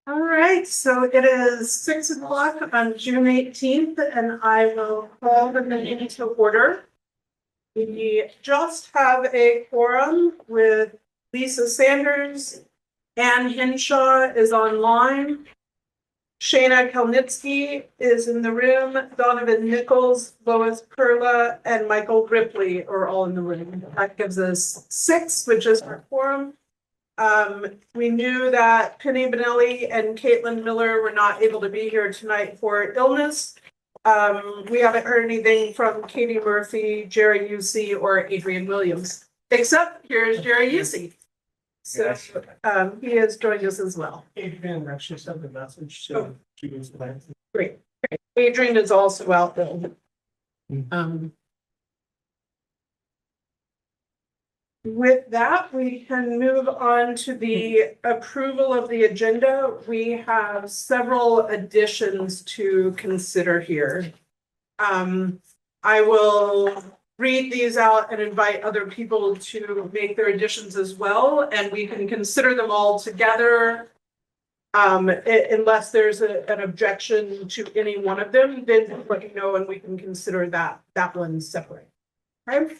All right, so it is 6 o'clock on June 18th, and I will call the meeting to order. We just have a quorum with Lisa Sanders, Ann Henshaw is online, Shayna Kalnitsky is in the room, Donovan Nichols, Lois Perla, and Michael Ripley are all in the room. That gives us 6, which is our quorum. We knew that Penny Benelli and Caitlin Miller were not able to be here tonight for illness. We haven't heard anything from Katie Murphy, Jerry Usey, or Adrian Williams, except here's Jerry Usey. So he has joined us as well. Adrian actually sent a message to Judy's plan. Great. Adrian is also out there. With that, we can move on to the approval of the agenda. We have several additions to consider here. I will read these out and invite other people to make their additions as well, and we can consider them all together. Unless there's an objection to any one of them, then let me know and we can consider that one separate. Okay.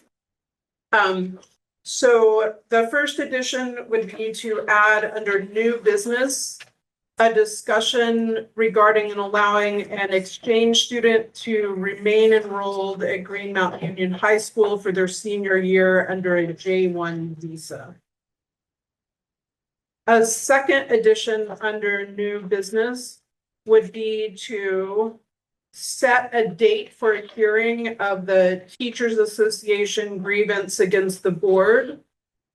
So the first addition would be to add under new business, a discussion regarding and allowing an exchange student to remain enrolled at Green Mountain Union High School for their senior year under a J-1 visa. A second addition under new business would be to set a date for a hearing of the Teachers Association grievance against the board,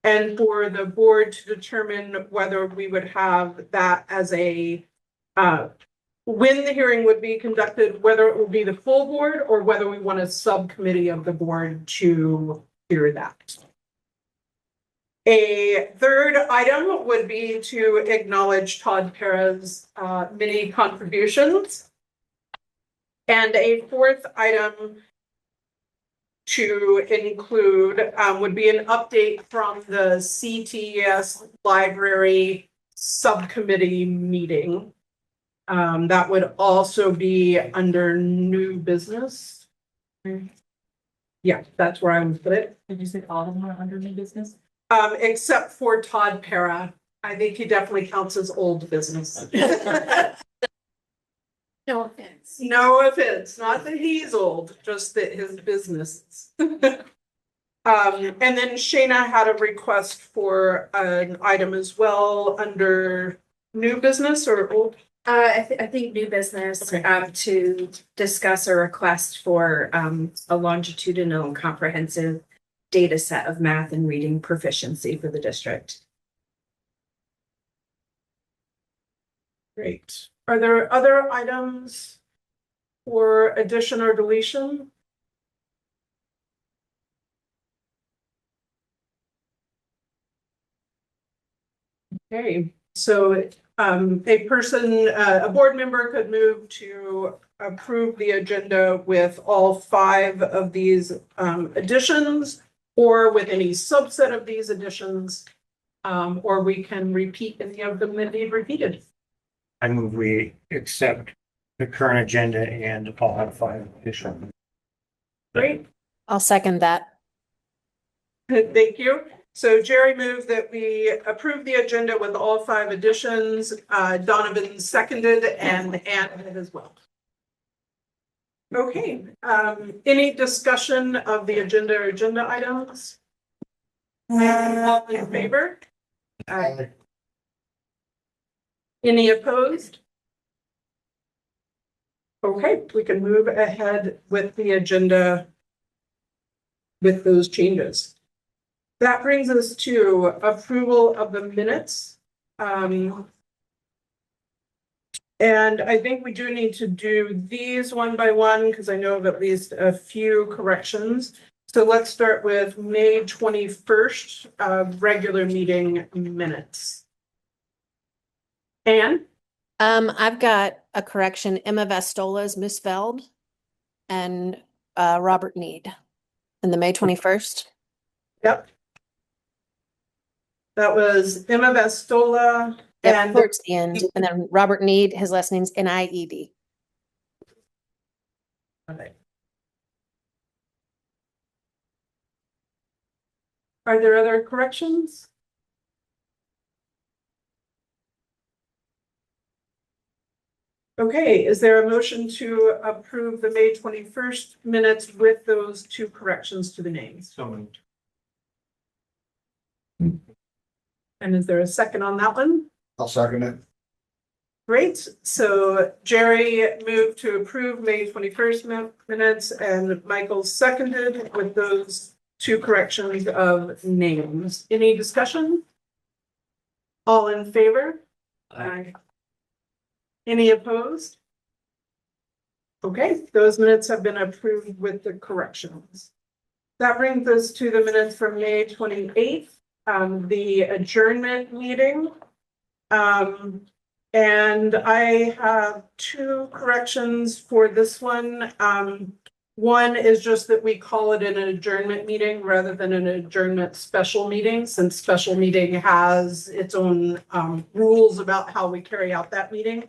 and for the board to determine whether we would have that as a when the hearing would be conducted, whether it will be the full board or whether we want a subcommittee of the board to hear that. A third item would be to acknowledge Todd Para's many contributions. And a fourth item to include would be an update from the CTES library subcommittee meeting. That would also be under new business. Yeah, that's where I would put it. Did you say all of them are under new business? Except for Todd Para. I think he definitely counts as old business. No offense. No offense, not that he's old, just that his business. And then Shayna had a request for an item as well under new business or old. I think new business, Okay. to discuss a request for a longitudinal and comprehensive data set of math and reading proficiency for the district. Great. Are there other items for addition or deletion? Okay, so a board member could move to approve the agenda with all 5 of these additions, or with any subset of these additions, or we can repeat any of them that need repeated. I move we accept the current agenda and all have 5 additional. Great, I'll second that. thank you. So Jerry moved that we approve the agenda with all 5 additions. Donovan seconded, and Ann did as well. Okay, any discussion of the agenda or agenda items? All in favor? Aye. Any opposed? Okay, we can move ahead with the agenda with those changes. That brings us to approval of the minutes. And I think we do need to do these one by one because I know of at least a few corrections. So let's start with May 21st, regular meeting minutes. Anne? I've got a correction. Emma Vastola is misspelled, and Robert Need in the May 21st. Yep. That was Emma Vastola Yep, And towards the end. And then Robert Need, his last name's Nied. are there other corrections? Okay, is there a motion to approve the May 21st minutes with those two corrections to the names? So moved. And is there a second on that one? I'll second it. Great, so Jerry moved to approve May 21st minutes and Michael seconded with those two corrections of names. Any discussion? All in favor? Aye. Any opposed? Okay, those minutes have been approved with the corrections. That brings us to the minutes from May 28th, the adjournment meeting. And I have two corrections for this one. One is just that we call it an adjournment meeting rather than an adjournment special meeting, since special meeting has its own rules about how we carry out that meeting.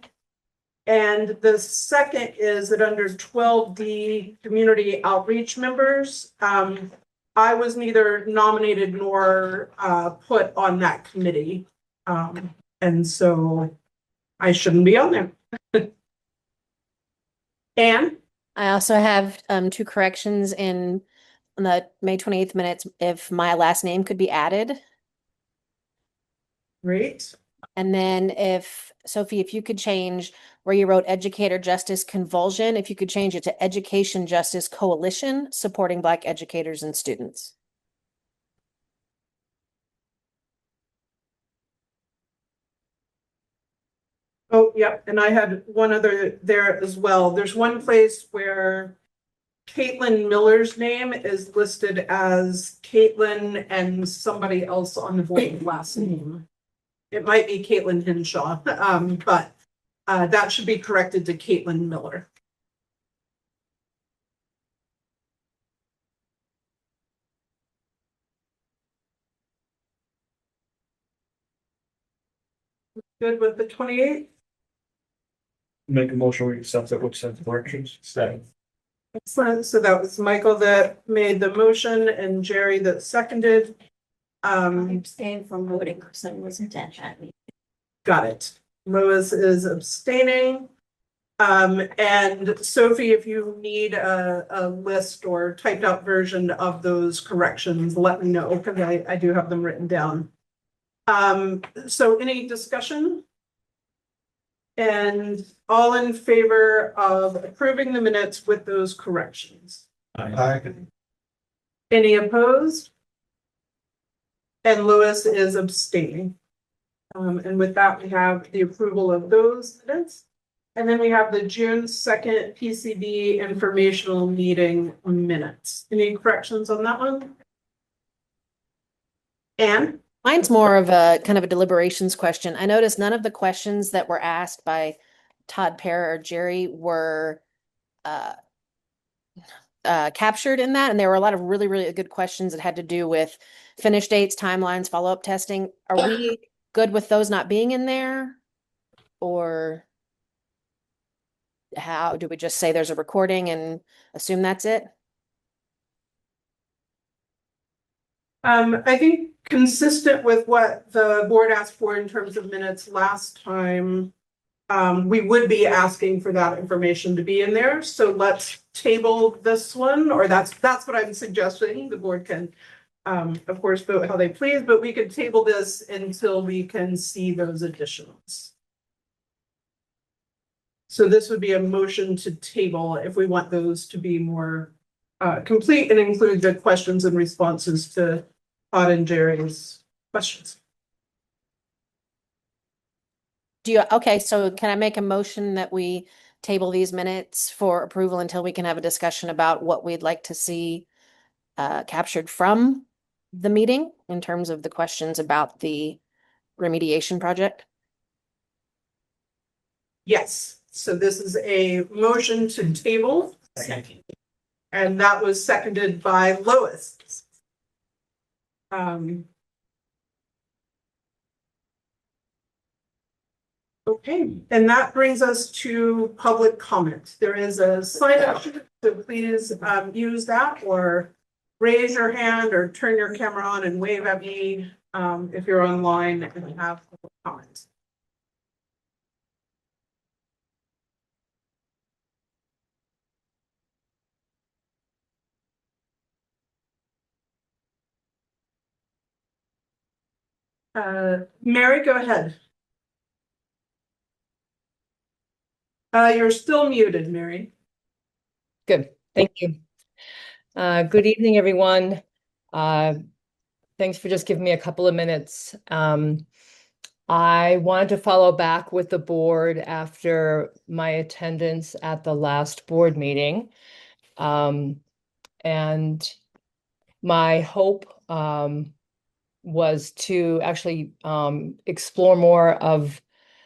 And the second is that under 12D community outreach members, I was neither nominated nor put on that committee. And so I shouldn't be on there. And I also have two corrections in the May 28th minutes if my last name could be added. great. And then if, Sophie, if you could change where you wrote Educator Justice Convulsion, if you could change it to Education Justice Coalition, supporting Black educators and students. Oh, yep, and I had one other there as well. There's one place where Caitlin Miller's name is listed as Caitlin and somebody else on the board last name. It might be Caitlin Henshaw, but that should be corrected to Caitlin Miller. Good with the 28th? Make a motion, we accept it with said corrections. Second. Excellent. So that was Michael that made the motion and Jerry that seconded. I abstained from voting because I wasn't at that meeting. Got it. Lois is abstaining. And Sophie, if you need a list or typed out version of those corrections, let me know because I do have them written down. So any discussion? And all in favor of approving the minutes with those corrections? Aye. Any opposed? And Lois is abstaining. And with that, we have the approval of those minutes. And then we have the June 2nd PCB informational meeting minutes. Any corrections on that one? Anne? Mine's more of a kind of a deliberations question. I noticed none of the questions that were asked by Todd Pear or Jerry were captured in that. And there were a lot of really, really good questions that had to do with finish dates, timelines, follow-up testing. Are we good with those not being in there? Or how do we just say there's a recording and assume that's it? I think consistent with what the board asked for in terms of minutes last time, we would be asking for that information to be in there. So let's table this one, or that's what I'm suggesting. The board can, of course, vote how they please, but we could table this until we can see those additions. So this would be a motion to table if we want those to be more complete and include the questions and responses to Todd and Jerry's questions. Okay, so can I make a motion that we table these minutes for approval until we can have a discussion about what we'd like to see captured from the meeting in terms of the questions about the remediation project? Yes, so this is a motion to table. Second. And that was seconded by Lois. Okay, and that brings us to public comment. There is a sign up, so please use that or raise your hand or turn your camera on and wave at me if you're online and have public comments. Mary, go ahead. You're still muted, Mary. Good, thank you. Good evening, everyone. Thanks for just giving me a couple of minutes. I wanted to follow back with the board after my attendance at the last board meeting. And my hope was to actually explore more of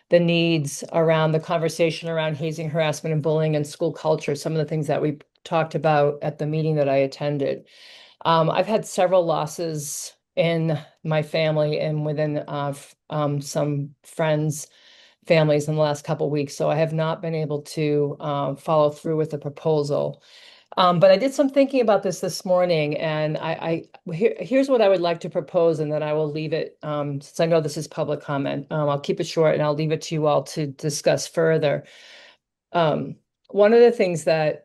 the needs around the conversation around hazing, harassment, and bullying and school culture, some of the things that we talked about at the meeting that I attended. I've had several losses in my family and within some friends' families in the last couple of weeks, so I have not been able to follow through with the proposal. But I did some thinking about this morning, and here's what I would like to propose, and then I will leave it, since I know this is public comment. I'll keep it short, and I'll leave it to you all to discuss further. One of the things that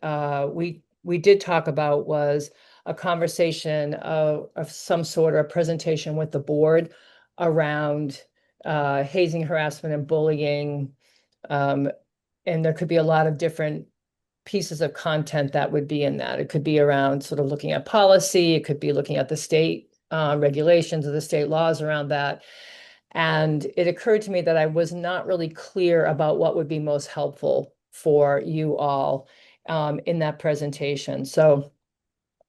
we did talk about was a conversation of some sort, or a presentation with the board around hazing, harassment, and bullying. And there could be a lot of different pieces of content that would be in that. It could be around sort of looking at policy. It could be looking at the state regulations or the state laws around that. And it occurred to me that I was not really clear about what would be most helpful for you all in that presentation. So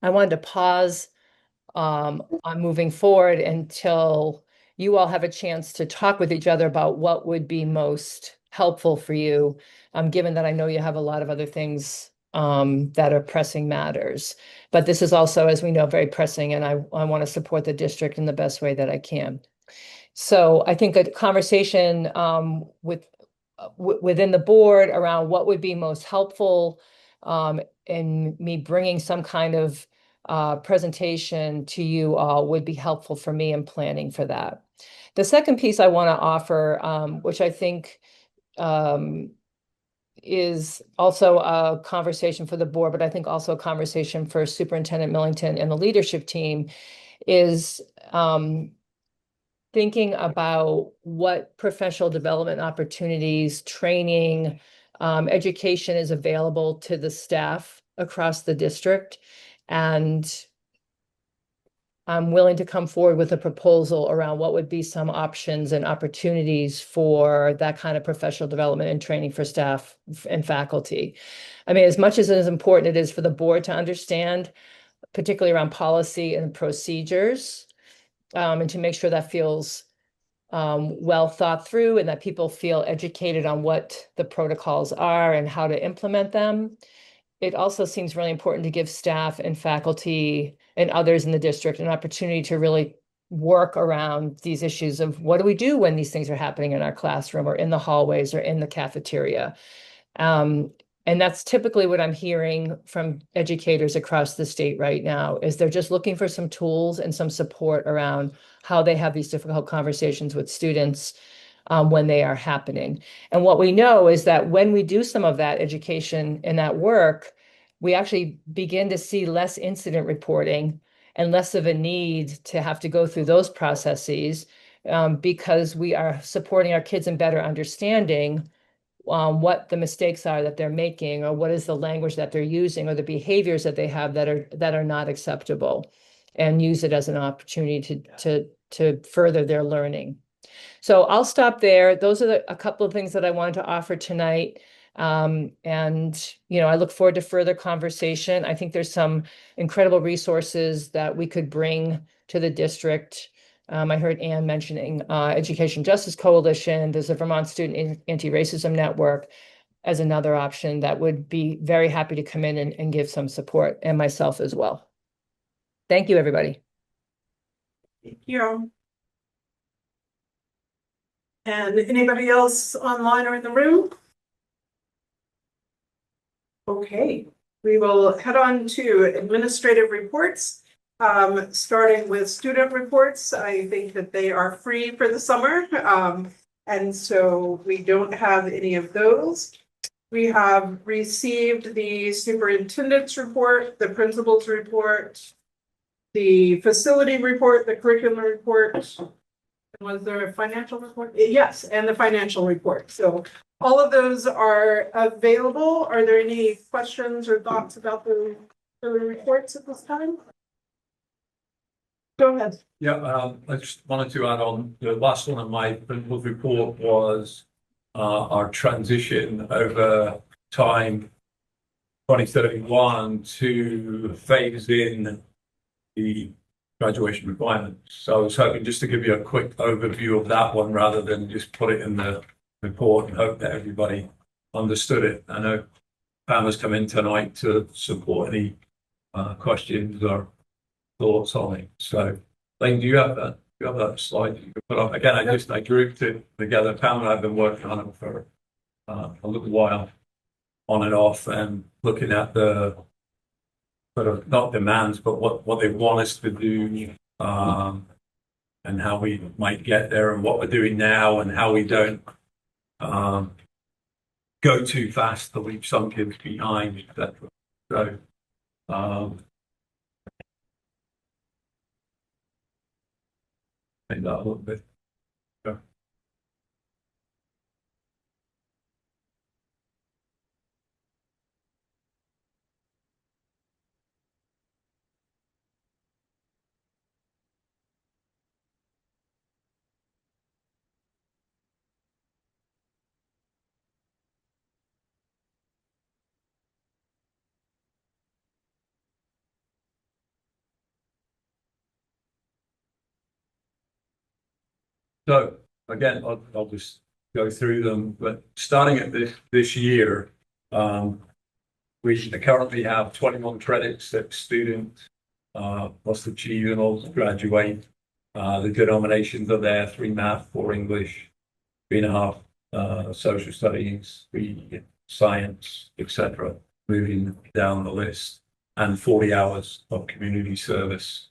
I wanted to pause on moving forward until you all have a chance to talk with each other about what would be most helpful for you, given that I know you have a lot of other things that are pressing matters. But this is also, as we know, very pressing, and I want to support the district in the best way that I can. So I think a conversation within the board around what would be most helpful in me bringing some kind of presentation to you all would be helpful for me in planning for that. The second piece I want to offer, which I think is also a conversation for the board, but I think also a conversation for Superintendent Millington and the leadership team, is thinking about what professional development opportunities, training, education is available to the staff across the district. And I'm willing to come forward with a proposal around what would be some options and opportunities for that kind of professional development and training for staff and faculty. I mean, as much as it is important it is for the board to understand, particularly around policy and procedures, and to make sure that feels well thought through and that people feel educated on what the protocols are and how to implement them. It also seems really important to give staff and faculty and others in the district an opportunity to really work around these issues of what do we do when these things are happening in our classroom or in the hallways or in the cafeteria. And that's typically what I'm hearing from educators across the state right now, is they're just looking for some tools and some support around how they have these difficult conversations with students when they are happening. And what we know is that when we do some of that education and that work, we actually begin to see less incident reporting and less of a need to have to go through those processes, because we are supporting our kids in better understanding what the mistakes are that they're making, or what is the language that they're using, or the behaviors that they have that are not acceptable, and use it as an opportunity to further their learning. So I'll stop there. Those are a couple of things that I wanted to offer tonight. And, I look forward to further conversation. I think there's some incredible resources that we could bring to the district. I heard Anne mentioning Education Justice Coalition. There's a Vermont Student Anti-Racism Network as another option that would be very happy to come in and give some support, and myself as well. Thank you, everybody. Thank you. And anybody else online or in the room? Okay, we will head on to administrative reports. Starting with student reports, I think that they are free for the summer. And so we don't have any of those. We have received the superintendent's report, the principal's report, the facility report, the curriculum report. Was there a financial report? Yes, and the financial report. So all of those are available. Are there any questions or thoughts about the reports at this time? Go ahead. Yeah, I just wanted to add on, the last one of my principal's report was our transition over time, 2031, to phase in the graduation requirements. So I was hoping just to give you a quick overview of that one rather than just put it in the report and hope that everybody understood it. I know Pam has come in tonight to support any questions or thoughts on it. So, Lane, do you have that? Do you have that slide that you can put up? Again, I grouped it together. Pam and I have been working on it for a little while, on and off, and looking at the sort of not demands, but what they want us to do, and how we might get there, and what we're doing now, and how we don't go too fast to leave some kids behind, etc. So, make that a little bit. So again, I'll just go through them, but starting at this year, we currently have 21 credits that students must achieve in order to graduate. The denominations are there: 3 math, 4 English, 3.5 social studies, 3 science, etc. Moving down the list, and 40 hours of community service.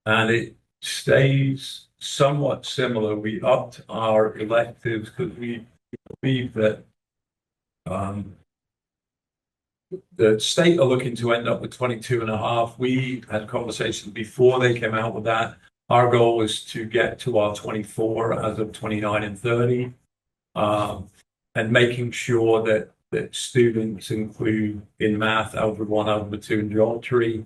And it stays somewhat similar. We upped our electives because we believe that the state are looking to end up with 22.5. We had conversations before they came out with that. Our goal was to get to our 24 as of 29 and 30, and making sure that students include in math, algebra 1, algebra 2, and geometry.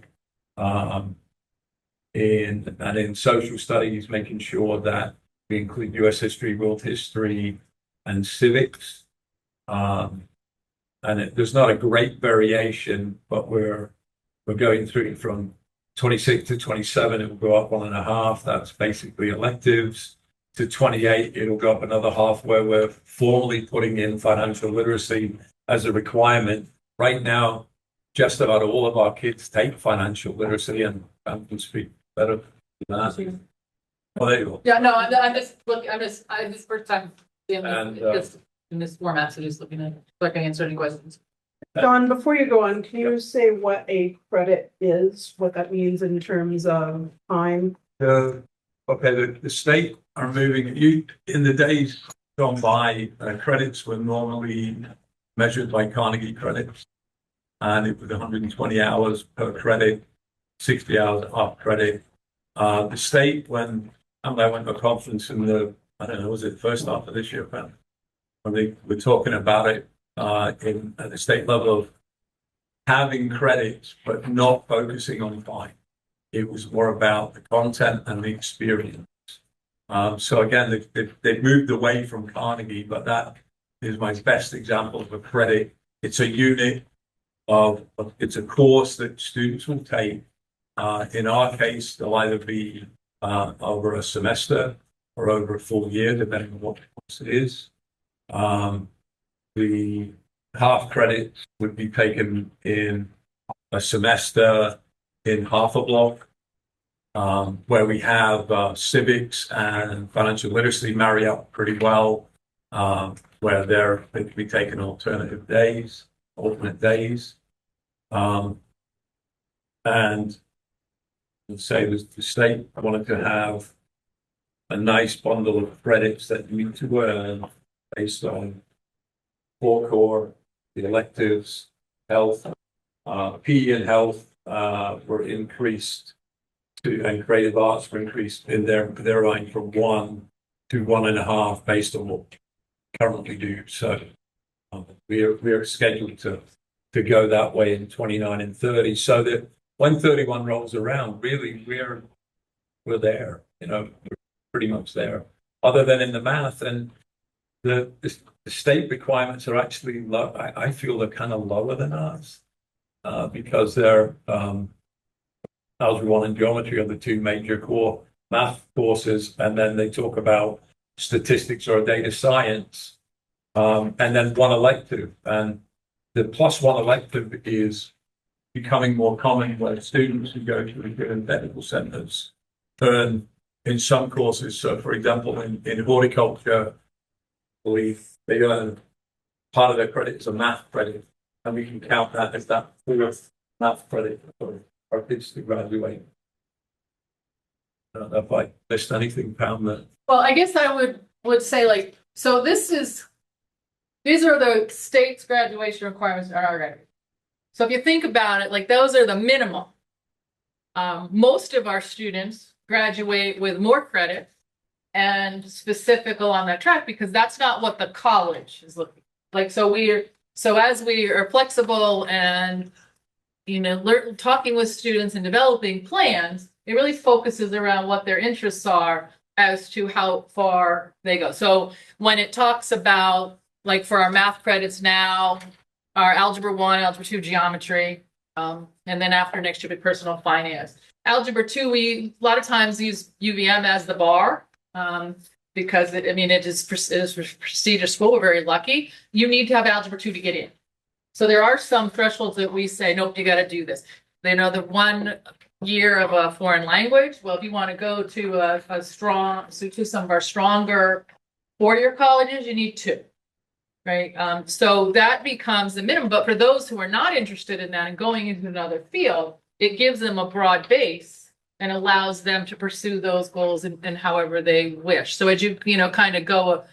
In social studies, making sure that we include US history, world history, and civics. There's not a great variation, but we're going through from 26 to 27. It will go up 1.5. That's basically electives. To 28, it'll go up another half, where we're formally putting in financial literacy as a requirement. Right now, just about all of our kids take financial literacy, and I can speak better than that. Oh, there you go. Yeah, no, I'm just looking, this first time seeing And, this in this format, so just looking at, so I can answer any questions. Don, before you go on, can you say what a credit is, what that means in terms of time? Okay, the state are moving, in the days gone by, credits were normally measured by Carnegie credits, and it was 120 hours per credit, 60 hours off credit. The state, when I went to a conference in I don't know, was it first half of this year, when they were talking about it at the state level of having credits but not focusing on time. It was more about the content and the experience. So again, they've moved away from Carnegie, but that is my best example of a credit. It's a unit it's a course that students will take. In our case, they'll either be over a semester or over a full year, depending on what course it is. The half credits would be taken in a semester in half a block, where we have civics and financial literacy marry up pretty well, where they can be taken alternate days. And say the state wanted to have a nice bundle of credits that you need to earn based on core, the electives, health, PE and health were increased to, and creative arts were increased in their line from 1 to 1.5 based on what we currently do. So we are scheduled to go that way in 29 and 30. So that when 31 rolls around, really we're there. We're pretty much there. Other than in the math, and the state requirements are actually low. I feel they're kind of lower than ours because they're Algebra 1 and Geometry are the two major core math courses, and then they talk about statistics or data science, and then one elective. And the +1 elective is becoming more common where students who go to given technical centers earn in some courses. So, for example, in horticulture, I believe they earn part of their credit is a math credit, and we can count that as that 4th math credit for our kids to graduate. I don't know if I missed anything, Pam. Well, I guess I would say like, so these are the state's graduation requirements are already. So if you think about it, like those are the minimum. Most of our students graduate with more credit and specific along that track because that's not what the college is looking like. So as we are flexible and talking with students and developing plans, it really focuses around what their interests are as to how far they go. So when it talks about like for our math credits now, our Algebra 1, Algebra 2 geometry, and then after next year, personal finance. Algebra 2, we a lot of times use UVM as the bar because it is prestigious school. We're very lucky. You need to have Algebra 2 to get in. So there are some thresholds that we say, nope, you got to do this. The 1 year of a foreign language. Well, if you want to go to some of our stronger 4-year colleges, you need 2. Right. So that becomes the minimum. But for those who are not interested in that and going into another field, it gives them a broad base and allows them to pursue those goals in however they wish. So as you kind of go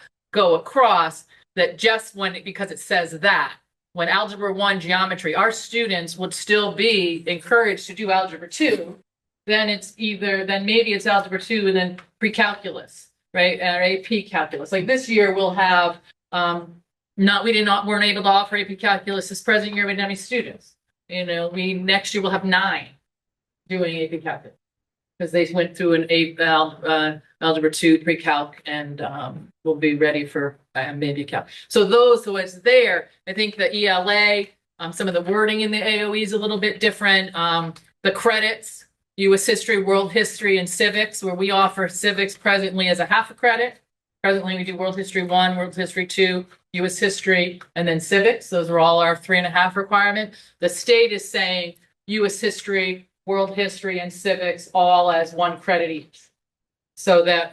across that, just because it says that when Algebra 1 geometry, our students would still be encouraged to do Algebra 2, then maybe it's Algebra 2 and then pre-calculus, right? Or AP calculus. Like this year we'll have weren't able to offer AP calculus this present year with any students. Next year we'll have 9 doing AP calculus because they went through an Algebra 2 pre-calc and will be ready for maybe calc. So those who it's there, I think the ELA, some of the wording in the AOE is a little bit different. The credits, U.S. history, world history, and civics, where we offer civics presently as a half a credit. Presently, we do World History 1, World History 2, U.S. History, and then civics. Those are all our 3.5 requirement. The state is saying U.S. History, World History, and civics all as 1 credit each. So that,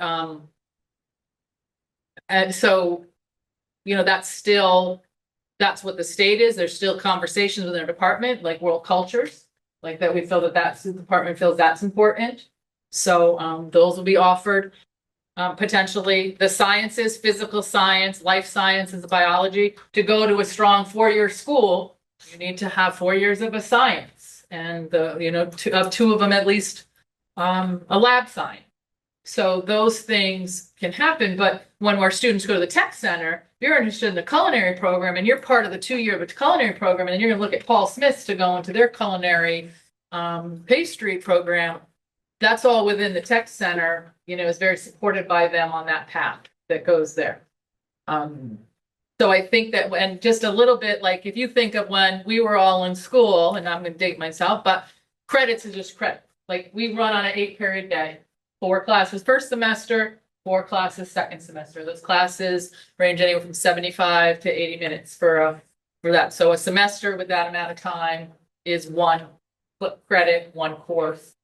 and so, that's what the state is. There's still conversations within our department, like world cultures, like that we feel the department feels that's important. So those will be offered. Potentially the sciences, physical science, life sciences, biology. To go to a strong 4-year school, you need to have 4 years of a science and 2 of them at least a lab science. So those things can happen. But when our students go to the tech center, you're interested in the culinary program and you're part of the 2-year of a culinary program, and then you're going to look at Paul Smith's to go into their culinary pastry program. That's all within the tech center, is very supported by them on that path that goes there. So I think that, and just a little bit, like if you think of when we were all in school, and I'm going to date myself, but credits is just credit. Like we run on an 8-period day, 4 classes first semester, 4 classes second semester. Those classes range anywhere from 75 to 80 minutes for that. So a semester with that amount of time is 1 credit, 1 course.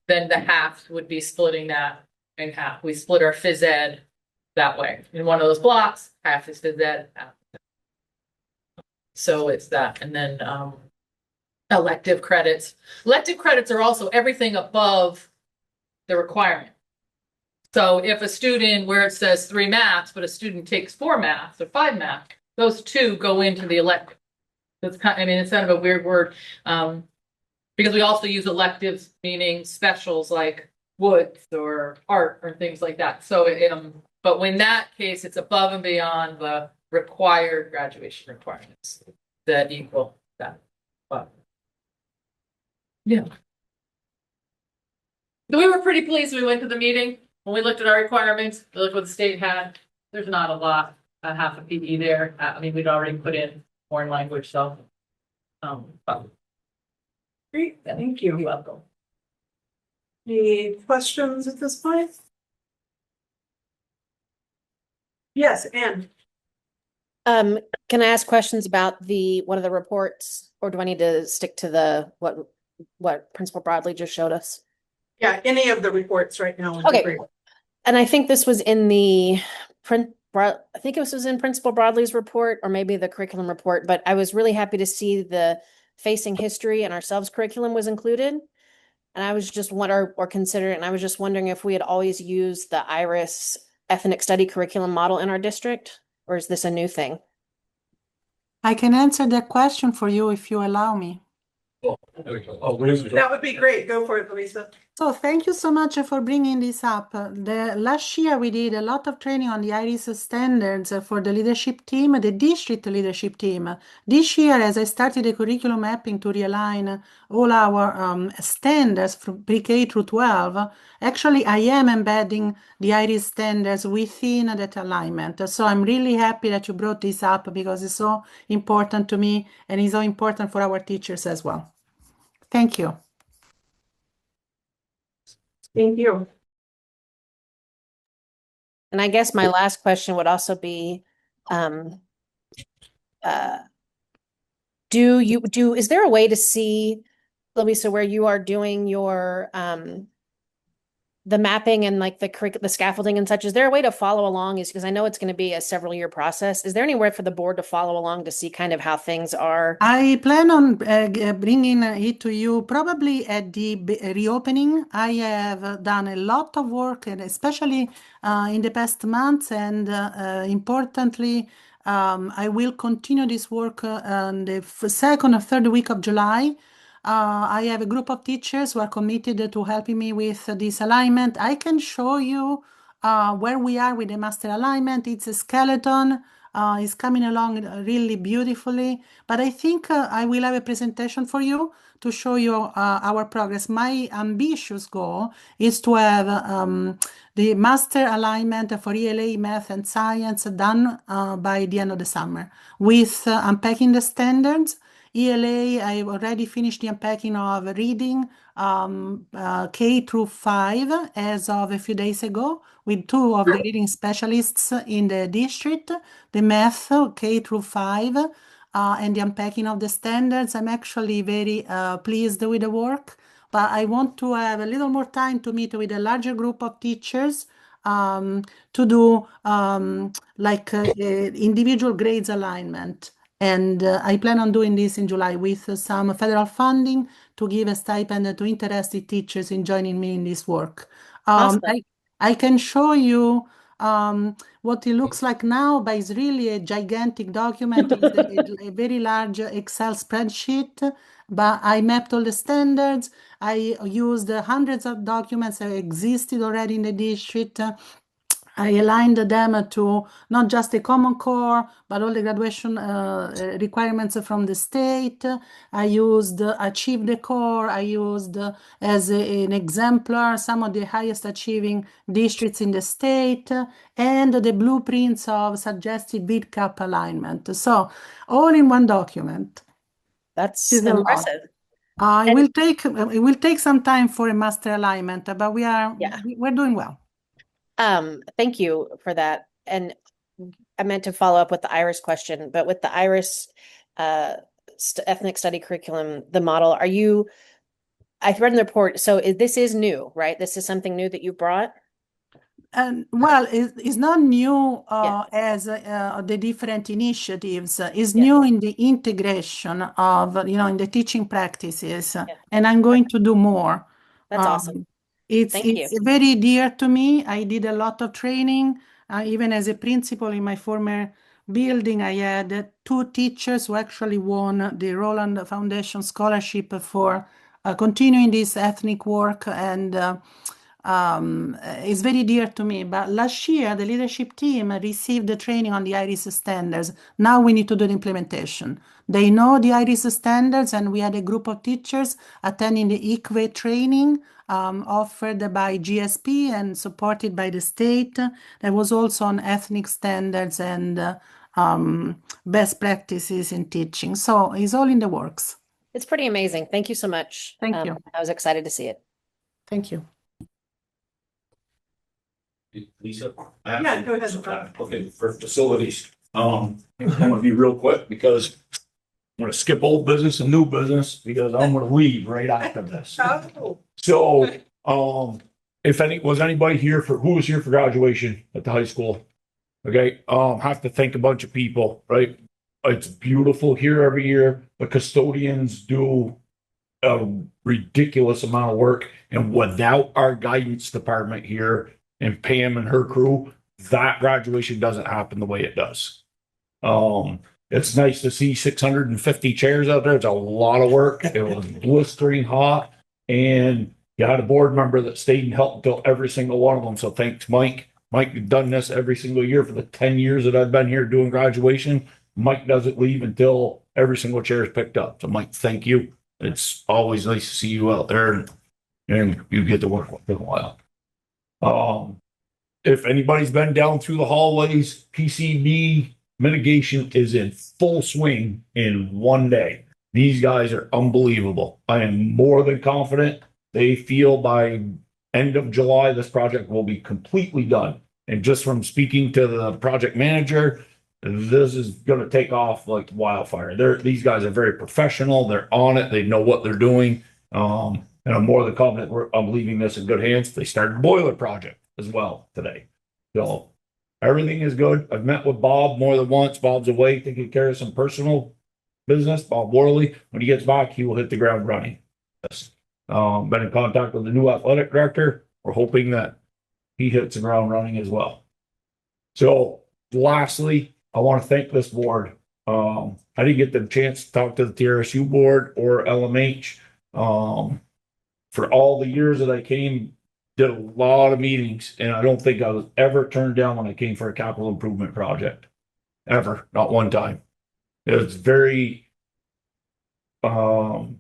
Then then the half would be splitting that in half. We split our phys ed that way. In one of those blocks, half is phys ed. So it's that, and then elective credits. Elective credits are also everything above the requirement. So if a student, where it says 3 maths, but a student takes 4 maths or 5 math, those 2 go into the elective. That's kind, I mean, it's kind of a weird word, because we also use electives, meaning specials like woods or art or things like that. So, but when that case, it's above and beyond the required graduation requirements that equal that. But yeah. So we were pretty pleased. We went to the meeting. When we looked at our requirements, we looked what the state had. There's not a lot, half a PE there. I mean, we'd already put in foreign language, so. But Great, thank you. you're welcome. Any questions at this point? Yes, Anne. Can I ask questions about one of the reports, or do I need to stick to what Principal Broadley just showed us? Yeah, any of the reports right now. would be Okay. great. And I think this was in I think it was in Principal Broadley's report, or maybe the curriculum report, but I was really happy to see the facing history and ourselves curriculum was included. And I was just and I was just wondering if we had always used the IRIS ethnic study curriculum model in our district, or is this a new thing? I can answer that question for you if you allow me. That would be great. Go for it, Louisa. So thank you so much for bringing this up. The last year we did a lot of training on the IRIS standards for the leadership team, the district leadership team. This year, as I started the curriculum mapping to realign all our standards from pre-K through 12, actually I am embedding the IRIS standards within that alignment. So I'm really happy that you brought this up because it's so important to me and it's so important for our teachers as well. Thank you. Thank you. And I guess my last question would also be, is there a way to see, Louisa, where you are doing your, the mapping and like the scaffolding and such, is there a way to follow along? Because I know it's going to be a several year process. Is there anywhere for the board to follow along to see kind of how things are? I plan on bringing it to you probably at the reopening. I have done a lot of work, and especially in the past months, and importantly, I will continue this work on the second or third week of July. I have a group of teachers who are committed to helping me with this alignment. I can show you where we are with the master alignment. It's a skeleton. It's coming along really beautifully, but I think I will have a presentation for you to show you our progress. My ambitious goal is to have the master alignment for ELA, math, and science done by the end of the summer with unpacking the standards. ELA, I already finished the unpacking of reading K through 5 as of a few days ago with 2 of the reading specialists in the district, the math K through 5 and the unpacking of the standards. I'm actually very pleased with the work, but I want to have a little more time to meet with a larger group of teachers to do individual grades alignment. And I plan on doing this in July with some federal funding to give a stipend to interested teachers in joining me in this work. Awesome. I can show you what it looks like now, but it's really a gigantic document. It's a very large Excel spreadsheet, but I mapped all the standards. I used hundreds of documents that existed already in the district. I aligned them to not just the Common Core, but all the graduation requirements from the state. I used Achieve the Core. I used as an exemplar some of the highest achieving districts in the state and the blueprints of suggested bid cap alignment. So all in one document. That's It's a lot. impressive. It will take some time for a master alignment, but we're doing well. Thank you for that. And I meant to follow up with the IRIS question, but with the IRIS ethnic study curriculum, the model, I read in the report, so this is new, right? This is something new that you brought? And well, it's not new Yeah. as the different initiatives. It's Yeah. new in the integration of, in the teaching practices. Yeah. And I'm going to do more. That's awesome. It's Thank you. very dear to me. I did a lot of training, even as a principal in my former building. I had 2 teachers who actually won the Roland Foundation Scholarship for continuing this ethnic work, and it's very dear to me. But last year, the leadership team received the training on the IRIS standards. Now we need to do the implementation. They know the IRIS standards, and we had a group of teachers attending the ICWE training offered by GSP and supported by the state. There was also on ethnic standards and best practices in teaching. So it's all in the works. It's pretty amazing. Thank you so much. Thank you. I was excited to see it. Thank you. Lisa? Yeah, go ahead. Okay, for facilities, I'm gonna be real quick because I'm gonna skip old business and new business because I'm gonna leave right after this. Oh, So, if was anybody here who was here for graduation at the high school? Okay, have to thank a bunch of people, right? It's beautiful here every year. The custodians do a ridiculous amount of work, and without our guidance department here and Pam and her crew, that graduation doesn't happen the way it does. It's nice to see 650 chairs out there. It's a lot of work. It was blistering hot, and you had a board member that stayed and helped build every single one of them. So thanks, Mike. Mike has done this every single year for the 10 years that I've been here doing graduation. Mike doesn't leave until every single chair is picked up. So Mike, thank you. It's always nice to see you out there, and you get to work with them a while. If anybody's been down through the hallways, PCB mitigation is in full swing in one day. These guys are unbelievable. I am more than confident they feel by end of July, this project will be completely done. And just from speaking to the project manager, this is going to take off like wildfire. These guys are very professional. They're on it. They know what they're doing. And I'm more than confident I'm leaving this in good hands. They started a boiler project as well today. So everything is good. I've met with Bob more than once. Bob's away taking care of some personal business. Bob Worley, when he gets back, he will hit the ground running. Been in contact with the new athletic director. We're hoping that he hits the ground running as well. So lastly, I want to thank this board. I didn't get the chance to talk to the TRSU board or LMH. For all the years that I came, did a lot of meetings, and I don't think I was ever turned down when I came for a capital improvement project. Ever, not one time. It was very, I'm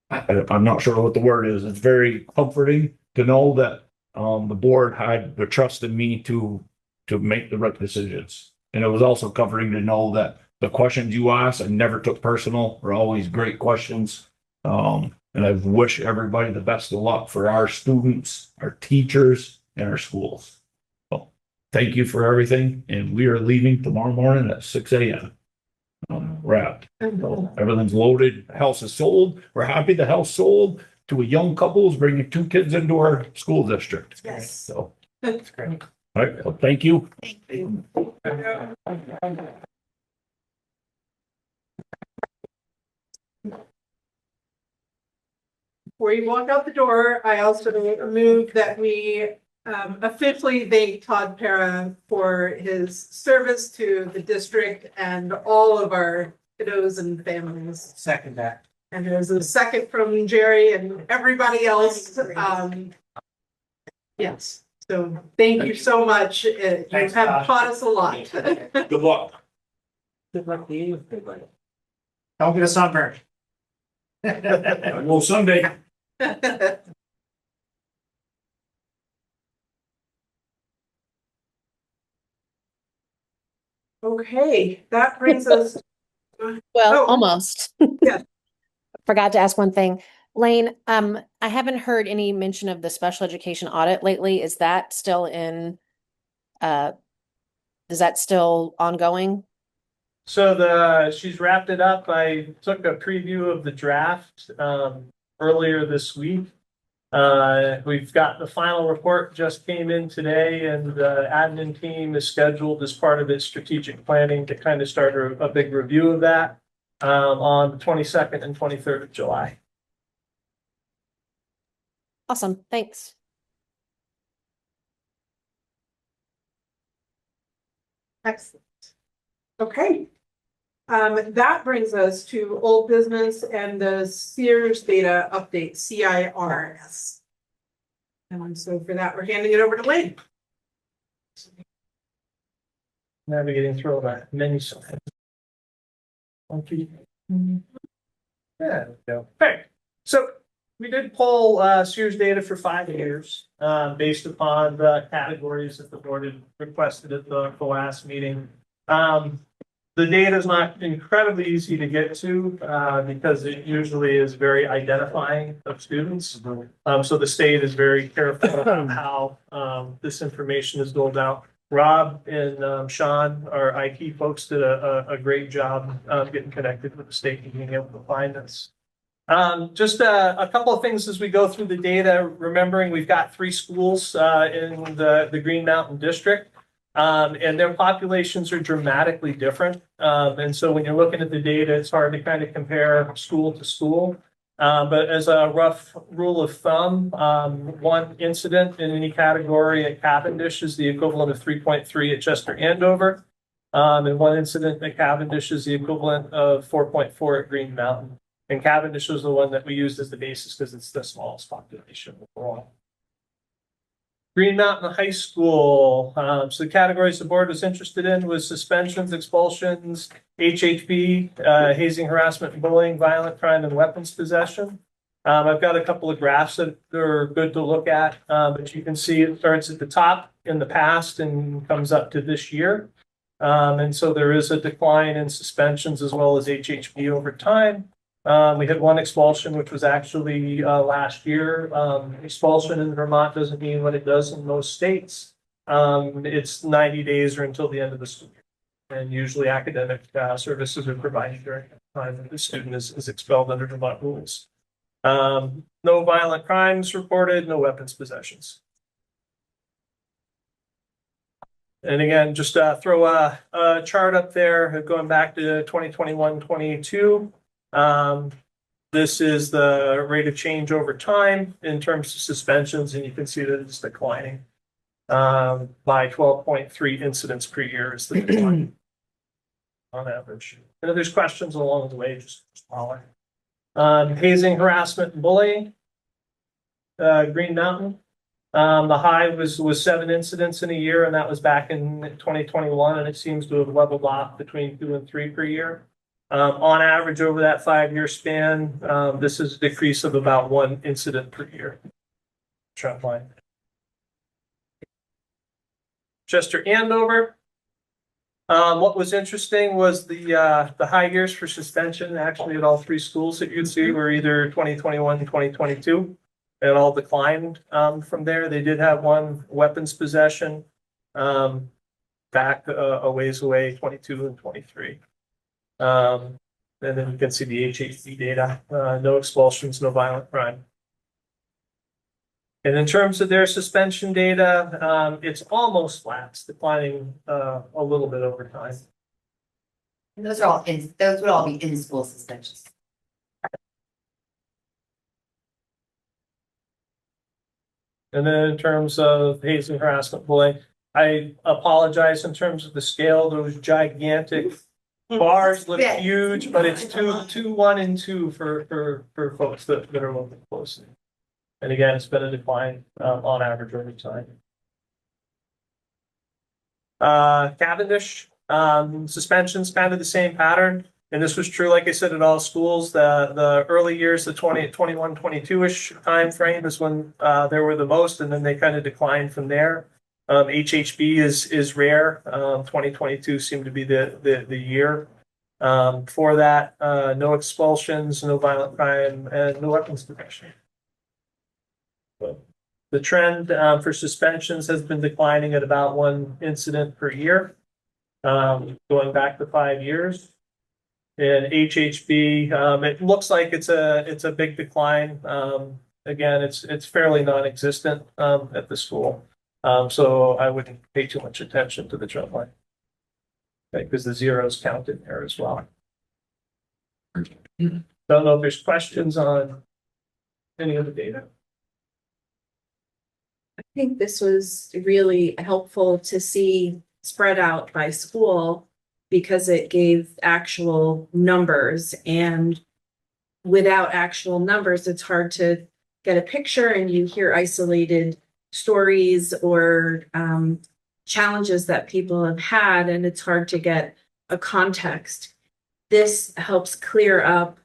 not sure what the word is. It's very comforting to know that the board had the trust in me to make the right decisions. And it was also comforting to know that the questions you asked, I never took personal, were always great questions. And I wish everybody the best of luck for our students, our teachers, and our schools. So thank you for everything. And we are leaving tomorrow morning at 6 a.m. Wrapped. So everything's loaded. The house is sold. We're happy the house sold to a young couple who's bringing 2 kids into our school district. yes. So, That's great. all right. Well, thank you. Thank you. Before you walk out the door, I also move that we officially thank Todd Para for his service to the district and all of our kiddos and families. Second that. And there's a second from Jerry and everybody else. Yes, so thank you so much. You Thanks, have Todd. taught us a lot. Good luck. Good luck to you. Don't get a sunburn. Well, Sunday. Okay, that brings us, Well, Oh. almost. Yeah. Forgot to ask one thing. Lane, I haven't heard any mention of the special education audit lately. Is that still is that still ongoing? So she's wrapped it up. I took a preview of the draft. earlier this week. We've got the final report just came in today, and the admin team is scheduled as part of its strategic planning to kind of start a big review of that on the 22nd and 23rd of July. Awesome, thanks. Excellent. Okay. That brings us to old business and the Sears data update, CIRS. And so for that, we're handing it over to Wayne. Navigating through all that menu slides. Okay. Yeah, there we go. Okay, so we did pull Sears data for 5 years based upon the categories that the board had requested at the last meeting. The data is not incredibly easy to get to because it usually is very identifying of students. So the state is very careful about how this information is doled out. Rob and Sean, our IT folks, did a great job getting connected with the state and being able to find this. Just a couple of things as we go through the data, remembering we've got 3 schools in the Green Mountain District. And their populations are dramatically different. And so when you're looking at the data, it's hard to kind of compare school to school. But as a rough rule of thumb, 1 incident in any category at Cavendish is the equivalent of 3.3 at Chester Andover. And 1 incident at Cavendish is the equivalent of 4.4 at Green Mountain. And Cavendish was the one that we used as the basis because it's the smallest population overall. Green Mountain High School, so the categories the board was interested in was suspensions, expulsions, HHB, hazing, harassment, and bullying, violent crime, and weapons possession. I've got a couple of graphs that are good to look at, but you can see it starts at the top in the past and comes up to this year. And so there is a decline in suspensions as well as HHB over time. We had 1 expulsion, which was actually last year. Expulsion in Vermont doesn't mean what it does in most states. It's 90 days or until the end of the school year. And usually academic services are provided during the time that the student is expelled under Vermont rules. No violent crimes reported, no weapons possessions. And again, just throw a chart up there going back to 2021-22. This is the rate of change over time in terms of suspensions, and you can see that it's declining by 12.3 incidents per year is the decline on average. And if there's questions along the way, just holler. Hazing, harassment, and bullying. Green Mountain. The high was 7 incidents in a year, and that was back in 2021, and it seems to have leveled off between 2 and 3 per year. On average, over that 5-year span, this is a decrease of about 1 incident per year. Trend line. Chester Andover. What was interesting was the high years for suspension. Actually, at all 3 schools that you'd see were either 2021 and 2022. It all declined from there. They did have 1 weapons possession back a ways away, 22 and 23. And then you can see the HHC data, no expulsions, no violent crime. And in terms of their suspension data, it's almost flat, it's declining a little bit over time. And those would all be in-school suspensions. And then in terms of hazing, harassment, bullying, I apologize in terms of the scale, those gigantic bars look huge, but it's 2, 1, and 2 for folks that are looking closely. And again, it's been a decline on average over time. Cavendish, suspensions, kind of the same pattern. And this was true, like I said, at all schools. The early years, the 21, 22-ish time frame is when there were the most, and then they kind of declined from there. HHB is rare. 2022 seemed to be the year. For that, no expulsions, no violent crime, and no weapons possession. The trend for suspensions has been declining at about 1 incident per year, going back to 5 years. In HHB, it looks like it's a big decline. Again, it's fairly non-existent at the school. So I wouldn't pay too much attention to the trend line. Because the zeros counted there as well. Don't know if there's questions on any of the data. I think this was really helpful to see spread out by school because it gave actual numbers, and without actual numbers, it's hard to get a picture, and you hear isolated stories or challenges that people have had, and it's hard to get a context. This helps clear up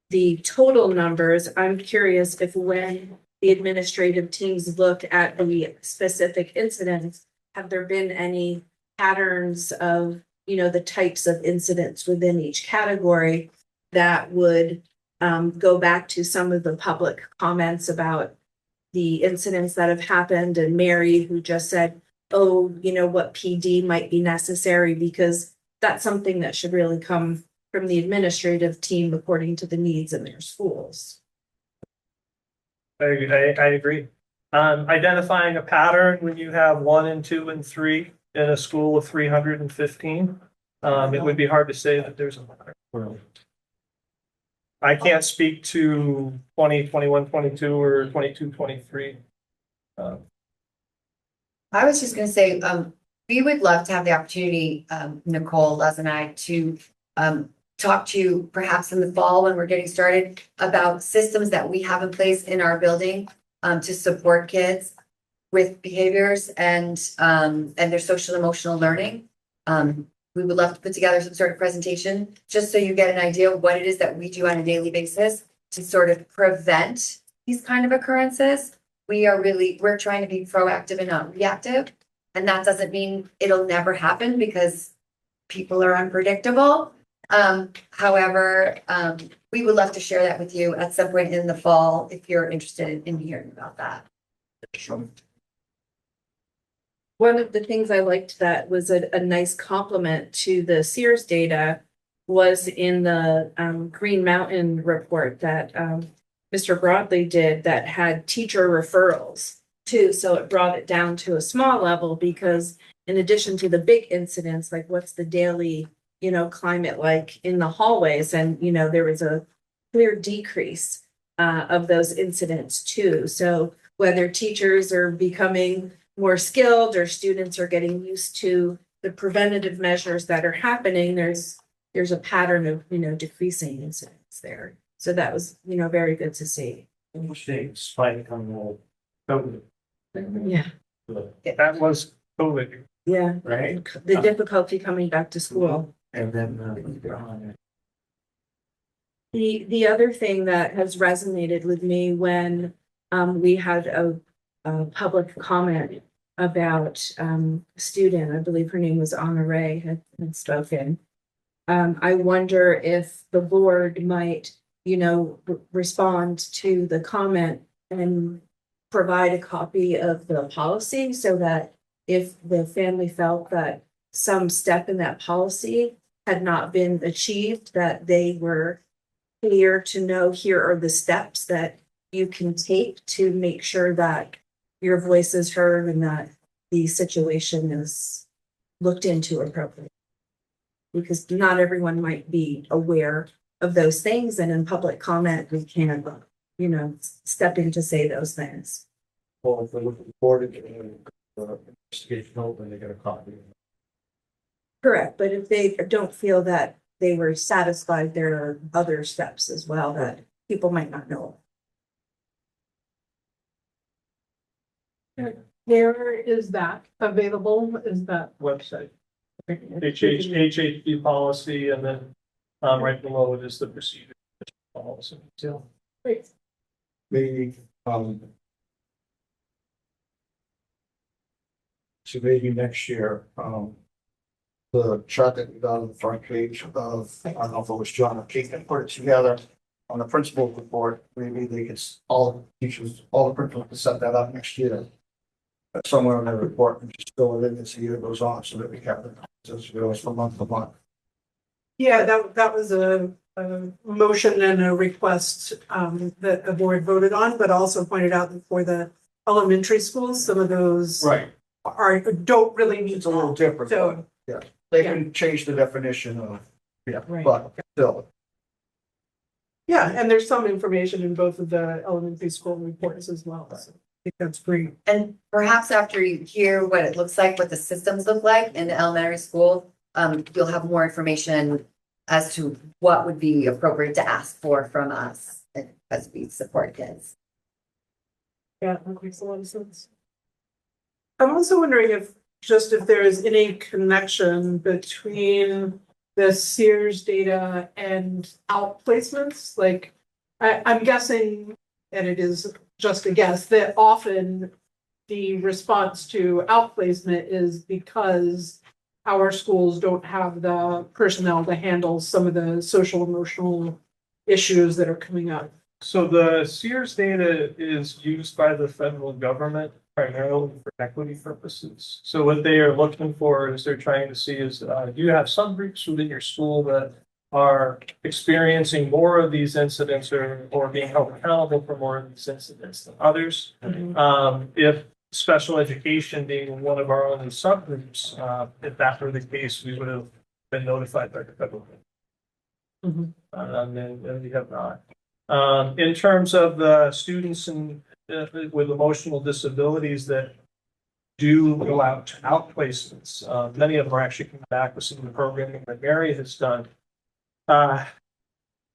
the total numbers. I'm curious if when the administrative teams looked at the specific incidents, have there been any patterns of, the types of incidents within each category that would go back to some of the public comments about the incidents that have happened, and Mary, who just said, oh, what PD might be necessary, because that's something that should really come from the administrative team according to the needs in their schools. I agree. Identifying a pattern when you have 1 and 2 and 3 in a school of 315, it would be hard to say that there's a pattern. I can't speak to 20, 21, 22, or 22, 23. I was just gonna say, we would love to have the opportunity, Nicole, Les and I, to talk to you perhaps in the fall when we're getting started about systems that we have in place in our building to support kids with behaviors and their social and emotional learning. We would love to put together some sort of presentation just so you get an idea of what it is that we do on a daily basis to sort of prevent these kind of occurrences. We're trying to be proactive and not reactive. And that doesn't mean it'll never happen because people are unpredictable. However, we would love to share that with you at some point in the fall if you're interested in hearing about that. One of the things I liked that was a nice complement to the Sears data was in the Green Mountain report that Mr. Broadley did that had teacher referrals too. So it brought it down to a small level because in addition to the big incidents, like what's the daily, climate like in the hallways, and, there was a clear decrease of those incidents too. So whether teachers are becoming more skilled or students are getting used to the preventative measures that are happening, there's a pattern of, decreasing incidents there. So that was, very good to see. Spike on the Yeah. That was COVID. Yeah. right? The difficulty coming back to school. And then The other thing that has resonated with me when we had a public comment about a student, I believe her name was Anna Ray, had spoken. I wonder if the board might, respond to the comment and provide a copy of the policy so that if the family felt that some step in that policy had not been achieved, that they were clear to know here are the steps that you can take to make sure that your voice is heard and that the situation is looked into appropriately. Because not everyone might be aware of those things, and in public comment, we can, step in to say those things. well, if they look reported, investigation open, they get a copy. Correct, but if they don't feel that they were satisfied, there are other steps as well that people might not know. Where is that available? Is that? Website. HHB policy, and then right below it is the procedure policy. So Great. Maybe, so maybe next year, the chart that we got on the front page of, I don't know if it was John or Keith that put it together on the principal report, maybe they could, all teachers, all the principals could set that up next year. Somewhere in the report and just fill it in as the year goes on so that we have the, as it goes from month to month. Yeah, that was a motion and a request that the board voted on, but also pointed out that for the elementary schools, some of those Right. don't really need. It's a little different, So, but yeah, they can change the definition of, yeah, Right. but still. yeah, and there's some information in both of the elementary school reports as well. So I think that's great. And perhaps after you hear what it looks like, what the systems look like in the elementary school, you'll have more information as to what would be appropriate to ask for from us as we support kids. Yeah, that makes a lot of sense. I'm also wondering if there is any connection between the Sears data and outplacements. Like, I'm guessing, and it is just a guess, that often the response to outplacement is because our schools don't have the personnel to handle some of the social emotional issues that are coming up. So the Sears data is used by the federal government primarily for equity purposes. So what they are looking for is they're trying to see is, do you have some groups within your school that are experiencing more of these incidents or being held accountable for more of these incidents than others? If special education being one of our only subgroups, if that were the case, we would have been notified by the federal government. And we have not. In terms of the students with emotional disabilities that do go out to outplacements, many of them are actually coming back with some of the programming that Mary has done. And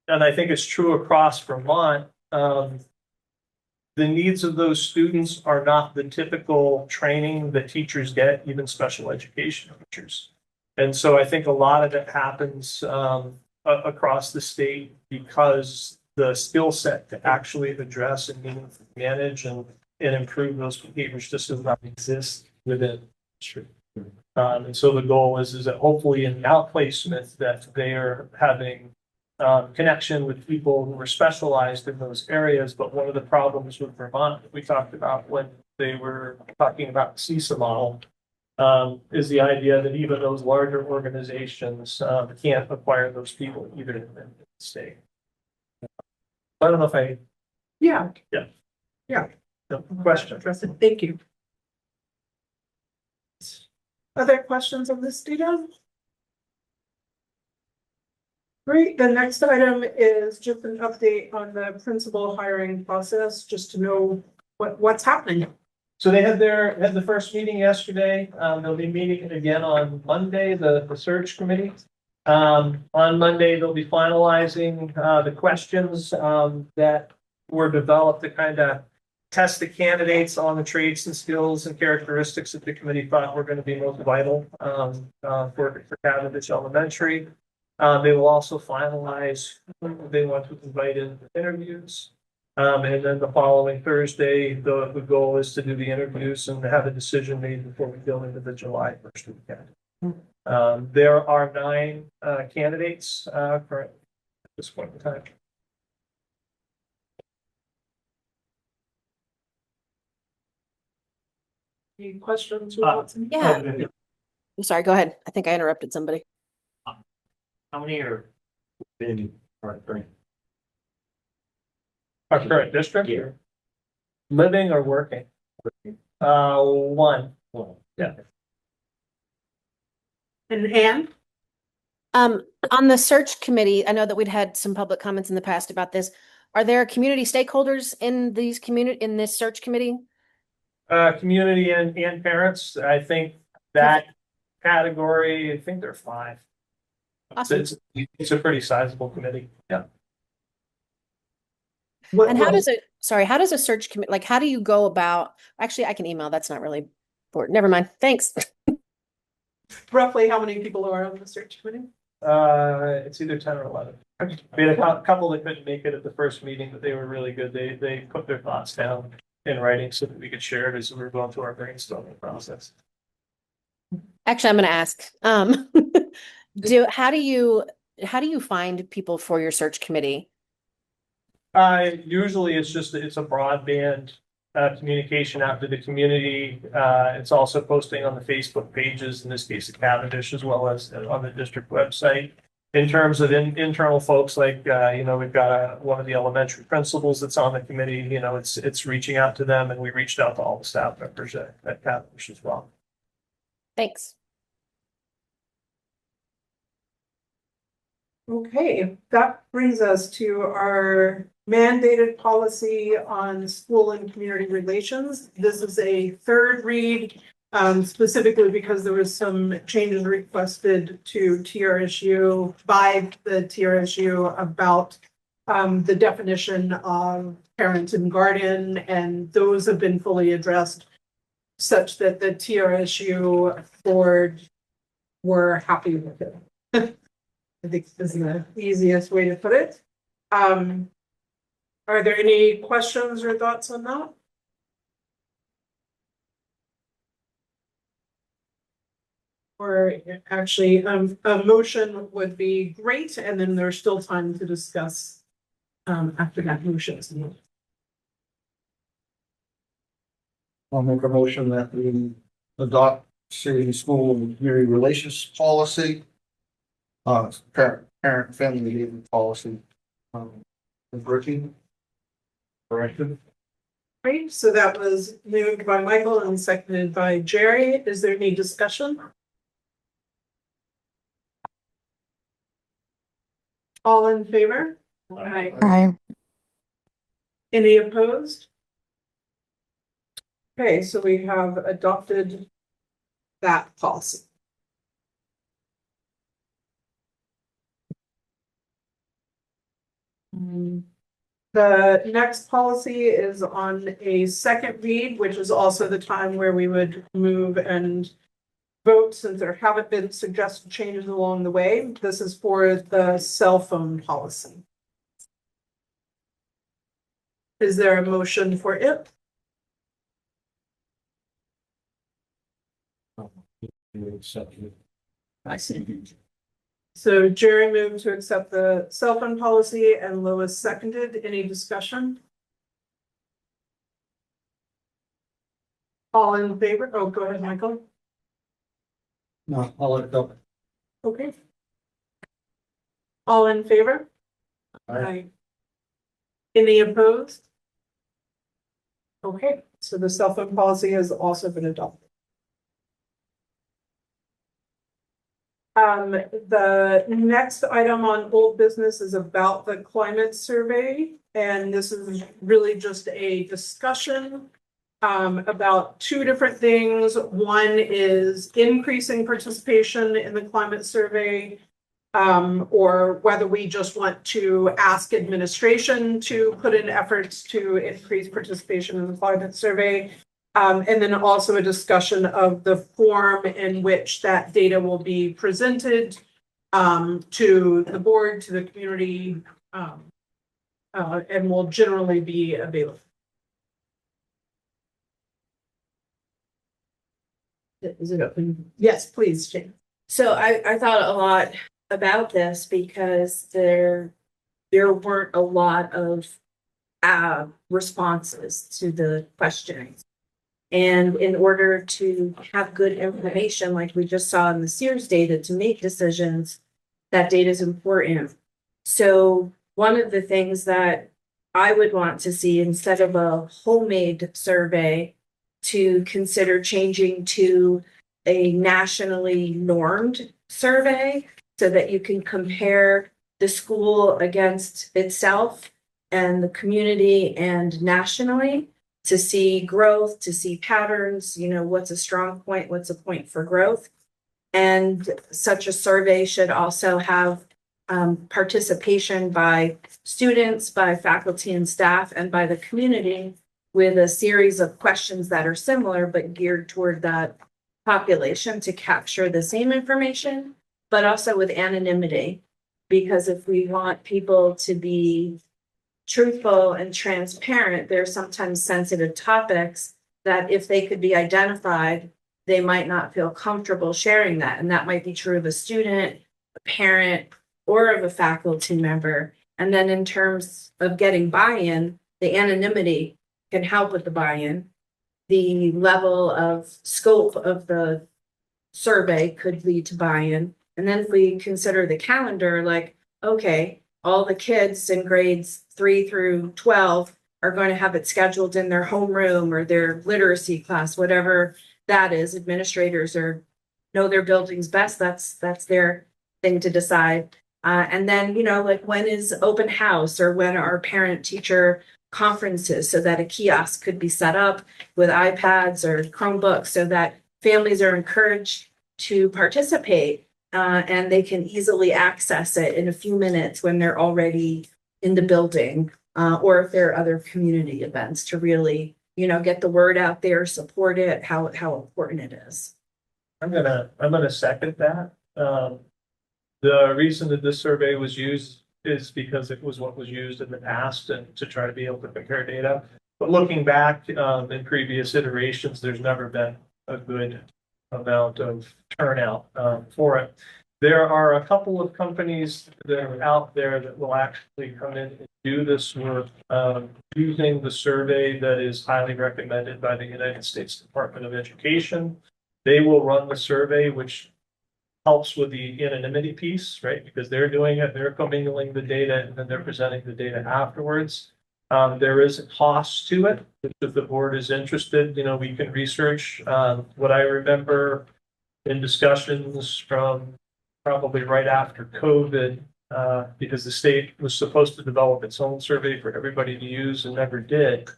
I think it's true across Vermont. The needs of those students are not the typical training that teachers get, even special education teachers. And so I think a lot of it happens across the state because the skill set to actually address and meaningfully manage and improve those behaviors just does not exist within the district. And so the goal is that hopefully in the outplacement that they are having connection with people who are specialized in those areas. But one of the problems with Vermont that we talked about when they were talking about the CISA model is the idea that even those larger organizations can't acquire those people either in the state. I don't know if I. Yeah. Question. Thank you. Other questions on this data? Great. The next item is just an update on the principal hiring process, just to know what's happening. So they had the first meeting yesterday. They'll be meeting again on Monday, the search committee. On Monday, they'll be finalizing the questions that were developed to kind of test the candidates on the traits and skills and characteristics that the committee thought were going to be most vital for Cavendish Elementary. They will also finalize who they want to invite in for interviews. And then the following Thursday, the goal is to do the interviews and have a decision made before we go into the July 1st weekend. There are 9 candidates currently at this point in time. Any questions? Yeah. I'm sorry, go ahead. I think I interrupted somebody. How many are in our current? Our current district? Yeah. Living or working? 1. Yeah. And Anne? On the search committee, I know that we'd had some public comments in the past about this. Are there community stakeholders in this search committee? Community and parents, I think that category, I think there are 5. Awesome. It's a pretty sizable committee. Yeah. And how does a search committee, like, how do you go about, actually, I can email, that's not really important. Never mind. Thanks. Roughly how many people are on the search committee? It's either 10 or 11. We had a couple that couldn't make it at the first meeting, but they were really good. They put their thoughts down in writing so that we could share it as we were going through our brainstorming process. Actually, I'm going to ask, how do you find people for your search committee? Usually it's a broadband communication out to the community. It's also posting on the Facebook pages, in this case, of Cavendish, as well as on the district website. in terms of internal folks, like, we've got one of the elementary principals that's on the committee, it's reaching out to them, and we reached out to all the staff members at Cavendish as well. Thanks. Okay, that brings us to our mandated policy on school and community relations. This is a third read, specifically because there was some changes requested to TRSU by the TRSU about the definition of parent and guardian, and those have been fully addressed such that the TRSU board were happy with it. I think this is the easiest way to put it. Are there any questions or thoughts on that? Or actually, a motion would be great, and then there's still time to discuss after that motion is made. I'll make a motion that we adopt city, school, and community relations policy. Parent family leave policy. Working. Corrected. Great, so that was moved by Michael and seconded by Jerry. Is there any discussion? All in favor? Aye. Any opposed? Okay, so we have adopted that policy. The next policy is on a second read, which is also the time where we would move and vote since there haven't been suggested changes along the way. This is for the cell phone policy. Is there a motion for it? I see. So Jerry moved to accept the cell phone policy and Lois seconded. Any discussion? All in favor? Oh, go ahead, Michael. No, I'll let it go. Okay. All in favor? Aye. Any opposed? Okay, so the cell phone policy has also been adopted. The next item on old business is about the climate survey, and this is really just a discussion about two different things. One is increasing participation in the climate survey, or whether we just want to ask administration to put in efforts to increase participation in the climate survey. And then also a discussion of the form in which that data will be presented to the board, to the community, and will generally be available. Is it open? Yes, please, Jane. So I thought a lot about this because there weren't a lot of responses to the questionings. And in order to have good information, like we just saw in the Sears data, to make decisions, that data is important. So one of the things that I would want to see, instead of a homemade survey, to consider changing to a nationally normed survey so that you can compare the school against itself and the community and nationally, to see growth, to see patterns, what's a strong point, what's a point for growth. And such a survey should also have participation by students, by faculty and staff, and by the community, with a series of questions that are similar but geared toward that population to capture the same information, but also with anonymity. Because if we want people to be truthful and transparent, there are sometimes sensitive topics that if they could be identified, they might not feel comfortable sharing that. And that might be true of a student, a parent, or of a faculty member. And then in terms of getting buy-in, the anonymity can help with the buy-in. The level of scope of the survey could lead to buy-in. And then if we consider the calendar, like, okay, all the kids in grades 3 through 12 are going to have it scheduled in their homeroom or their literacy class, whatever that is. Administrators know their buildings best. That's their thing to decide. And then, like when is open house or when are parent teacher conferences, so that a kiosk could be set up with iPads or Chromebooks so that families are encouraged to participate and they can easily access it in a few minutes when they're already in the building, or if there are other community events to really, get the word out there, support it, how important it is. I'm gonna second that. The reason that this survey was used is because it was what was used in the past and to try to be able to compare data. But looking back, in previous iterations, there's never been a good amount of turnout, for it. There are a couple of companies that are out there that will actually come in and do this work, using the survey that is highly recommended by the United States Department of Education. They will run the survey, which helps with the anonymity piece, right? Because they're doing it, they're commingling the data, and then they're presenting the data afterwards. There is a cost to it. If the board is interested, we can research. What I remember in discussions from probably right after COVID, because the state was supposed to develop its own survey for everybody to use and never did.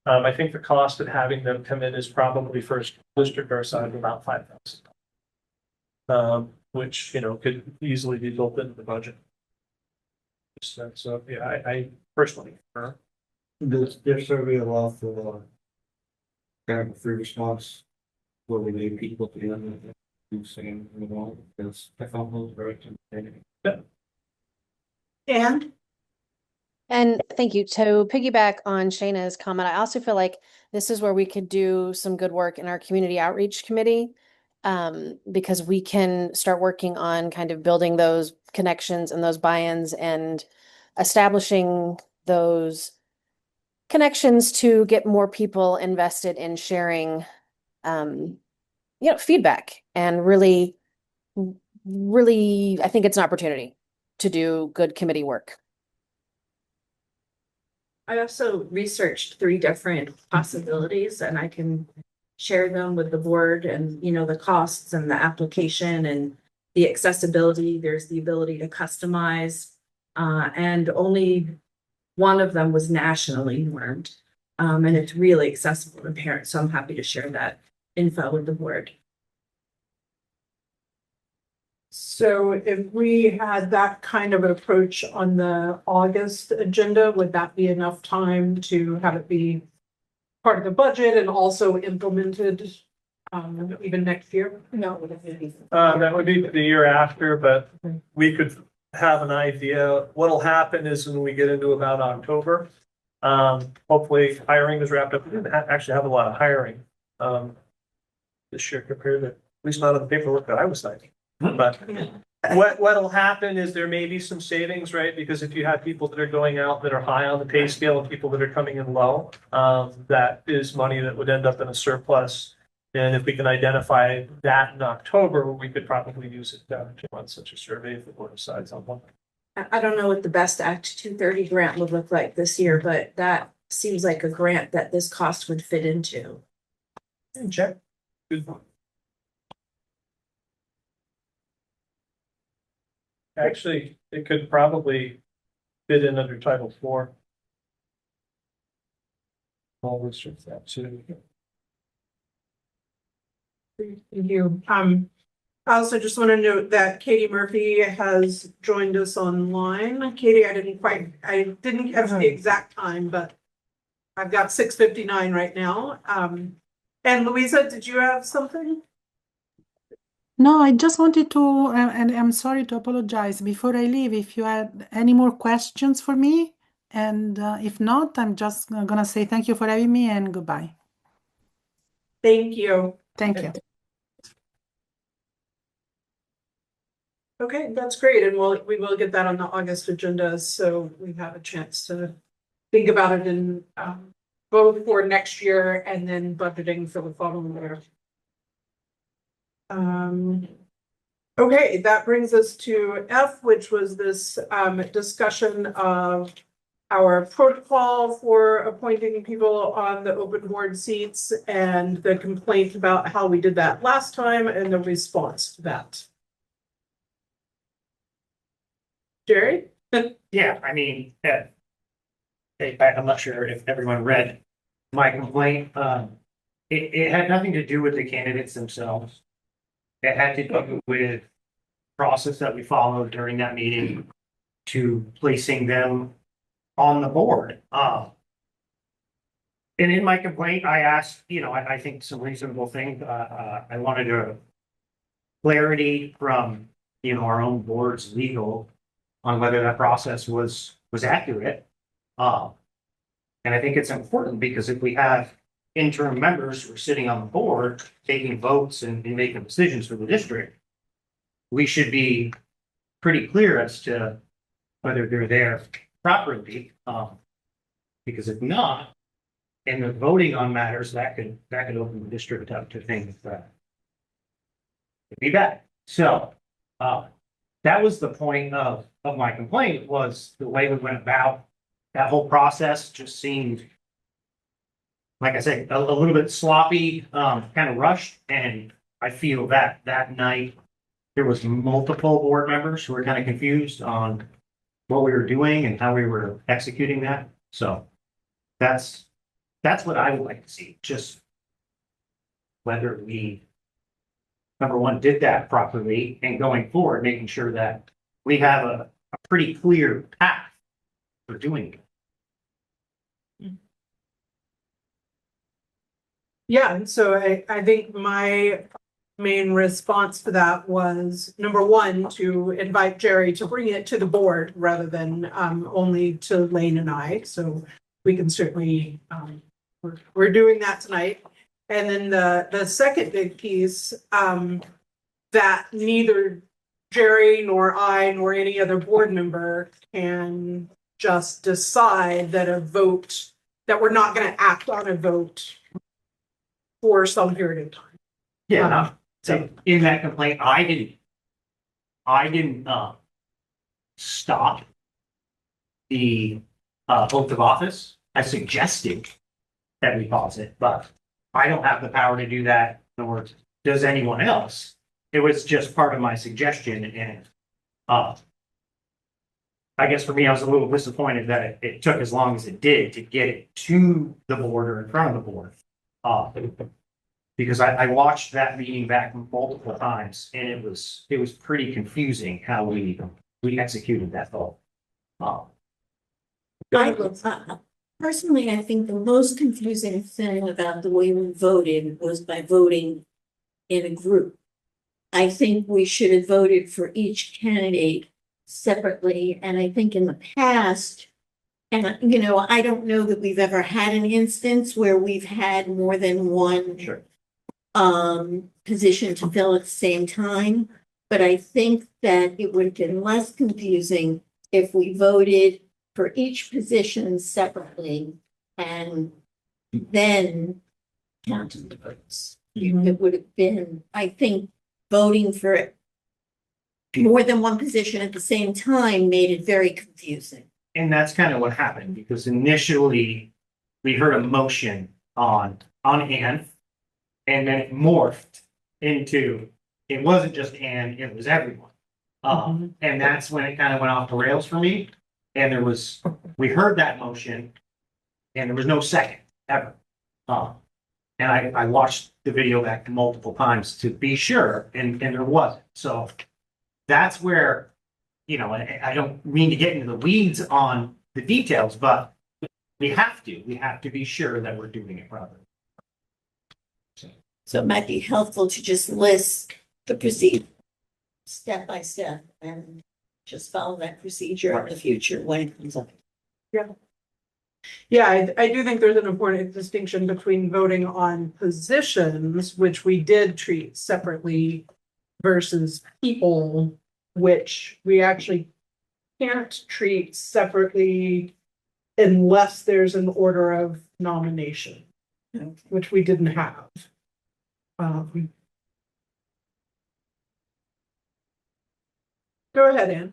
I think the cost of having them come in is probably for a district our size about $5,000, which could easily be built into the budget. So yeah, I personally prefer. Does their survey allow for kind of free response where we need people to do same because I found those very entertaining. And thank you. To piggyback on Shayna's comment, I also feel like this is where we could do some good work in our community outreach committee, because we can start working on kind of building those connections and those buy-ins and establishing those connections to get more people invested in sharing, feedback, and really, I think it's an opportunity to do good committee work. I also researched 3 different possibilities and I can share them with the board and, the costs and the application and the accessibility. There's the ability to customize, and only one of them was nationally normed. And it's really accessible to parents. So I'm happy to share that info with the board. so if we had that kind of approach on the August agenda, would that be enough time to have it be part of the budget and also implemented even next year? No. That would be the year after, but we could have an idea. What'll happen is when we get into about October, hopefully hiring is wrapped up. We didn't actually have a lot of hiring this year compared to, at least not on the paperwork that I was signing. But what'll happen is there may be some savings, right? Because if you have people that are going out that are high on the pay scale and people that are coming in low, that is money that would end up in a surplus. And if we can identify that in October, we could probably use it to run such a survey if the board decides on one. I don't know what the Best Act 230 grant would look like this year, but that seems like a grant that this cost would fit into. Check. Good one. Actually, it could probably fit in under Title IV. I'll restrict that too. Thank you. I also just want to note that Katie Murphy has joined us online. Katie, I didn't catch the exact time, but I've got 6:59 right now. And Louisa, did you have something? No, I just wanted to, and I'm sorry to apologize before I leave, if you had any more questions for me. And if not, I'm just gonna say thank you for having me and goodbye. Thank you. Thank you. Okay, that's great. And we will get that on the August agenda, so we have a chance to think about it in both for next year and then budgeting for the following year. Okay, that brings us to F, which was this discussion of our protocol for appointing people on the open board seats and the complaint about how we did that last time and the response to that. Jerry? Yeah, I mean, I'm not sure if everyone read my complaint. It had nothing to do with the candidates themselves. It had to do with process that we followed during that meeting to placing them on the board. And in my complaint, I asked, I think some reasonable things. I wanted a clarity from, our own board's legal on whether that process was accurate. And I think it's important because if we have interim members who are sitting on the board, taking votes and making decisions for the district, we should be pretty clear as to whether they're there properly. Because if not, and they're voting on matters that could open the district up to things that could be bad. So, that was the point of my complaint, was the way we went about that whole process just seemed, like I said, a little bit sloppy, kind of rushed. And I feel that night there was multiple board members who were kind of confused on what we were doing and how we were executing that. So that's what I would like to see, just whether we, number one, did that properly, and going forward, making sure that we have a pretty clear path for doing it. Yeah, and so I think my main response to that was, number one, to invite Jerry to bring it to the board rather than only to Lane and I. So we can certainly, we're doing that tonight. And then the second big piece, that neither Jerry nor I nor any other board member can just decide that that we're not going to act on a vote for some period of time. Yeah, so in that complaint, I didn't stop the oath of office. I suggested that we pause it, but I don't have the power to do that, nor does anyone else. It was just part of my suggestion, and I guess for me, I was a little disappointed that it took as long as it did to get it to the board or in front of the board. Because I watched that meeting back multiple times, and it was pretty confusing how we executed that vote. Personally, I think the most confusing thing about the way we voted was by voting in a group. I think we should have voted for each candidate separately, and I think in the past, and I don't know that we've ever had an instance where we've had more than one position to fill at the same time. But I think that it would have been less confusing if we voted for each position separately and then counted the votes. It would have been, I think, voting for more than one position at the same time made it very confusing. And that's kind of what happened, because initially we heard a motion on Ann, and then it morphed into, it wasn't just Ann, it was everyone. And that's when it kind of went off the rails for me. And we heard that motion and there was no second ever. And I watched the video back multiple times to be sure, and there wasn't. So that's where, I don't mean to get into the weeds on the details, but we have to be sure that we're doing it properly. So it might be helpful to just list the procedure step by step and just follow that procedure in the future when it comes up. Yeah, I do think there's an important distinction between voting on positions, which we did treat separately, versus people, which we actually can't treat separately unless there's an order of nomination, which we didn't have. Go ahead, Ann.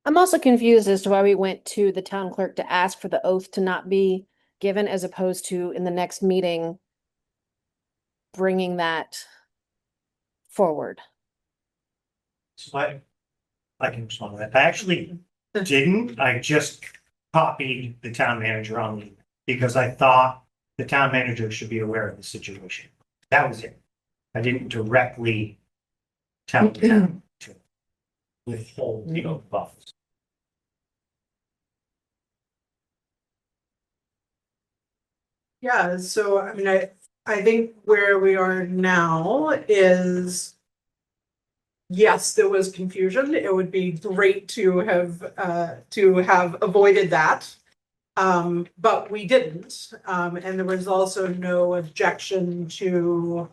I'm also confused as to why we went to the town clerk to ask for the oath to not be given as opposed to in the next meeting bringing that forward. So I can respond to that. I actually didn't. I just copied the town manager on the, because I thought the town manager should be aware of the situation. That was it. I didn't directly tell the town to withhold, buffs. Yeah, so I mean, I think where we are now is, yes, there was confusion. It would be great to have avoided that. But we didn't. And there was also no objection to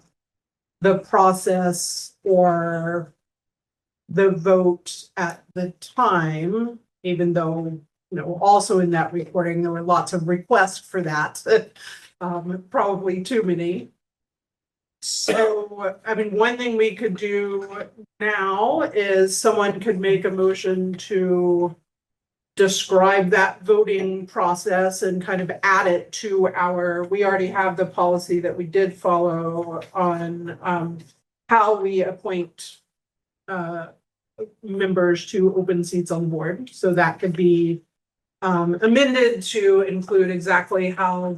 the process or the vote at the time, even though, also in that recording, there were lots of requests for that. Probably too many. So, I mean, one thing we could do now is someone could make a motion to describe that voting process and kind of add it to we already have the policy that we did follow on how we appoint members to open seats on the board. So that could be amended to include exactly how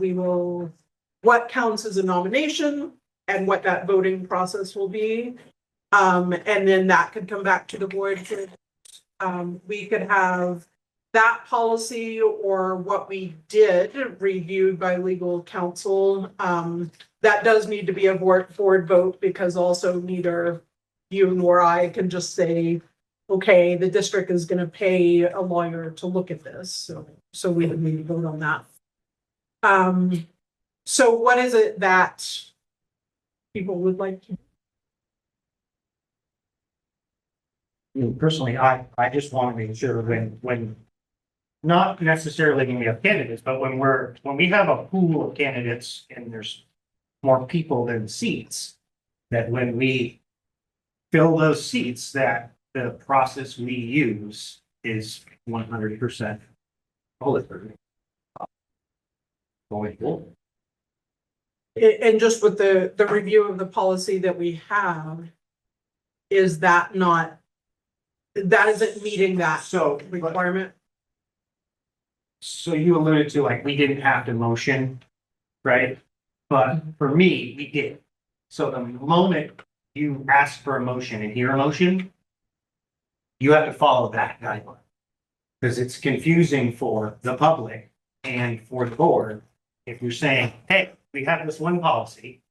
what counts as a nomination and what that voting process will be. And then that could come back to the board. We could have that policy or what we did reviewed by legal counsel. That does need to be a board vote because also neither you nor I can just say, okay, the district is going to pay a lawyer to look at this. So we would need to vote on that. So what is it that people would like to? Personally, I just want to make sure when not necessarily when we have candidates, but when we have a pool of candidates and there's more people than seats, that when we fill those seats, that the process we use is 100% bulletproof. Going forward. And just with the review of the policy that we have, is that isn't meeting that requirement? So you alluded to like, we didn't have to motion, right? But for me, we did. So the moment you ask for a motion and hear a motion, you have to follow that guideline. Because it's confusing for the public and for the board. If you're saying, hey, we have this one policy.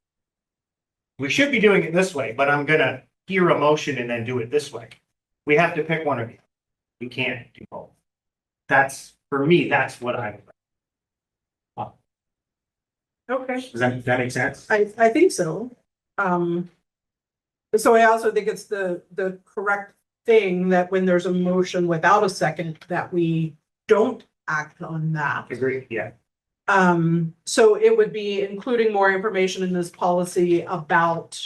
We should be doing it this way, but I'm gonna hear a motion and then do it this way. We have to pick one of you. We can't do both. That's, for me, that's what I. Okay. Does that make sense? I think so. So I also think it's the correct thing that when there's a motion without a second, that we don't act on that. Agree, yeah. So it would be including more information in this policy about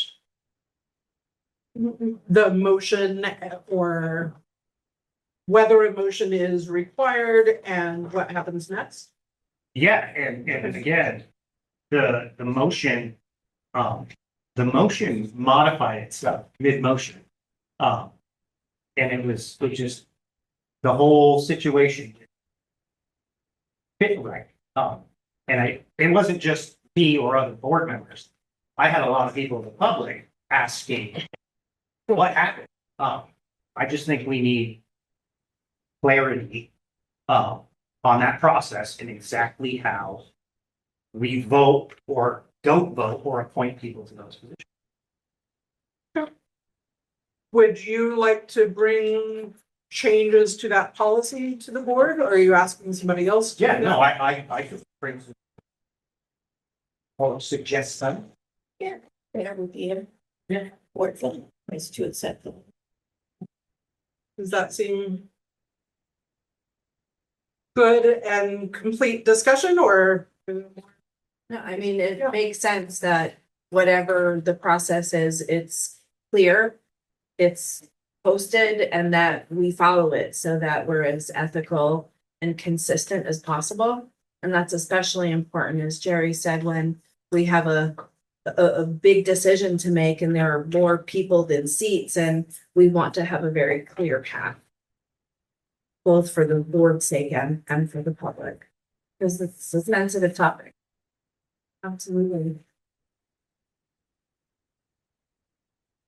the motion or whether a motion is required and what happens next. Yeah, and again, the motion modified itself mid-motion. And it was just the whole situation fit right. And it wasn't just me or other board members. I had a lot of people in the public asking what happened. I just think we need clarity on that process and exactly how we vote or don't vote or appoint people to those positions. Would you like to bring changes to that policy to the board, or are you asking somebody else? Yeah, no, I could bring some or suggest some. Yeah, that would be a board thing, is to accept them. Does that seem good and complete discussion, or? No, I mean, it makes sense that whatever the process is, it's clear. It's posted and that we follow it so that we're as ethical and consistent as possible. And that's especially important, as Jerry said, when we have a big decision to make and there are more people than seats, and we want to have a very clear path. Both for the board's sake and for the public, because it's a sensitive topic. Absolutely.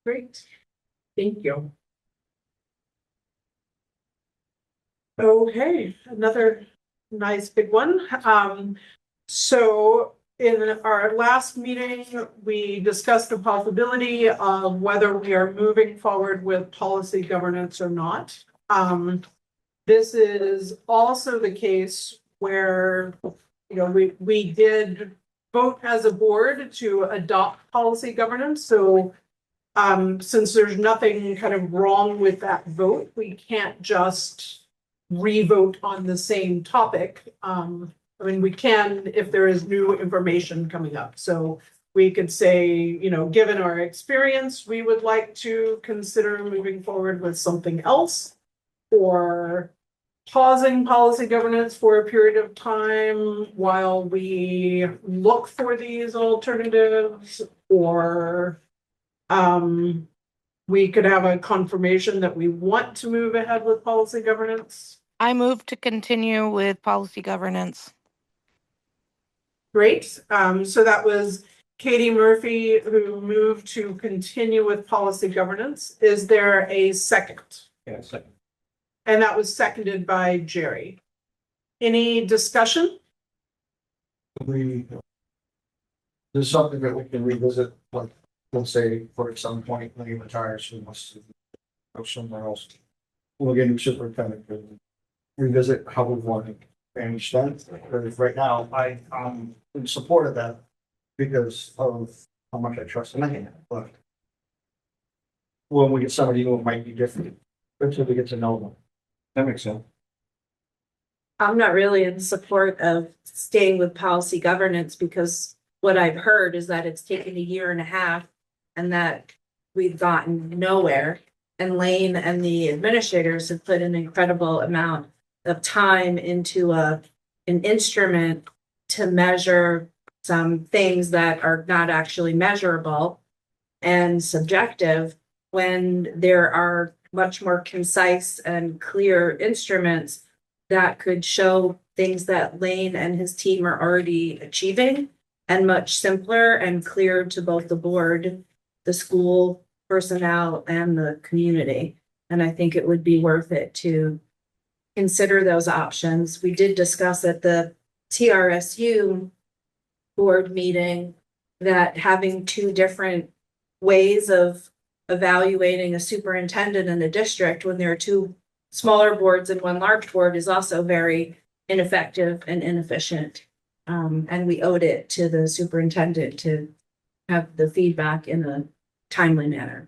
Great, thank you. Okay, another nice big one. So in our last meeting, we discussed the possibility of whether we are moving forward with policy governance or not. This is also the case where, we did vote as a board to adopt policy governance. So since there's nothing kind of wrong with that vote, we can't just re-vote on the same topic. We can if there is new information coming up. So we could say, given our experience, we would like to consider moving forward with something else, or pausing policy governance for a period of time while we look for these alternatives, or we could have a confirmation that we want to move ahead with policy governance. I move to continue with policy governance. Great. So that was Katie Murphy who moved to continue with policy governance. Is there a second? Yeah, second. And that was seconded by Jerry. Any discussion? This is something that we can revisit, like, let's say, for some point, when he retires, he wants to go somewhere else. We'll get a new superintendent, and revisit how we want to manage that. Because right now, I'm in support of that because of how much I trust in him, but when we get somebody who might be different, until we get to know them. That makes sense. I'm not really in support of staying with policy governance, because what I've heard is that it's taken 1.5 years and that we've gotten nowhere. And Lane and the administrators have put an incredible amount of time into an instrument to measure some things that are not actually measurable and subjective, when there are much more concise and clear instruments that could show things that Lane and his team are already achieving, and much simpler and clear to both the board, the school personnel, and the community. And I think it would be worth it to consider those options. We did discuss at the TRSU board meeting that having 2 different ways of evaluating a superintendent in a district when there are 2 smaller boards and 1 large board is also very ineffective and inefficient. And we owed it to the superintendent to have the feedback in a timely manner.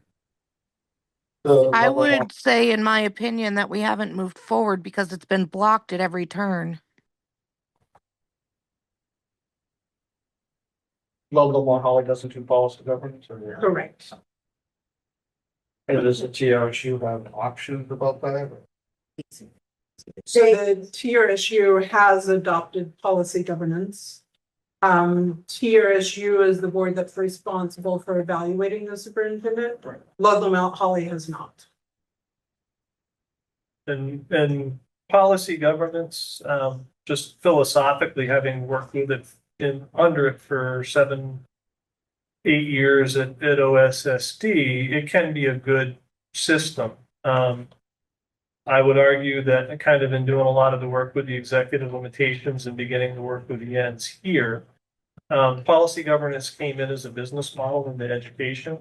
I would say, in my opinion, that we haven't moved forward because it's been blocked at every turn. Lamar Holly doesn't do policy governance, or? Correct. And does the TRSU have options about that? So the TRSU has adopted policy governance. TRSU is the board that's responsible for evaluating the superintendent. Ludlow Mount Holly has not. And policy governance, just philosophically, having worked with it under it for 7-8 years at OSSD, it can be a good system. I would argue that kind of in doing a lot of the work with the executive limitations and beginning to work with the ends here, policy governance came in as a business model in the education.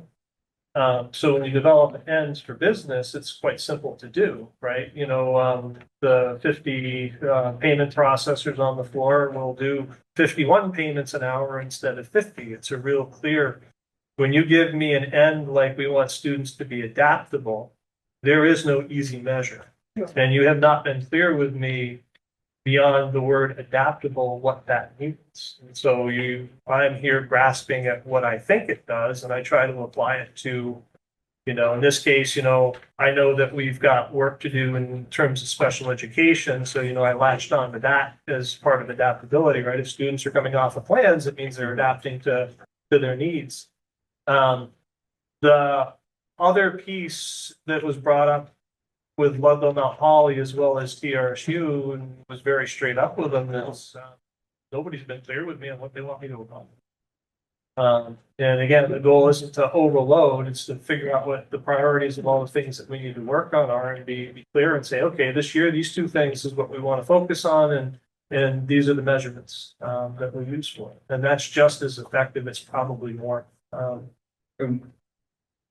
So when you develop ends for business, it's quite simple to do, right? The 50 payment processors on the floor will do 51 payments an hour instead of 50. It's a real clear, when you give me an end like we want students to be adaptable, there is no easy measure. And you have not been clear with me beyond the word adaptable what that means. And so I'm here grasping at what I think it does, and I try to apply it to You know, in this case, you know, I know that we've got work to do in terms of special education. So, you know, I latched on to that as part of adaptability, right? If students are coming off of plans, it means they're adapting to their needs. The other piece that was brought up with Ludlow Mount Holly as well as TRSU and was very straight up with them is nobody's been clear with me on what they want me to accomplish. And again, the goal isn't to overload, it's to figure out what the priorities of all the things that we need to work on are and be clear and say, okay, this year, these two things is what we want to focus on and these are the measurements that we use for it. And that's just as effective, it's probably more. But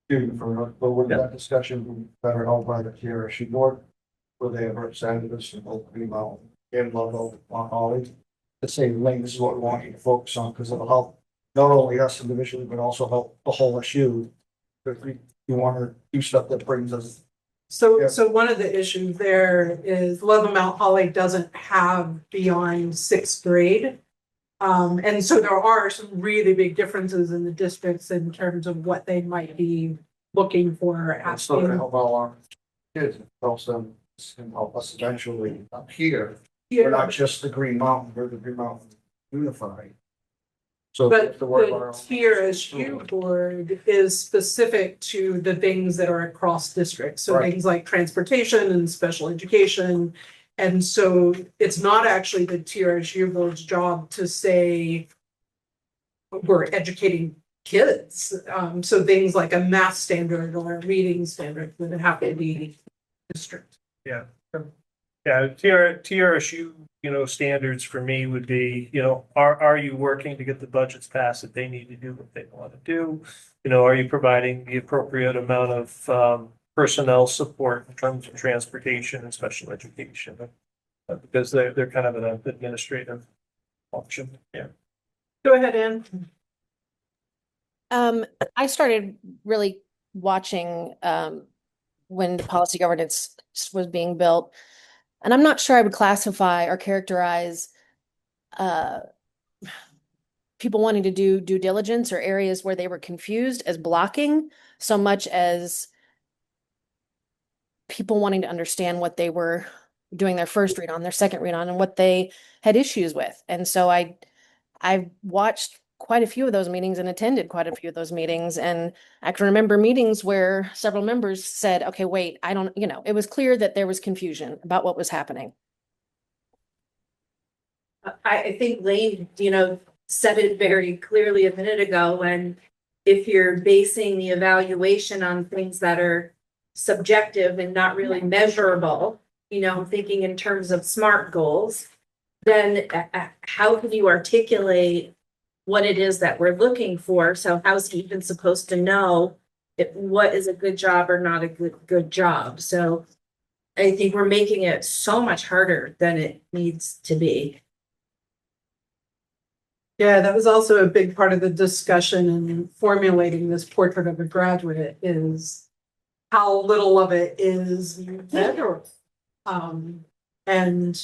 with that discussion, we better held by the TRSU board, where they have representatives from both Green Mountain and Ludlow, Mount Holly. To say, Lane, this is what we want you to focus on, because it'll help not only us individually, but also help the whole issue. If we want to do stuff that brings us. So, Yeah. so one of the issues there is Ludlow Mount Holly doesn't have beyond sixth grade. And so there are some really big differences in the districts in terms of what they might be looking for. It's still gonna Asking. help all our kids, it helps them, it's gonna help us eventually up here. We're not just the Green Mountain, we're the Green Mountain Unified. So. But the work on our own. TRSU board is specific to the things that are across districts. So Right. things like transportation and special education. And so it's not actually the TRSU board's job to say we're educating kids. So things like a math standard or a reading standard would have to be district. Yeah, TRSU, you know, standards for me would be, you know, are you working to get the budgets passed that they need to do what they want to do? You know, are you providing the appropriate amount of personnel support in terms of transportation and special education? Because they're kind of an administrative function, yeah. Go ahead, Ann. I started really watching when policy governance was being built, and I'm not sure I would classify or characterize people wanting to do due diligence or areas where they were confused as blocking so much as people wanting to understand what they were doing their first read on, their second read on, and what they had issues with. And so I watched quite a few of those meetings and attended quite a few of those meetings. And I can remember meetings where several members said, okay, wait, I don't, it was clear that there was confusion about what was happening. I think Lane, said it very clearly a minute ago, when if you're basing the evaluation on things that are subjective and not really measurable, thinking in terms of SMART goals, then how can you articulate what it is that we're looking for? So how's he even supposed to know what is a good job or not a good job? So I think we're making it so much harder than it needs to be. Yeah, that was also a big part of the discussion in formulating this portrait of a graduate is how little of it is measurable. And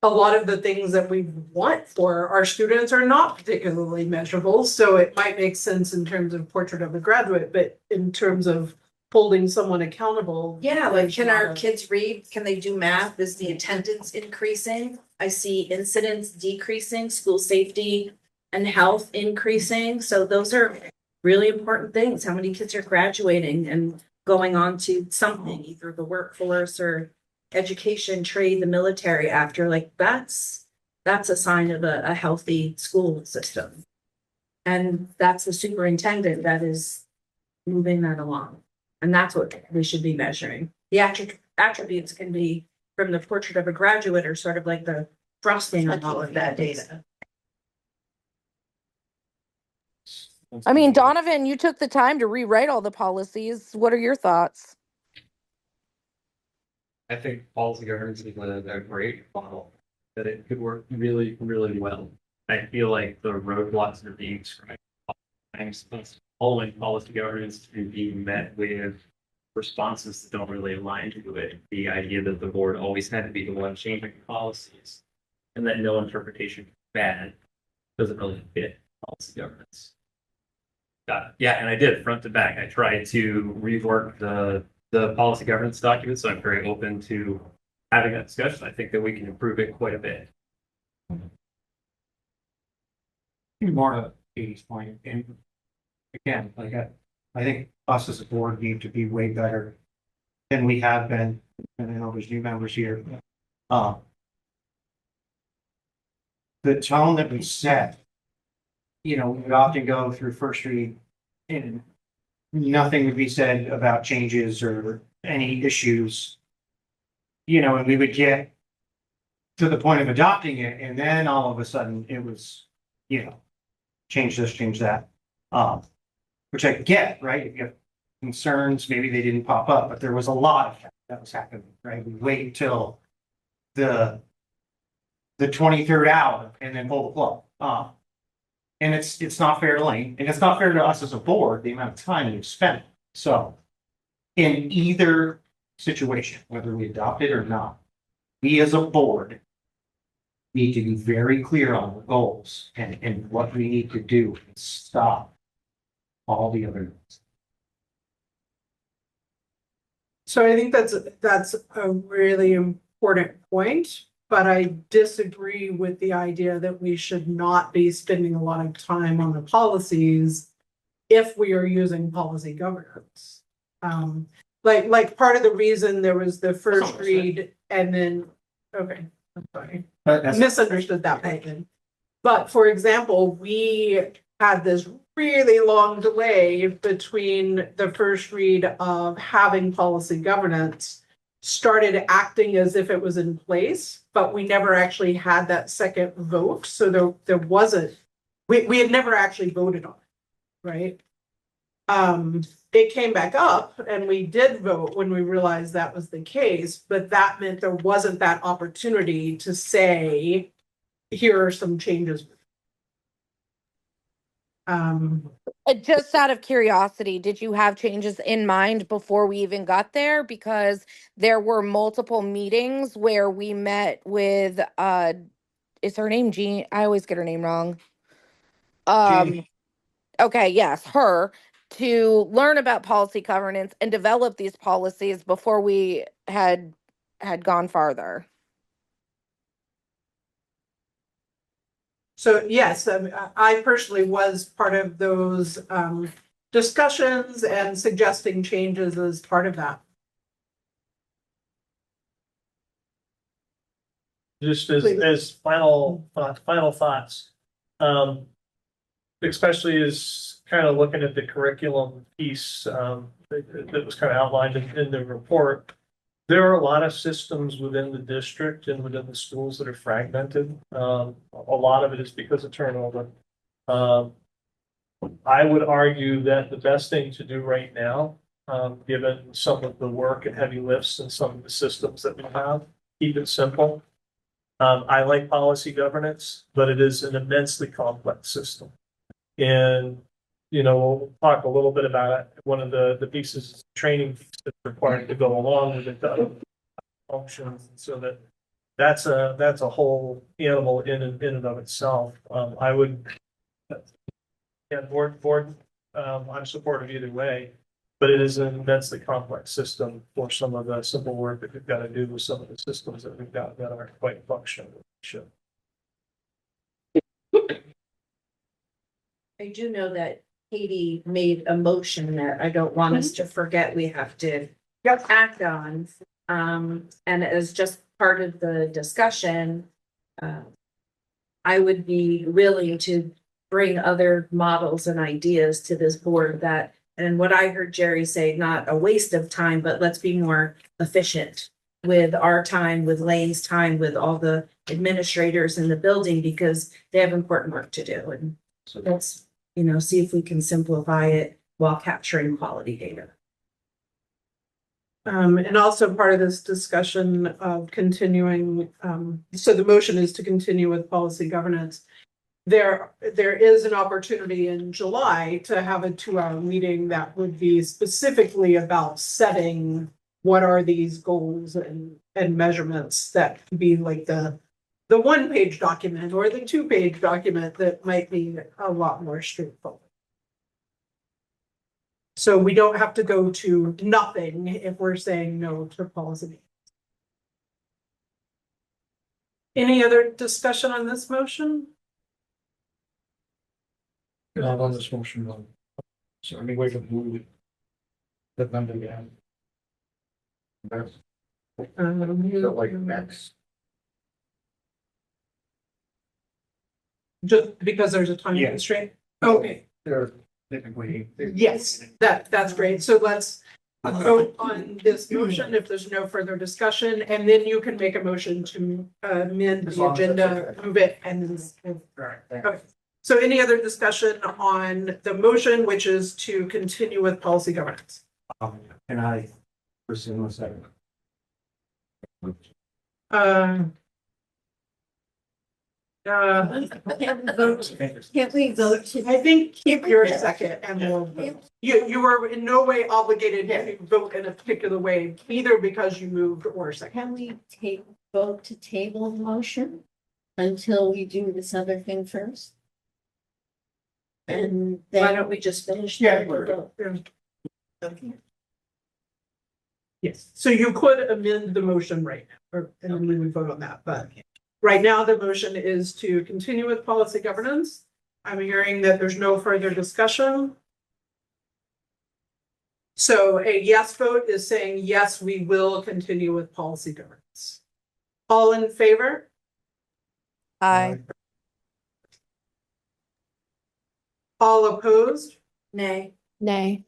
a lot of the things that we want for our students are not particularly measurable. So it might make sense in terms of portrait of a graduate, but in terms of holding someone accountable. Yeah, like can our kids read? Can they do math? Is the attendance increasing? I see incidents decreasing, school safety and health increasing. So those are really important things. How many kids are graduating and going on to something, either the workforce or education, trade, the military after? Like that's a sign of a healthy school system. And that's the superintendent that is moving that along. And that's what we should be measuring. The attributes can be from the portrait of a graduate or sort of like the frosting on all of that data. I mean, Donovan, you took the time to rewrite all the policies. What are your thoughts? I think policy governance is a great model, that it could work really, really well. I feel like the roadblocks that are being described, following policy governance to be met with responses that don't really align to it. The idea that the board always had to be the one changing policies and that no interpretation is bad doesn't really fit policy governance. Yeah, and I did front to back. I tried to rework the policy governance document, so I'm very open to having that discussion. I think that we can improve it quite a bit. More to Katie's point, and again, like I think us as a board need to be way better than we have been, and I know there's new members here. The tone that we set, you know, we would often go through first read and nothing would be said about changes or any issues. You know, and we would get to the point of adopting it, and then all of a sudden it was, you know, change this, change that. Which I get, right? If you have concerns, maybe they didn't pop up, but there was a lot of that was happening, right? We wait until the 23rd hour and then pull the plug. And it's not fair to Lane, and it's not fair to us as a board, the amount of time we've spent. So in either situation, whether we adopt it or not, we as a board need to be very clear on the goals and what we need to do and stop all the other. So I think that's a really important point, but I disagree with the idea that we should not be spending a lot of time on the policies if we are using policy governance. Like part of the reason there was the first read and then, okay, I'm sorry. Misunderstood that Megan. But for example, we had this really long delay between the first read of having policy governance started acting as if it was in place, but we never actually had that second vote. So there wasn't, we had never actually voted on it, right? It came back up and we did vote when we realized that was the case, but that meant there wasn't that opportunity to say, here are some changes. Just out of curiosity, did you have changes in mind before we even got there? Because there were multiple meetings where we met with, is her name Jean? I always get her name wrong. Okay, yes, her, to learn about policy governance and develop these policies before we had gone farther. So yes, I personally was part of those discussions and suggesting changes as part of that. Just as final thoughts, especially as kind of looking at the curriculum piece that was kind of outlined in the report. There are a lot of systems within the district and within the schools that are fragmented. A lot of it is because of turnover. I would argue that the best thing to do right now, given some of the work and heavy lifts and some of the systems that we have, keep it simple. I like policy governance, but it is an immensely complex system. And, you know, we'll talk a little bit about it. One of the pieces is training that's required to go along with it, the functions, so that's a whole animal in and of itself. I would, board, I'm supportive either way, but it is an immensely complex system for some of the simple work that we've got to do with some of the systems that we've got that aren't quite functional. I do know that Katie made a motion that I don't want us to forget we have to act on. And as just part of the discussion, I would be willing to bring other models and ideas to this board that, and what I heard Jerry say, not a waste of time, but let's be more efficient with our time, with Lane's time, with all the administrators in the building, because they have important work to do. And so let's, you know, see if we can simplify it while capturing quality data. And also part of this discussion of continuing, so the motion is to continue with policy governance. There is an opportunity in July to have a 2-hour meeting that would be specifically about setting what are these goals and measurements that could be like the 1-page document or the 2-page document that might be a lot more straightforward. So we don't have to go to nothing if we're saying no to policy. Any other discussion on this motion? Not on this motion, no. So any way to move it. That number again. That's like next. Just because there's a time Yeah. constraint? Okay, They're typically. yes, that's great. So let's vote on this motion if there's no further discussion, and then you can make a motion to amend As the long as that's agenda, okay. move it, and Alright, okay. So any other discussion on the motion, which is to continue with policy governance? Can I pursue a second? Um. Can't we vote to? I think keep your second and we'll vote. You are in no way obligated to vote in a particular way, either because you moved or second. Can we vote to table the motion until we do this other thing first? And Why then don't we just finish? Yeah. that and vote? okay. Yes, so you could amend the motion right now, or, and then we would vote on that, but right now the motion is to continue with policy governance. I'm hearing that there's no further discussion. So a yes vote is saying, yes, we will continue with policy governance. All in favor? Aye. All opposed? Nay. Nay.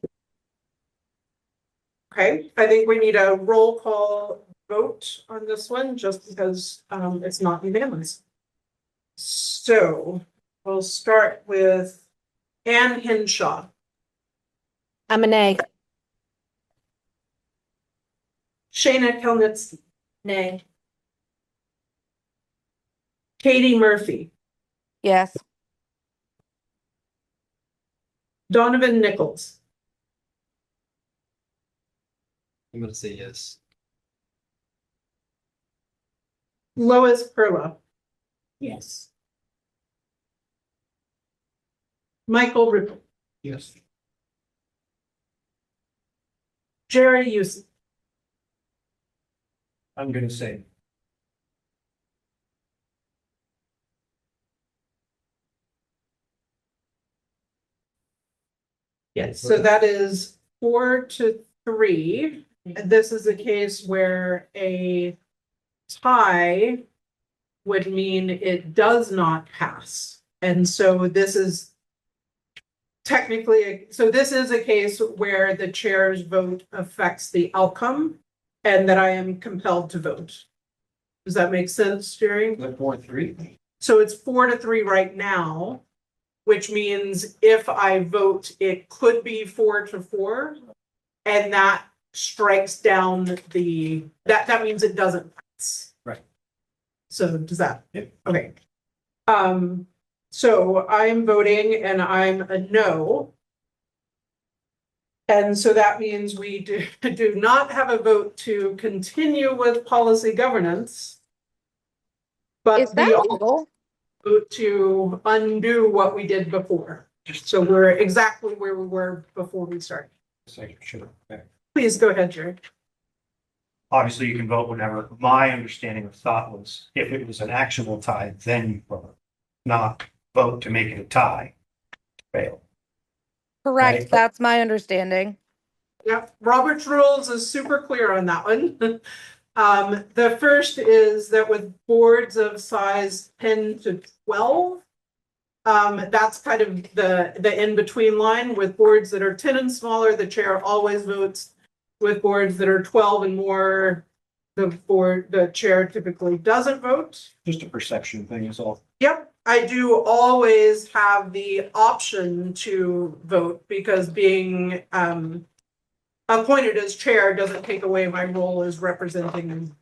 Okay, I think we need a roll call vote on this one, just because it's not unanimous. So we'll start with Anne Henshaw, I'm a nay. Shayna Kelnitz, Nay. Katie Murphy, Yes. Donovan Nichols, I'm gonna say yes. Lois Perla, Yes. Michael Ripple, Yes. Jerry Usey. I'm gonna say. Yes, so that is 4-3. And this is a case where a tie would mean it does not pass. And so this is technically, so this is a case where the chair's vote affects the outcome and that I am compelled to vote. Does that make sense, Jerry? Like 4-3? So it's 4-3 right now, which means if I vote, it could be 4-4. And that strikes down that means it doesn't pass. Right. So does that? Yep. Okay. So I'm voting and I'm a no. And so that means we do not have a vote to continue with policy governance. But Is that we all legal? vote to undo what we did before. So we're exactly where we were before we started. Sure. Please go ahead, Jerry. Obviously, you can vote whenever. My understanding of thought was if it was an actual tie, then you vote, not vote to make it a tie. Fail. Correct. Right. That's my understanding. Yeah, Robert's rules is super clear on that one. The first is that with boards of size 10 to 12, that's kind of the in-between line. With boards that are 10 and smaller, the chair always votes. With boards that are 12 and more, the chair typically doesn't vote. Just a perception thing is all. Yep, I do always have the option to vote because being appointed as chair doesn't take away my role as representing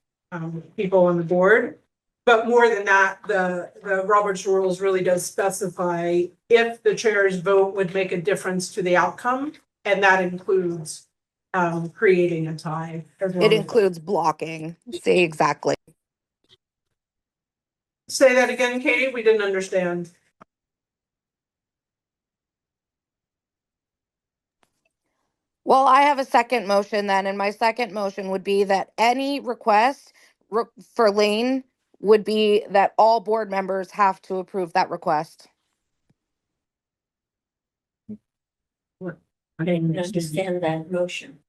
people on the board. But more than that, the Robert's Rules really does specify if the chair's vote would make a difference to the outcome, and that includes creating a tie. as well. It includes blocking. See, exactly. Say that again, Katie, we didn't understand. Well, I have a second motion then, and my second motion would be that any request for Lane would be that all board members have to approve that request. I didn't understand that motion.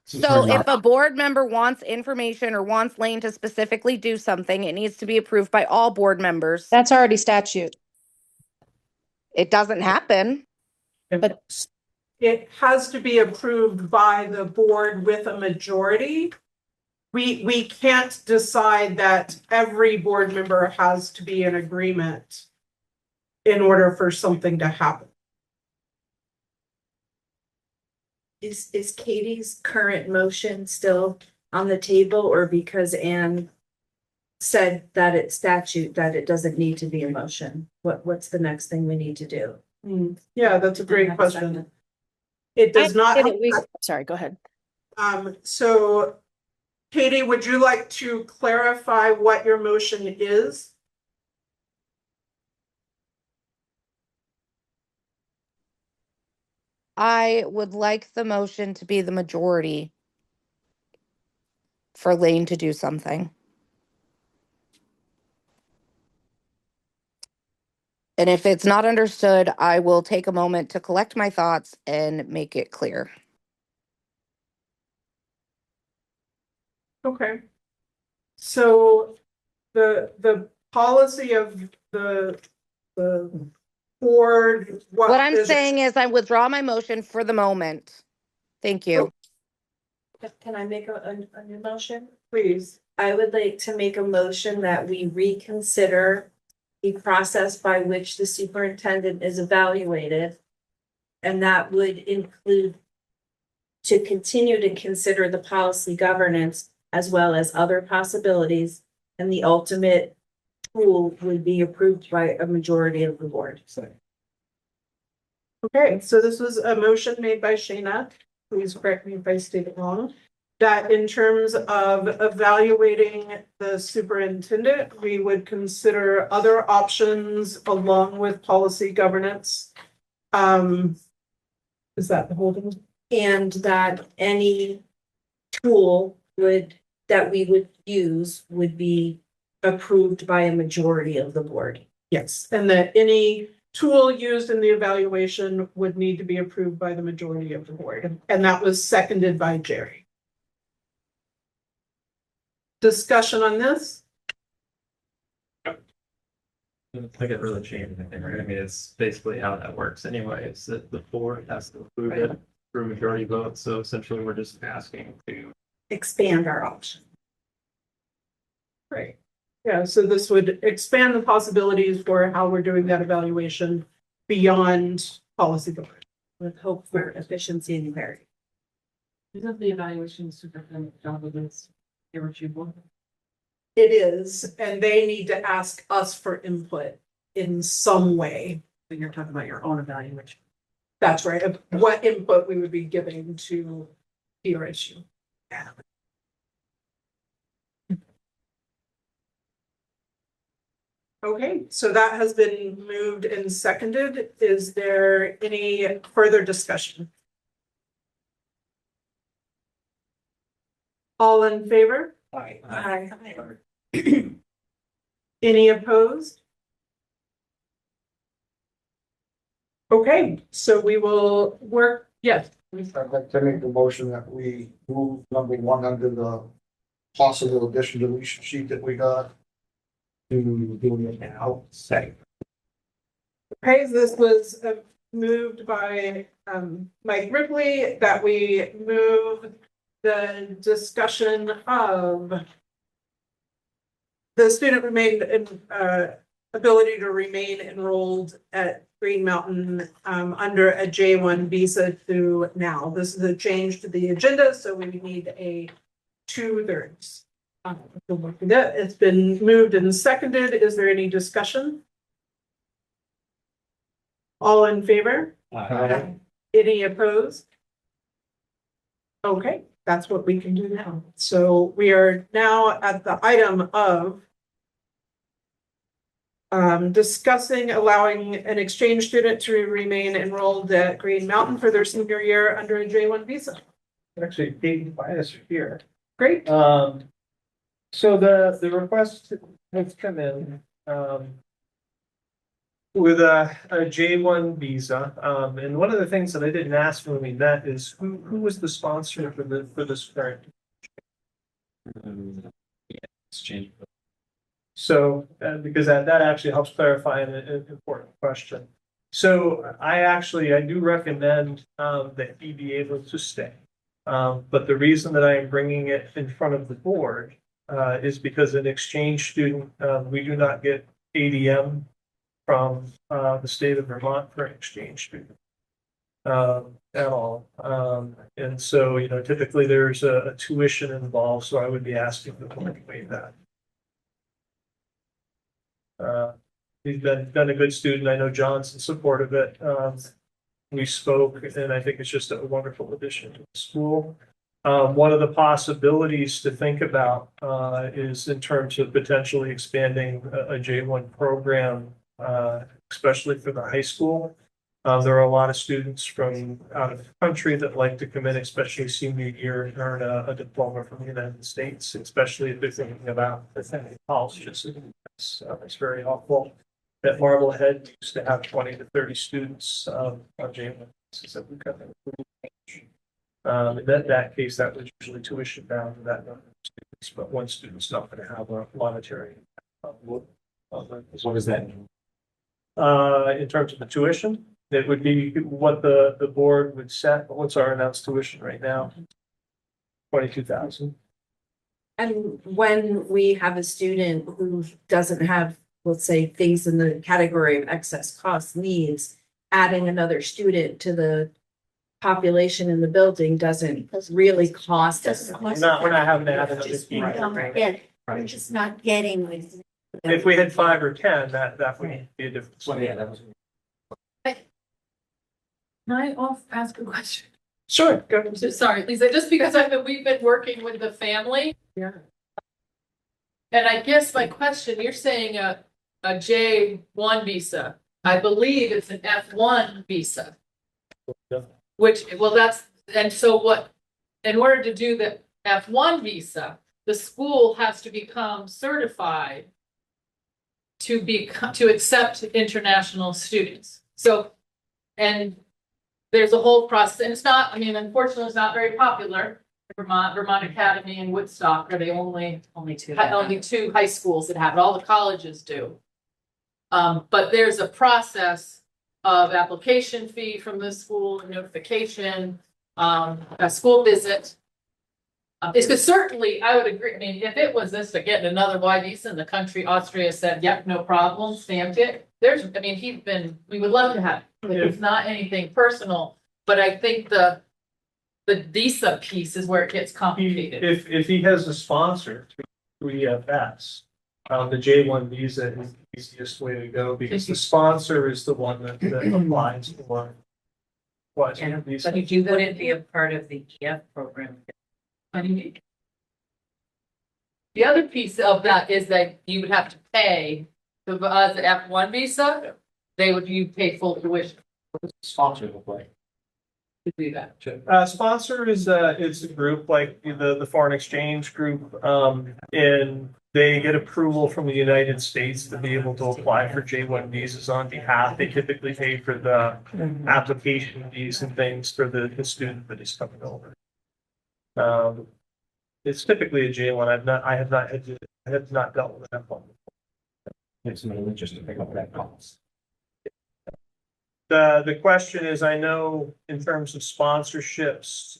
So if a board member wants information or wants Lane to specifically do something, it needs to be approved by all board members. That's already statute. It doesn't happen. But it has to be approved by the board with a majority. We can't decide that every board member has to be in agreement in order for something to happen. Is Katie's current motion still on the table, or because Anne said that it's statute, that it doesn't need to be a motion? What's the next thing we need to do? Yeah, that's a great question. It does not. Sorry, go ahead. So Katie, would you like to clarify what your motion is? I would like the motion to be the majority for Lane to do something. And if it's not understood, I will take a moment to collect my thoughts and make it clear. Okay. So the policy of the board. What I'm saying is I withdraw my motion for the moment. Thank you. Can I make a new motion? Please. I would like to make a motion that we reconsider the process by which the superintendent is evaluated. And that would include to continue to consider the policy governance as well as other possibilities. And the ultimate tool would be approved by a majority of the board. Okay, so this was a motion made by Shayna. Please correct me if I state wrong. That in terms of evaluating the superintendent, we would consider other options along with policy governance. Is that the whole thing? And that any tool that we would use would be approved by a majority of the board. Yes, and that any tool used in the evaluation would need to be approved by the majority of the board. And that was seconded by Jerry. Discussion on this? I don't think it really changed anything, right? I mean, it's basically how that works anyway. It's that the board has to approve it through majority vote. So essentially, we're just asking to expand our option. Right. Yeah, so this would expand the possibilities for how we're doing that evaluation beyond policy governance. With hope for efficiency and clarity. Isn't the evaluation superintendent job of this irretrievable? It is, and they need to ask us for input in some way. So you're talking about your own evaluation. That's right, of what input we would be giving to your issue. Yeah. Okay, so that has been moved and seconded. Is there any further discussion? All in favor? Aye. Any opposed? Okay, so we will work, yes. I'd like to make the motion that we move number one under the possible addition deletion sheet that we got to doing it now. Second. Okay, this was moved by Mike Ripley that we move the discussion of the student remained in ability to remain enrolled at Green Mountain under a J1 visa through now. This is a change to the agenda, so we need a 2/3. It's been moved and seconded. Is there any discussion? All in favor? Any opposed? Okay, that's what we can do now. So we are now at the item of discussing allowing an exchange student to remain enrolled at Green Mountain for their senior year under a J1 visa. Actually, Dave Bias are here. Great. So the request has come in, with a J1 visa. And one of the things that I didn't ask when we met is who was the sponsor for this current? Exchange. So, because that actually helps clarify an important question. So I do recommend, that he be able to stay. But the reason that I am bringing it in front of the board, is because an exchange student, we do not get ADM from, the state of Vermont for an exchange student. At all. And so, typically there's a tuition involved, so I would be asking the board to waive that. He's been a good student. I know John's in support of it. We spoke, and I think it's just a wonderful addition to the school. One of the possibilities to think about is in terms of potentially expanding a J1 program, especially for the high school. There are a lot of students from out of the country that like to come in, especially senior year, and earn a diploma from the United States, especially if they're thinking about attending colleges. It's very helpful. At Marblehead used to have 20 to 30 students on J1. In that case, that was usually tuition down to that number of students, but one student's not going to have a monetary. What does that mean? In terms of the tuition, it would be what the board would set. What's our announced tuition right now? 22,000. And when we have a student who doesn't have, let's say, things in the category of excess cost needs, adding another student to the population in the building doesn't really cost us. We're not having to add another We student. don't get, we're just not getting with. If we had 5 or 10, that would be a difference. Can I ask a question? Sure. Go. I'm so sorry, Lisa, just because we've been working with the family. Yeah. And I guess my question, you're saying a J1 visa. I believe it's an F1 visa. Which, and so what, in order to do the F1 visa, the school has to become certified to accept international students. So, and there's a whole process, and it's not, unfortunately, it's not very popular. Vermont Academy and Woodstock are the only two high schools that have it. All the colleges do. But there's a process of application fee from the school, notification, a school visit. It's because certainly I would agree. If it was this to get another Y visa in the country, Austria said, yep, no problem, stamped it. We would love to have it. It's not anything personal, but I think the visa piece is where it gets complicated. If he has a sponsor through EFS, the J1 visa is the easiest way to go because the sponsor is the one that applies for. But you wouldn't be a part of the EF program. The other piece of that is that you would have to pay the F1 visa. You pay full tuition. Sponsor look like? To do that. Sponsor is it's a group like the foreign exchange group, and they get approval from the United States to be able to apply for J1 visas on behalf. They typically pay for the application fees and things for the student that is coming over. It's typically a J1. I have not dealt with that one. It's mainly just to pick up that cost. The question is, I know in terms of sponsorships,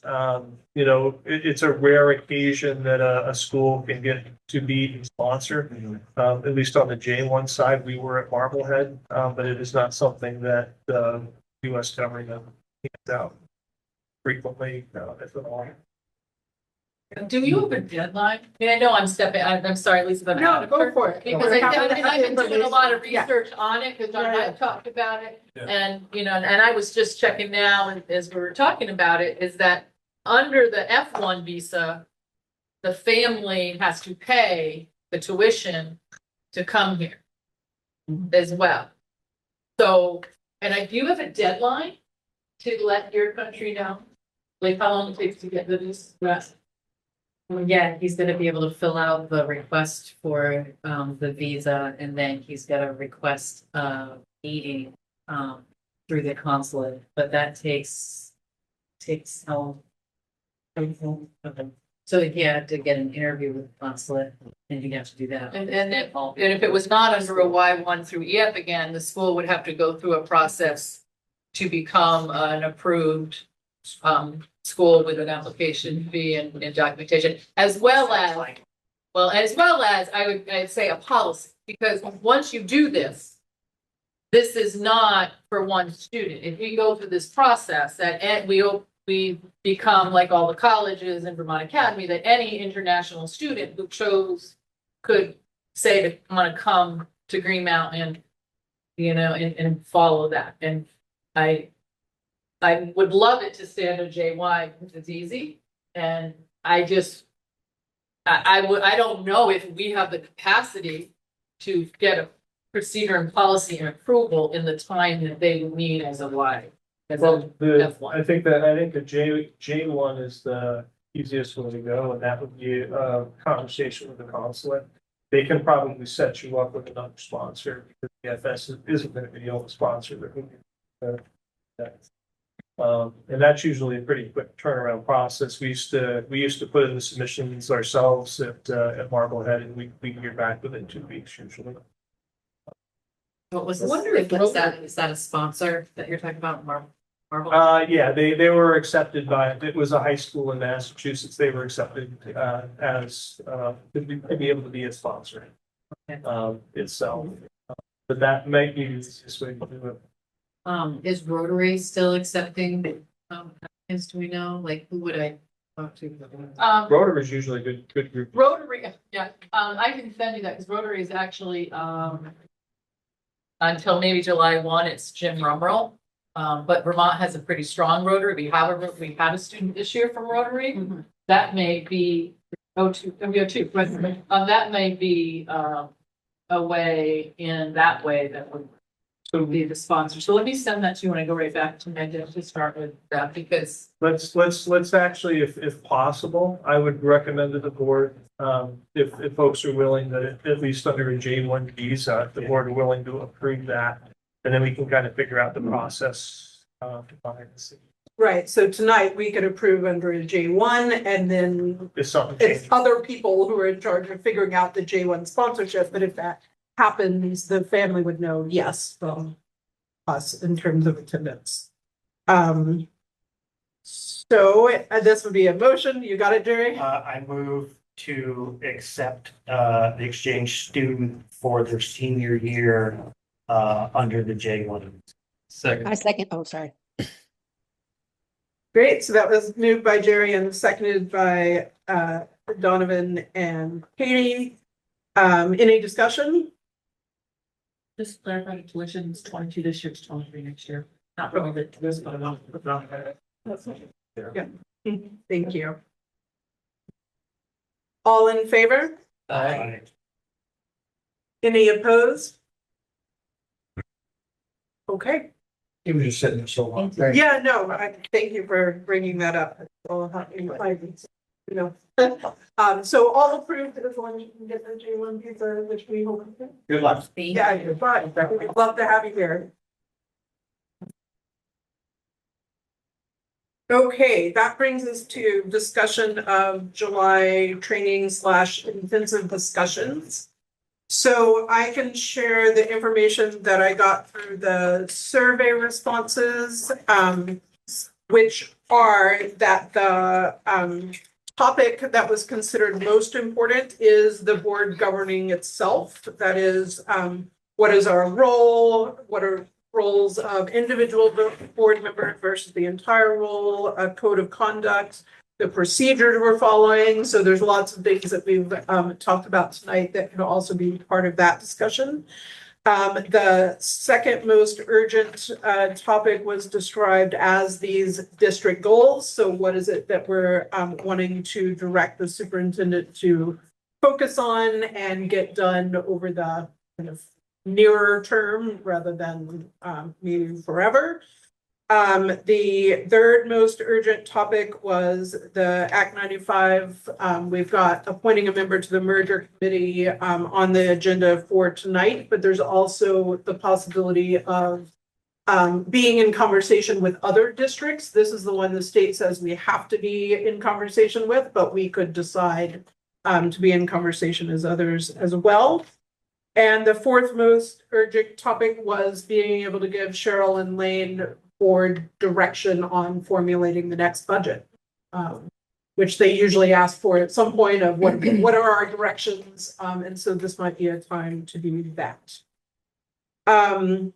it's a rare occasion that a school can get to be a sponsor. At least on the J1 side, we were at Marblehead, but it is not something that the U.S. government hands out frequently, if at all. Do you have a deadline? I know I'm sorry, Lisa, but No, go for it. Because I've been doing a lot of research on it, because John and I have talked about it. Yeah. And, and I was just checking now, and as we were talking about it, is that under the F1 visa, the family has to pay the tuition to come here. as well. So, and do you have a deadline to let your country know? Like how long it takes to get this? Yeah, he's gonna be able to fill out the request for the visa, and then he's gotta request a meeting through the consulate, but that takes how. So he had to get an interview with the consulate, and he'd have to do that. And if it was not under a Y1 through EF again, the school would have to go through a process to become an approved school with an application fee and documentation, as well as I'd say a policy, because once you do this, this is not for one student. If we go through this process that we become like all the colleges in Vermont Academy, that any international student who chose could say to want to come to Green Mountain, and follow that. And I would love it to stay under JY because it's easy. And I don't know if we have the capacity to get a procedure and policy and approval in the time that they would need as a Y. Well, I think the J1 is the easiest way to go, and that would be a conversation with the consulate. They can probably set you up with another sponsor because the FS isn't going to be the only sponsor that would be and that's usually a pretty quick turnaround process. We used to put in the submissions ourselves at Marblehead, and we can hear back within 2 weeks usually. What was I this? wonder if Is that a sponsor that you're talking about, Marvel? Yeah, they were accepted it was a high school in Massachusetts. They were accepted as to be able to be a sponsor itself. But that might be the easiest way to do it. Is Rotary still accepting applicants? Do we know? Like, who would I talk to? Rotary is usually a good group. Rotary, yeah, I can send you that because Rotary is actually until maybe July 1, it's Jim Rumrell. But Vermont has a pretty strong Rotary. We had a student this year from Rotary. That may be O2, but that may be a way in that way that would be the sponsor. So let me send that to you when I go right back to my desk to start with that, because Let's actually, if possible, I would recommend to the board, if folks are willing, that at least under a J1 visa, if the board are willing to approve that, and then we can kind of figure out the process behind the scenes. Right, so tonight we could approve under a J1, and then If something it's changes. other people who are in charge of figuring out the J1 sponsorship, but if that happens, the family would know yes from us in terms of attendance. So this would be a motion. You got it, Jerry? I move to accept the exchange student for their senior year under the J1. I second, oh, sorry. Great, so that was moved by Jerry and seconded by Donovan and Katie. Any discussion? Just clarify the tuition is 22 this year, it's 23 next year. Not really the this, but Yeah, thank you. All in favor? Aye. Any opposed? Okay, He was just sitting there so long. yeah, no, I thank you for bringing that up. All happening, so all approved is when you can get the J1 visa, which we hope. Good luck. Yeah, you're fine. We'd love to have you here. Okay, that brings us to discussion of July training / intensive discussions. So I can share the information that I got through the survey responses, which are that the topic that was considered most important is the board governing itself. That is, what is our role? What are roles of individual board members versus the entire role, a code of conduct, the procedures we're following. So there's lots of things that we've talked about tonight that can also be part of that discussion. The second most urgent topic was described as these district goals. So what is it that we're wanting to direct the superintendent to focus on and get done over the kind of nearer term rather than meeting forever. The third most urgent topic was the Act 95. We've got appointing a member to the merger committee on the agenda for tonight, but there's also the possibility of being in conversation with other districts. This is the one the state says we have to be in conversation with, but we could decide to be in conversation as others as well. And the fourth most urgent topic was being able to give Cheryl and Lane board direction on formulating the next budget, which they usually ask for at some point of what are our directions, and so this might be a time to do that. In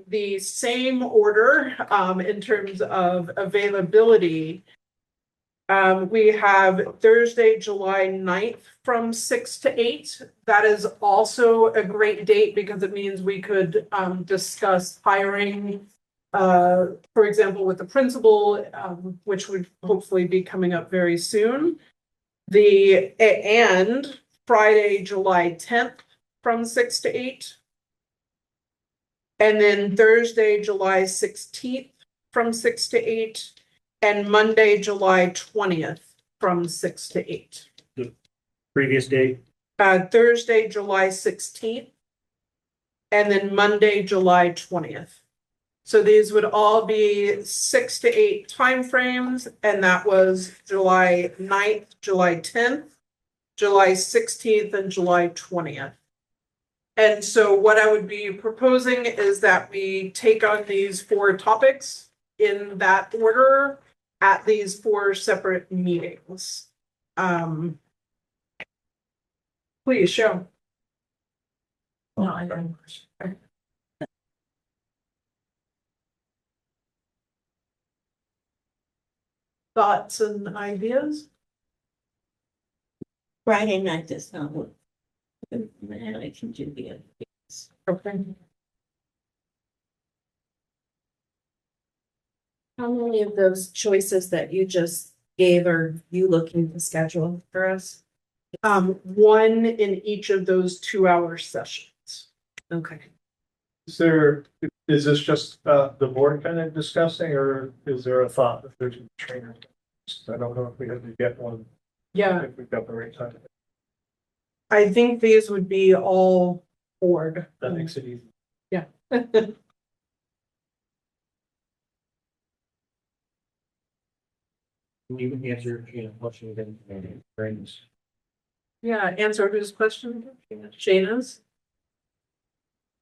the same order, in terms of availability, we have Thursday, July 9th from 6 to 8. That is also a great date because it means we could discuss hiring, for example, with the principal, which would hopefully be coming up very soon. And Friday, July 10th from 6 to 8. And then Thursday, July 16th from 6 to 8. And Monday, July 20th from 6 to 8. The previous date? Thursday, July 16th. And then Monday, July 20th. So these would all be 6 to 8 timeframes, and that was July 9th, July 10th, July 16th, and July 20th. And so what I would be proposing is that we take on these 4 topics in that order at these 4 separate meetings. Please show. No, I don't. Thoughts and ideas? Friday night does not work. And I can do the other things. Okay. How many of those choices that you just gave are you looking to schedule for us? One in each of those 2-hour sessions. Okay. Is this just the board kind of discussing, or is there a thought that there's a trainer? I don't know if we have to get one. Yeah, If we've got the right time. I think these would be all board. That makes it easy. Yeah. You can answer, question then brings. Yeah, answer whose question? Shayna's?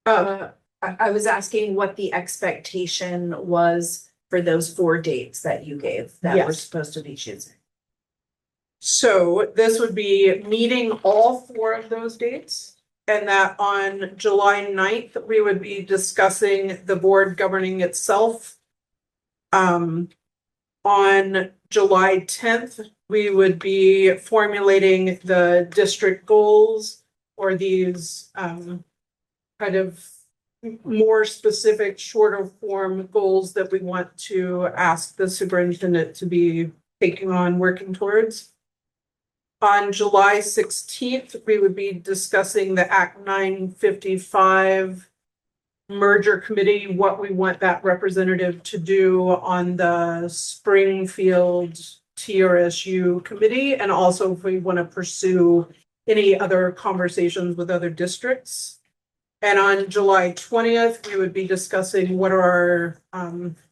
I was asking what the expectation was for those 4 dates that you gave that we're Yes. supposed to be choosing. So this would be meeting all 4 of those dates. And that on July 9th, we would be discussing the board governing itself. On July 10th, we would be formulating the district goals or these kind of more specific, shorter form goals that we want to ask the superintendent to be taking on, working towards. On July 16th, we would be discussing the Act 955 merger committee, what we want that representative to do on the Springfield TRSU committee, and also if we want to pursue any other conversations with other districts. And on July 20th, we would be discussing what are our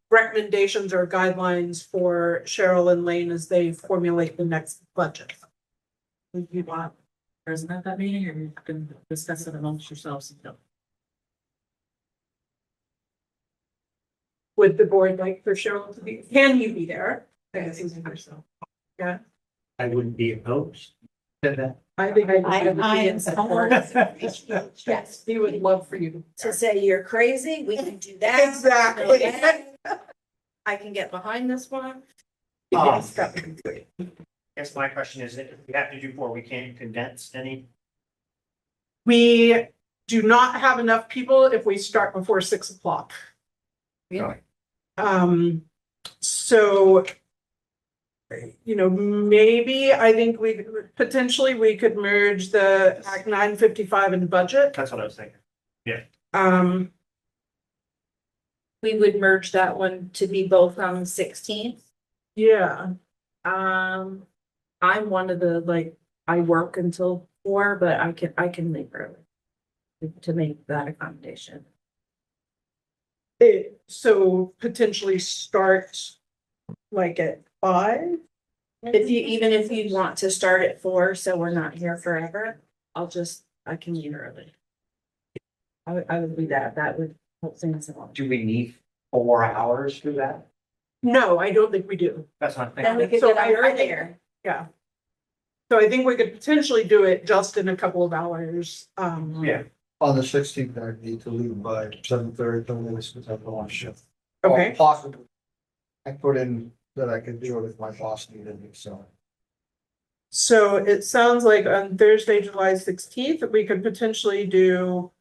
recommendations or guidelines for Cheryl and Lane as they formulate the next budget. Would you want present at that meeting, or you can discuss it amongst yourselves? Would the board like for Cheryl to be, can you be there? Yeah, I wouldn't be opposed to that. I think I am support. Yes, he would love for you to. To say you're crazy, we can do that. Exactly. I can get behind this one. Yes, that would be great. I guess my question is, if we have to do 4, we can't condense any. We do not have enough people if we start before 6 o'clock. Really? So you know, maybe I think we potentially we could merge the Act 955 and budget. That's what I was thinking. Um, We would merge that one to be both on the 16th. yeah, I'm one of the, like, I work until 4, but I can leave early to make that accommodation. so potentially start like at 5. Even if you want to start at 4, so we're not here forever, I can leave early. I would do that. That would help things along. Do we need 4 hours for that? No, I don't think we do. That's not. Then we could So get I out think- there. Yeah. So I think we could potentially do it just in a couple of hours. Yeah. On the 16th, I need to leave by 7:30, because I have a lunch shift. Okay. Or possibly. I put in that I could do it if my boss needed me, so. So it sounds like on Thursday, July 16th, we could potentially do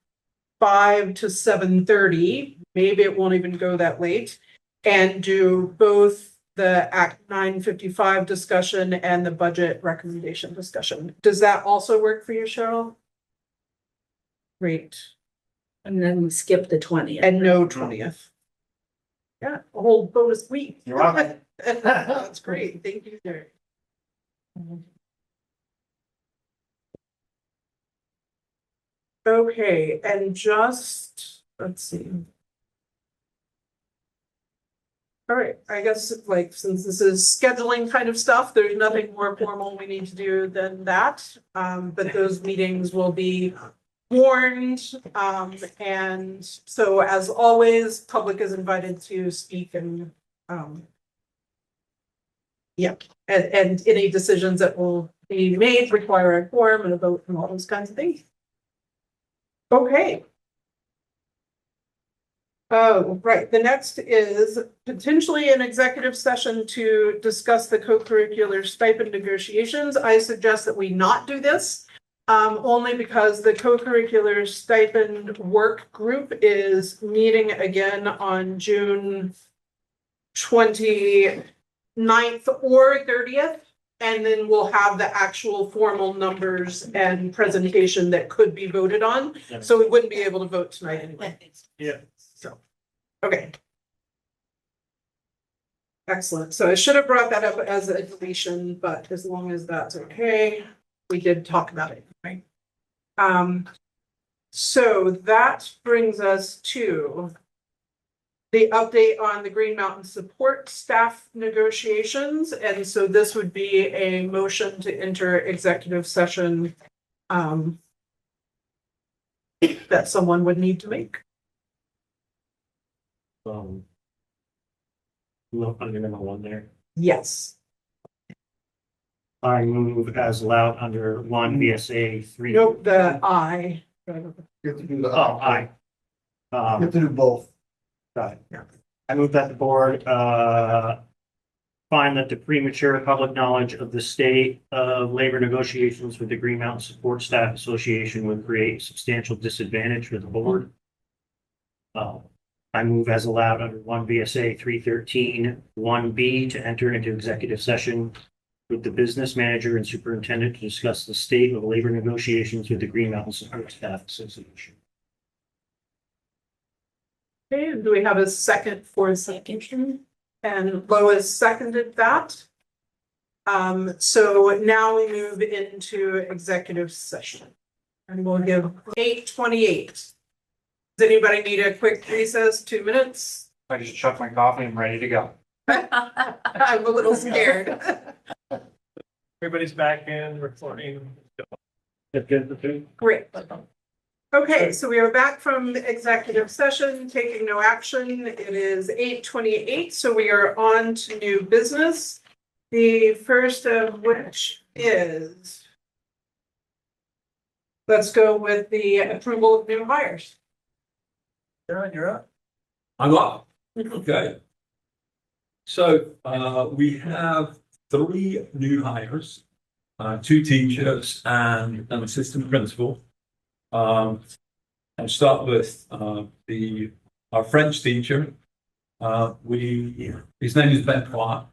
5 to 7:30. Maybe it won't even go that late. And do both the Act 955 discussion and the budget recommendation discussion. Does that also work for you, Cheryl? Great. And then we skip the 20th. And no 20th. Yeah, a whole bonus week. You're welcome. That's great. Thank you, Jerry. Okay, and just, let's see. All right, I guess like since this is scheduling kind of stuff, there's nothing more formal we need to do than that. But those meetings will be warned. And so as always, public is invited to speak and yeah, and any decisions that will be made require a quorum and a vote and all those kinds of things. Okay. Oh, right. The next is potentially an executive session to discuss the co-curricular stipend negotiations. I suggest that we not do this. Only because the co-curricular stipend work group is meeting again on June 29th or 30th. And then we'll have the actual formal numbers and presentation that could be voted on. So we wouldn't be able to vote tonight anyway. Yeah. So, okay. Excellent. So I should have brought that up as a deletion, but as long as that's okay, we did talk about it, right? So that brings us to the update on the Green Mountain support staff negotiations. And so this would be a motion to enter executive session that someone would need to make. Look under number 1 there. Yes. I move as allowed under 1 VSA 3. Nope, the I. You have to do the. Oh, aye. You have to do both. Got it. Yeah. I move that the board find that the premature public knowledge of the state of labor negotiations with the Green Mountain Support Staff Association would create substantial disadvantage for the board. I move as allowed under 1 VSA 313 1B to enter into executive session with the business manager and superintendent to discuss the state of labor negotiations with the Green Mountain Support Staff Association. Okay, and do we have a second for a second? And Lois seconded that. So now we move into executive session. And we'll give 8:28. Does anybody need a quick recess, 2 minutes? I just chucked my coffee and I'm ready to go. I'm a little scared. Everybody's back in recording. Great. Okay, so we are back from executive session, taking no action. It is 8:28, so we are on to new business. The first of which is, let's go with the approval of new hires. John, you're up. I'm up. Okay. So we have 3 new hires, 2 teachers and an assistant principal. I'll start with our French teacher. His name is Ben Clark.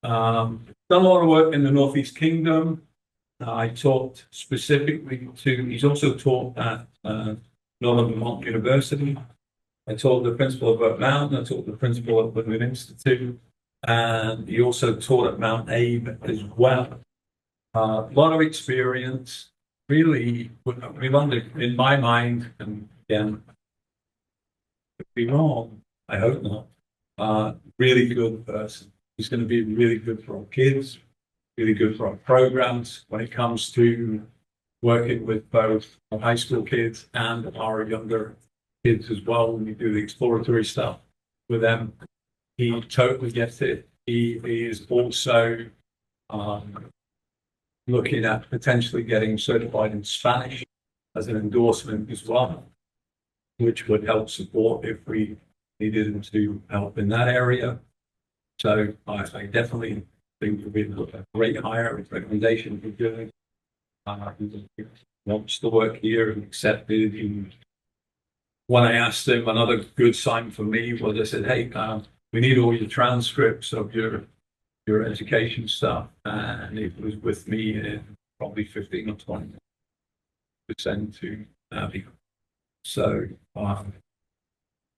Done a lot of work in the Northeast Kingdom. I talked specifically he's also taught at Northern Vermont University. I taught the principal of Oak Mountain, I taught the principal at Woodward Institute, and he also taught at Mount Abe as well. A lot of experience, really, in my mind, and again, could be wrong, I hope not, really good person. He's going to be really good for our kids, really good for our programs when it comes to working with both our high school kids and our younger kids as well when we do the exploratory stuff with them. He totally gets it. He is also looking at potentially getting certified in Spanish as an endorsement as well, which would help support if we needed him to help in that area. So I definitely think it would be a great hire, his recommendation for good. He wants to work here and accepted. When I asked him, another good sign for me was I said, hey, we need all your transcripts of your education stuff. And it was with me in probably 15 or 20 to send to Abby. So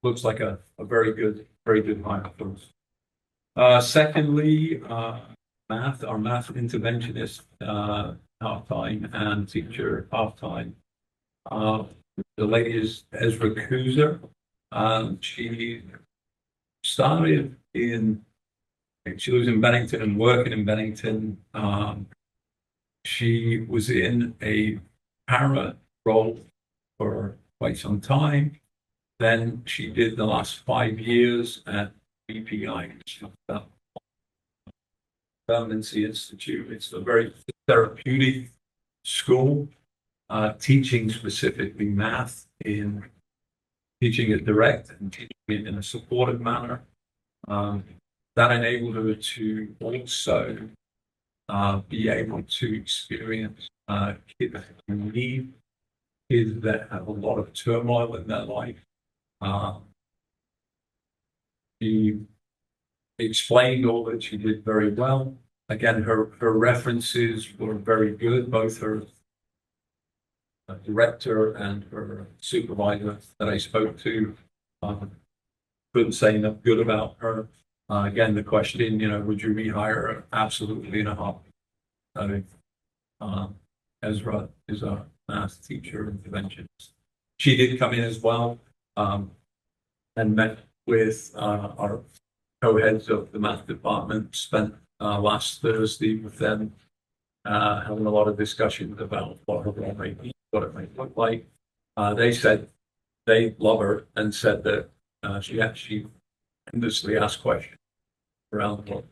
looks like a very good hire for us. Secondly, math, our math interventionist, half-time and teacher half-time. The lady is Ezra Kuzer. She started she lives in Bennington and working in Bennington. She was in a para role for quite some time. Then she did the last 5 years at BPI, Permanency Institute. It's a very therapeutic school, teaching specifically math teaching it direct and teaching it in a supportive manner. That enabled her to also be able to experience kids in need, kids that have a lot of turmoil in their life. She explained all that she did very well. Again, her references were very good, both her director and her supervisor that I spoke to. Couldn't say enough good about her. Again, the question, would you rehire her? Absolutely in a heartbeat. Ezra is a math teacher and interventionist. She did come in as well and met with our co-heads of the math department, spent last Thursday with them, having a lot of discussions about what her role might be, what it might look like. They said they love her and said that she actually endlessly asked questions around what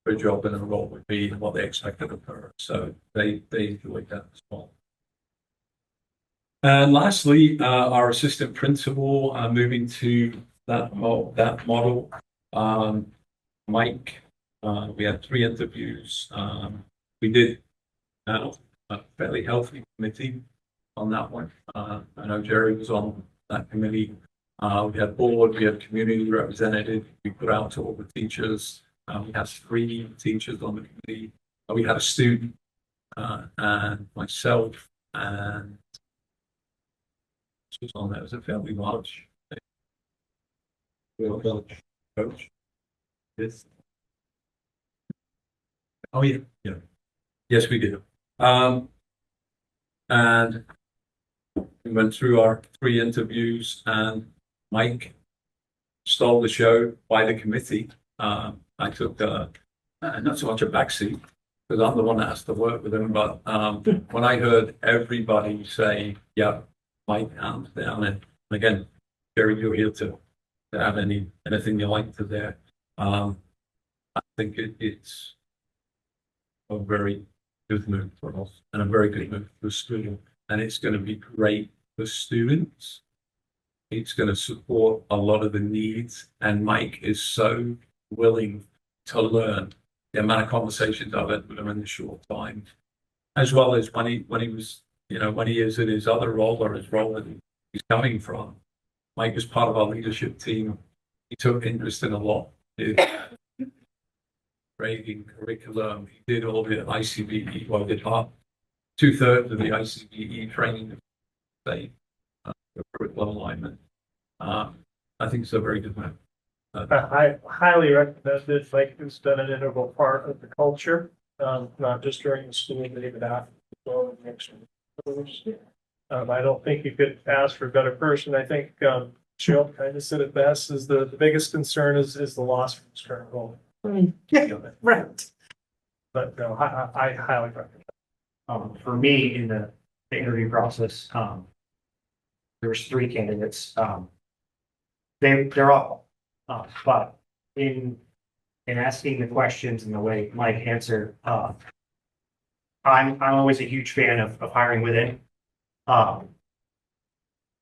her job and her role would be and what they expected of her. So they enjoyed that as well. And lastly, our assistant principal moving to that model. Mike, we had 3 interviews. We did a fairly healthy committee on that one. I know Jerry was on that committee. We had board, we had community representative. We put out to all the teachers. We had 3 teachers on the committee. We had a student and myself and was on there. It was a fairly large coach. Yes. Oh yeah. Yes, we did. And we went through our 3 interviews, and Mike stole the show by the committee. I took not so much a backseat because I'm the one that has to work with him. But when I heard everybody say, "Yeah, Mike, hands down," and again, Jerry, you're here to add anything you like to there. I think it's a very good move for us and a very good move for the school. And it's going to be great for students. It's going to support a lot of the needs. And Mike is so willing to learn. The amount of conversations I've had with him in a short time, as well as when he was, when he is in his other role or his role that he's coming from. Mike was part of our leadership team. He took interest in a lot. grading curriculum. He did all the ICBE, well, did half, 2/3 of the ICBE training. State curriculum alignment. I think it's a very good man. I highly recommend it, like it's been an integral part of the culture, not just during the school, but even after. So next year. I don't think you could ask for a better person. I think, Cheryl kind of said it best, is the biggest concern is the loss from his current role. Yeah, right. But no, I highly recommend. For me, in the interview process, there was 3 candidates. They're all, but in asking the questions and the way Mike answered, I'm always a huge fan of hiring within.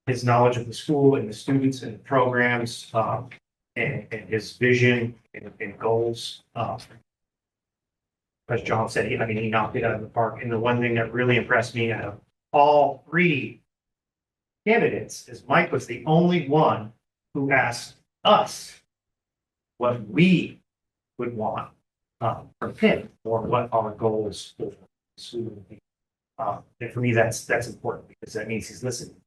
His knowledge of the school and the students and the programs, and his vision and goals. As John said, he knocked it out of the park. And the one thing that really impressed me out of all 3 candidates is Mike was the only one who asked us what we would want from him, or what our goals for the school would be. And for me, that's important, because that means he's listening,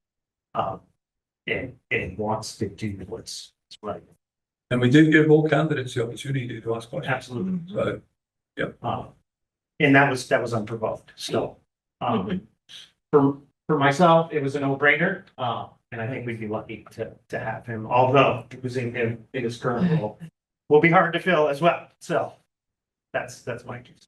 and wants to do what's right. And we did give all candidates the opportunity to ask questions. Absolutely. So, yeah. And that was unprovoked. So, for myself, it was a no-brainer. And I think we'd be lucky to have him, although losing him in his current role will be hard to fill as well. So that's my case.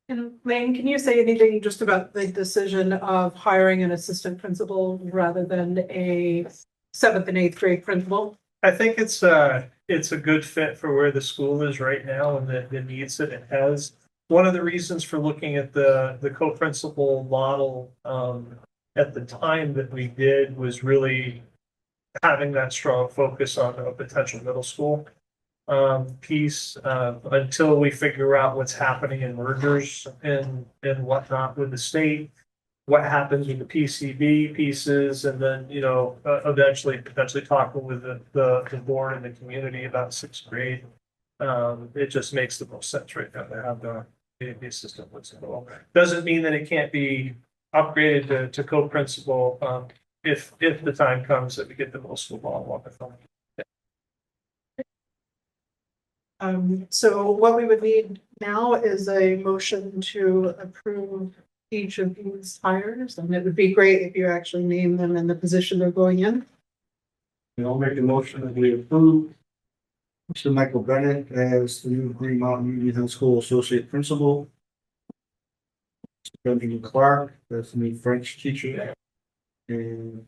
And Lane, can you say anything just about the decision of hiring an assistant principal rather than a 7th and 8th grade principal? I think it's a good fit for where the school is right now and the needs that it has. One of the reasons for looking at the co-principal model at the time that we did was really having that strong focus on a potential middle school piece until we figure out what's happening in mergers and whatnot with the state, what happens with the PCB pieces, and then, eventually potentially talking with the board and the community about 6th grade. It just makes the most sense right now to have the assistant principal. Doesn't mean that it can't be upgraded to co-principal if the time comes that we get the middle school ball on the phone. So what we would need now is a motion to approve each of these hires, and it would be great if you actually name them and the position they're going in. I'll make a motion that we approve Mr. Michael Bennett as the new Green Mountain Union High School Associate Principal. Mr. Benjamin Clark as the new French teacher. And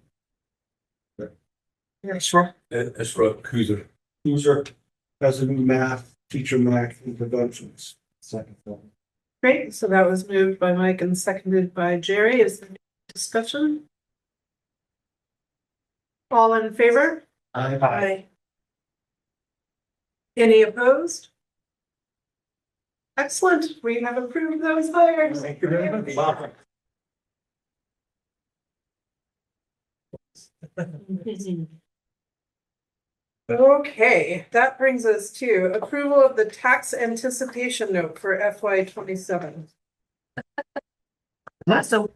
Ezra Kuzer. Kuzer as the new math teacher, math interventions. Second film. Great, so that was moved by Mike and seconded by Jerry. Is there any discussion? All in favor? Aye. Any opposed? Excellent, we have approved those hires. Thank you very much. Wow. Okay, that brings us to approval of the tax anticipation note for FY 27. So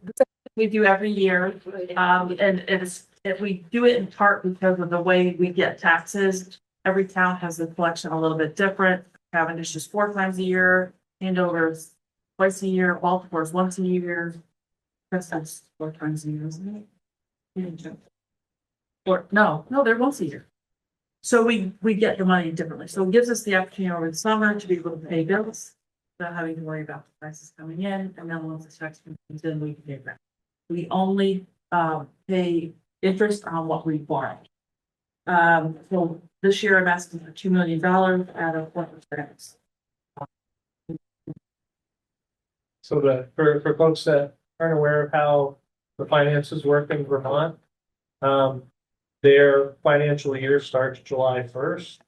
we do every year, and we do it in part because of the way we get taxes. Every town has the collection a little bit different. Cavendish is 4 times a year, Andover's twice a year, Baltimore's once a year. Preston's 4 times a year, isn't it? Or no, they're once a year. So we get the money differently. So it gives us the opportunity over the summer to be able to pay bills without having to worry about the prices coming in. And then once the tax comes in, we can pay back. We only pay interest on what we borrow. So this year I'm asking for $2 million out of 1%. So for folks that aren't aware of how the finances work in Vermont, their financial year starts July 1st.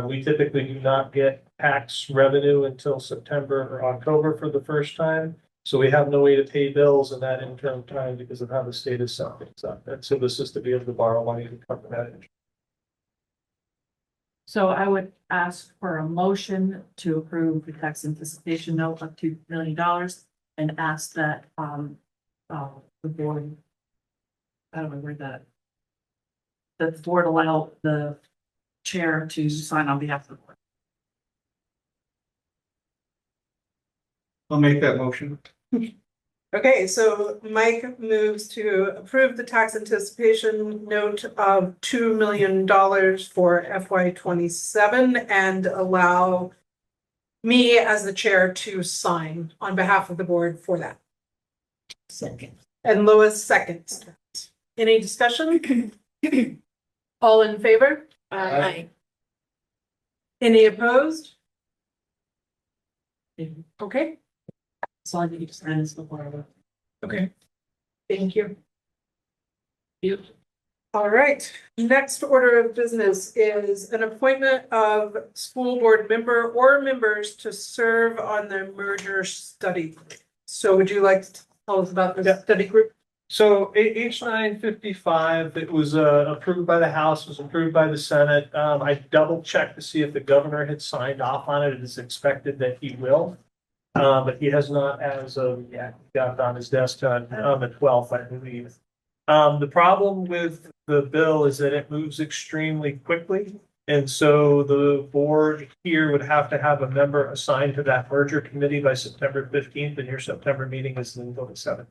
We typically do not get tax revenue until September or October for the first time. So we have no way to pay bills in that interim time because of how the state is set things up. And so this is to be able to borrow money to cover that. So I would ask for a motion to approve the tax anticipation note of $2 million and ask that, the board, how do I word that? That the board allow the chair to sign on behalf of the board. I'll make that motion. Okay, so Mike moves to approve the tax anticipation note of $2 million for FY 27 and allow me as the chair to sign on behalf of the board for that. Second. And Lois seconds. Any discussion? All in favor? Aye. Any opposed? Okay, So I need to sign this before I vote. okay. Thank you. All right, next order of business is an appointment of school board member or members to serve on the merger study group. So would you like to tell us about the study group? So H 955, it was approved by the House, was approved by the Senate. I double checked to see if the governor had signed off on it. It is expected that he will. But he has not as of yet. He got it on his desk on the 12th, I believe. The problem with the bill is that it moves extremely quickly. And so the board here would have to have a member assigned to that merger committee by September 15th, and your September meeting is until the 7th.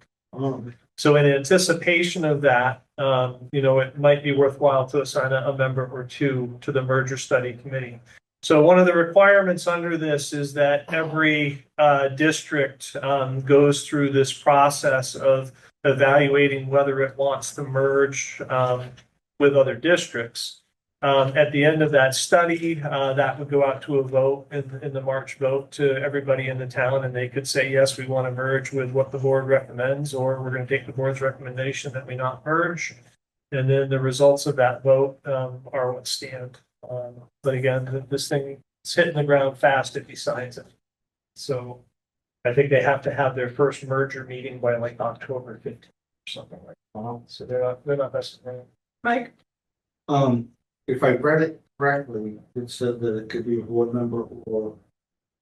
So in anticipation of that, it might be worthwhile to assign a member or two to the merger study committee. So one of the requirements under this is that every district goes through this process of evaluating whether it wants to merge with other districts. At the end of that study, that would go out to a vote in the March vote to everybody in the town, and they could say, yes, we want to merge with what the board recommends, or we're going to take the board's recommendation that we not merge. And then the results of that vote are what stand. But again, this thing is hitting the ground fast if he signs it. So I think they have to have their first merger meeting by like October 15th or something like that. So they're not messing around. Mike? If I read it correctly, it said that it could be a board member or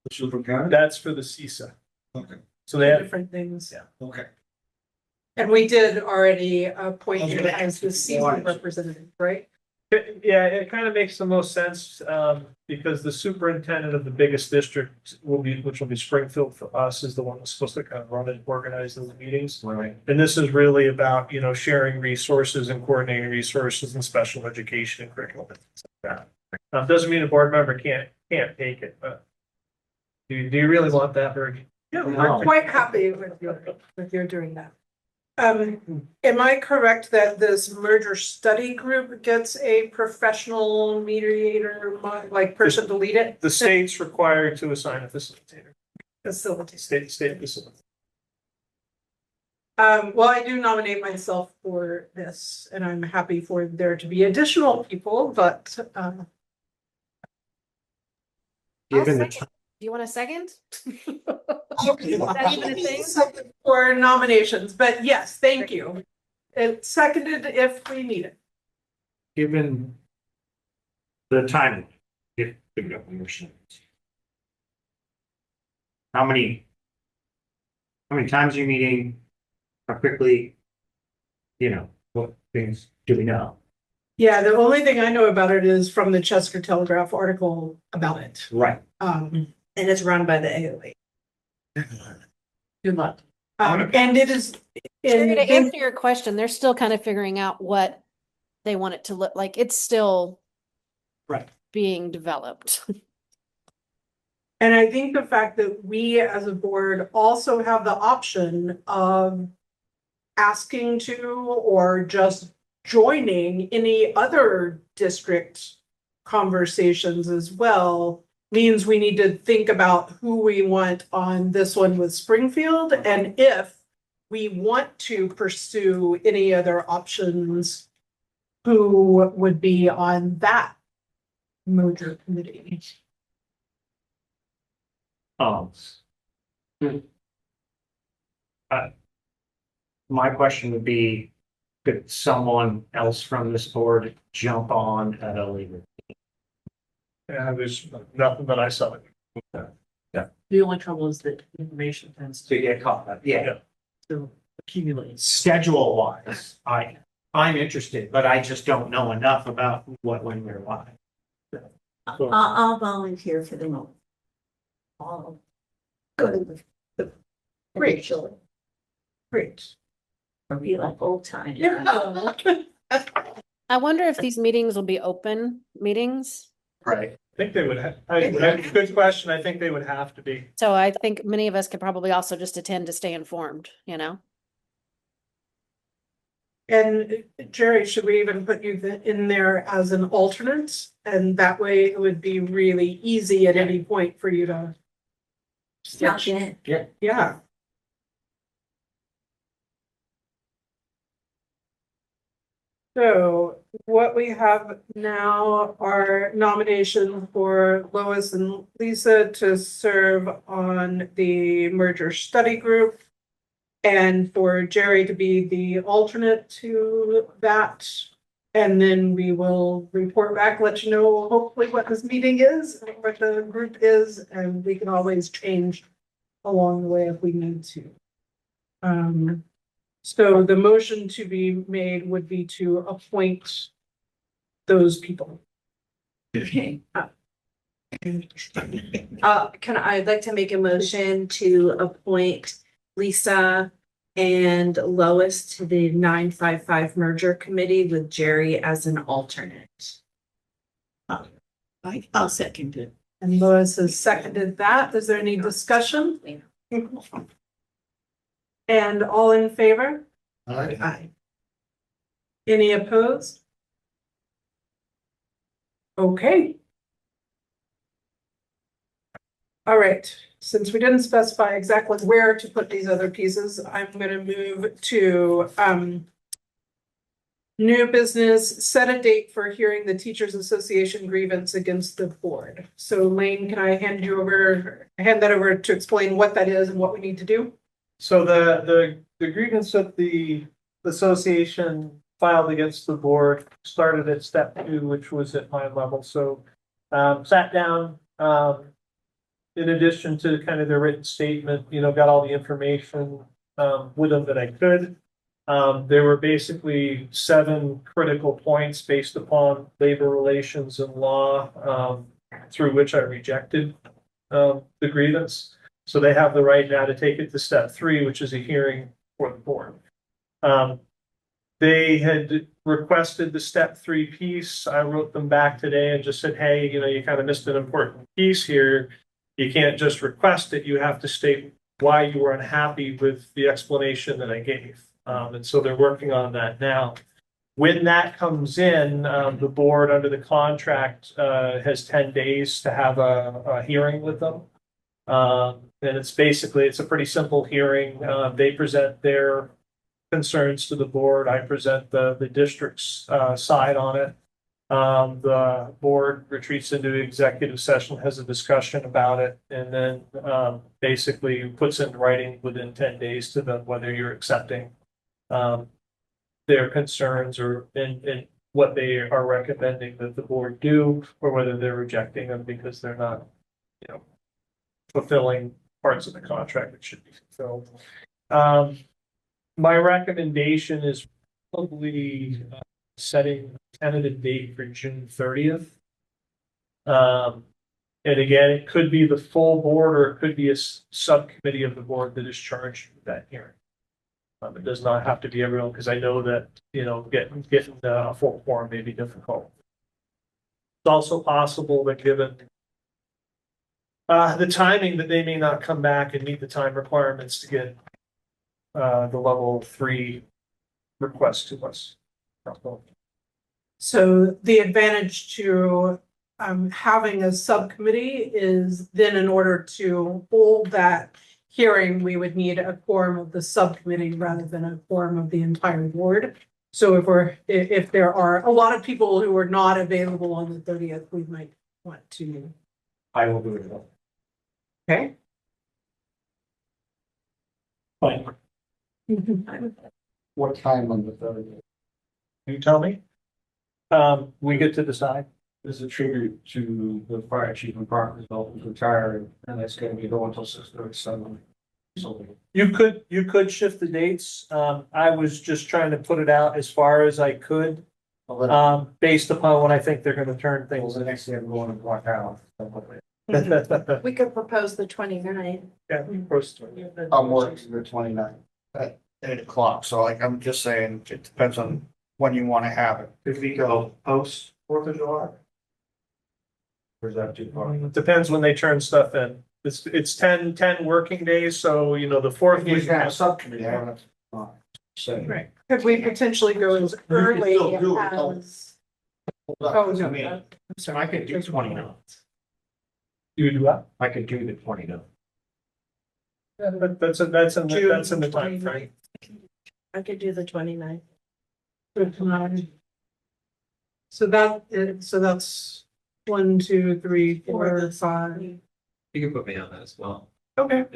the superintendent. That's for the CISA. Okay. So they have, Different things. Yeah. Okay. And we did already appoint you as the season representative, right? yeah, it kind of makes the most sense because the superintendent of the biggest district which will be Springfield for us, is the one that's supposed to kind of run and organize those meetings. Right. And this is really about, sharing resources and coordinating resources and special education and curriculum and things like that. Doesn't mean a board member can't take it, but do you really want that, Bergie? Yeah, we're quite happy with your doing that. Am I correct that this merger study group gets a professional mediator, like person to lead it? The state's required to assign a facilitator. Facility. State facilitator. Well, I do nominate myself for this, and I'm happy for there to be additional people, but Given the Do you want a second? okay. Is that even a thing? For nominations, but yes, thank you. It's seconded if we need it. given the time, if the governor sends. How many times are you meeting? How quickly? What things do we know? Yeah, the only thing I know about it is from the Chester Telegraph article about it. Right. And it's run by the AOA. Good luck. And it is. Sherry, to answer your question, they're still kind of figuring out what they want it to look like. It's still Right. being developed. And I think the fact that we as a board also have the option of asking to or just joining any other district conversations as well means we need to think about who we want on this one with Springfield and if we want to pursue any other options, who would be on that merger committee. My question would be, could someone else from this board jump on at a later? And there's nothing that I saw. The only trouble is that information tends To get caught up, yeah. to accumulate. Schedule wise, I'm interested, but I just don't know enough about what, when, where, why. I'll volunteer for the moment. I'll go to the. Great. Great. Or be like old time. I wonder if these meetings will be open meetings. Right. I think they would have, good question. I think they would have to be. So I think many of us could probably also just attend to stay informed, you know? And Jerry, should we even put you in there as an alternate? And that way it would be really easy at any point for you to. Jump in. Yeah. So what we have now are nominations for Lois and Lisa to serve on the merger study group. And for Jerry to be the alternate to that. And then we will report back, let you know hopefully what this meeting is, and what the group is, and we can always change along the way if we need to. So the motion to be made would be to appoint those people. Okay. I'd like to make a motion to appoint Lisa and Lois to the 955 merger committee with Jerry as an alternate. I'll second it. And Lois has seconded that. Is there any discussion? And all in favor? Aye. Any opposed? Okay. All right, since we didn't specify exactly where to put these other pieces, I'm gonna move to new business, set a date for hearing the Teachers Association grievance against the board. So Lane, can I hand that over to explain what that is and what we need to do? So the grievance that the association filed against the board started at step 2, which was at my level. So sat down, in addition to kind of their written statement, got all the information with them that I could. There were basically 7 critical points based upon labor relations and law, through which I rejected the grievance. So they have the right now to take it to step 3, which is a hearing for the board. They had requested the step 3 piece. I wrote them back today and just said, hey, you kind of missed an important piece here. You can't just request it. You have to state why you were unhappy with the explanation that I gave. And so they're working on that now. When that comes in, the board under the contract has 10 days to have a hearing with them. And it's a pretty simple hearing. They present their concerns to the board. I present the district's side on it. The board retreats into executive session, has a discussion about it, and then basically puts in writing within 10 days to them whether you're accepting their concerns or in what they are recommending that the board do, or whether they're rejecting them because they're not, fulfilling parts of the contract that should be fulfilled. My recommendation is probably setting a tentative date for June 30th. And again, it could be the full board or it could be a subcommittee of the board that is charged with that hearing. It does not have to be everyone, because I know that, getting a full quorum may be difficult. It's also possible that given the timing that they may not come back and meet the time requirements to get the level 3 request to us. So the advantage to having a subcommittee is then in order to hold that hearing, we would need a quorum of the subcommittee rather than a quorum of the entire board. So if there are a lot of people who are not available on the 30th, we might want to. I will do it. Okay. Fine. What time on the 30th? You tell me. We get to decide. is a tribute to the fire chief and Parker, who's retiring, and that's gonna be going until 6:37. So You could shift the dates. I was just trying to put it out as far as I could, based upon when I think they're gonna turn things. the next day I'm going to Black Island. We could propose the 29th. I'm working the 29th at 8 o'clock, so like, I'm just saying, it depends on when you wanna have it. If we go post 4th of July? Or is that too far? Depends when they turn stuff in. It's 10 working days, so you know, the fourth. You can have a subcommittee, I don't say. Right. Could we potentially go as early still do it, as? Oh, no, I'm sorry, I could do 29. You do what? I could do the 29. But that's in the time frame. I could do the 29th. So that's 1, 2, 3, 4, 5. You can put me on that as well. Okay.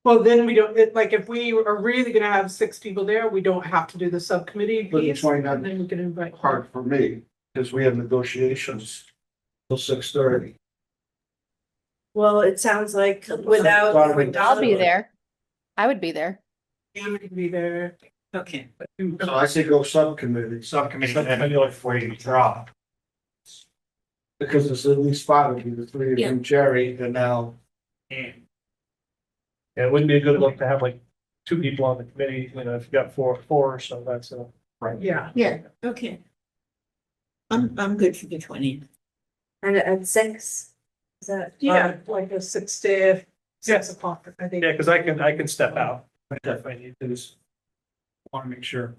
Well, then we don't, like, if we are really gonna have 6 people there, we don't have to do the subcommittee But the piece. 29th And then we can invite. Hard for me, because we have negotiations till 6:30. Well, it sounds like without. I'll be there. I would be there. And we can be there. Okay. So I say go subcommittee. Subcommittee, before you drop. Because there's at least 5 of you, the 3 of you, Jerry, and now. Yeah, it wouldn't be a good look to have like 2 people on the committee, you know, if you got four, so that's Right. Yeah. Yeah, okay. I'm good for the 20th. And at 6? Is that? Yeah, like a 6 to 6 o'clock, I think. yeah, because I can step out if I need to. Just want to make sure.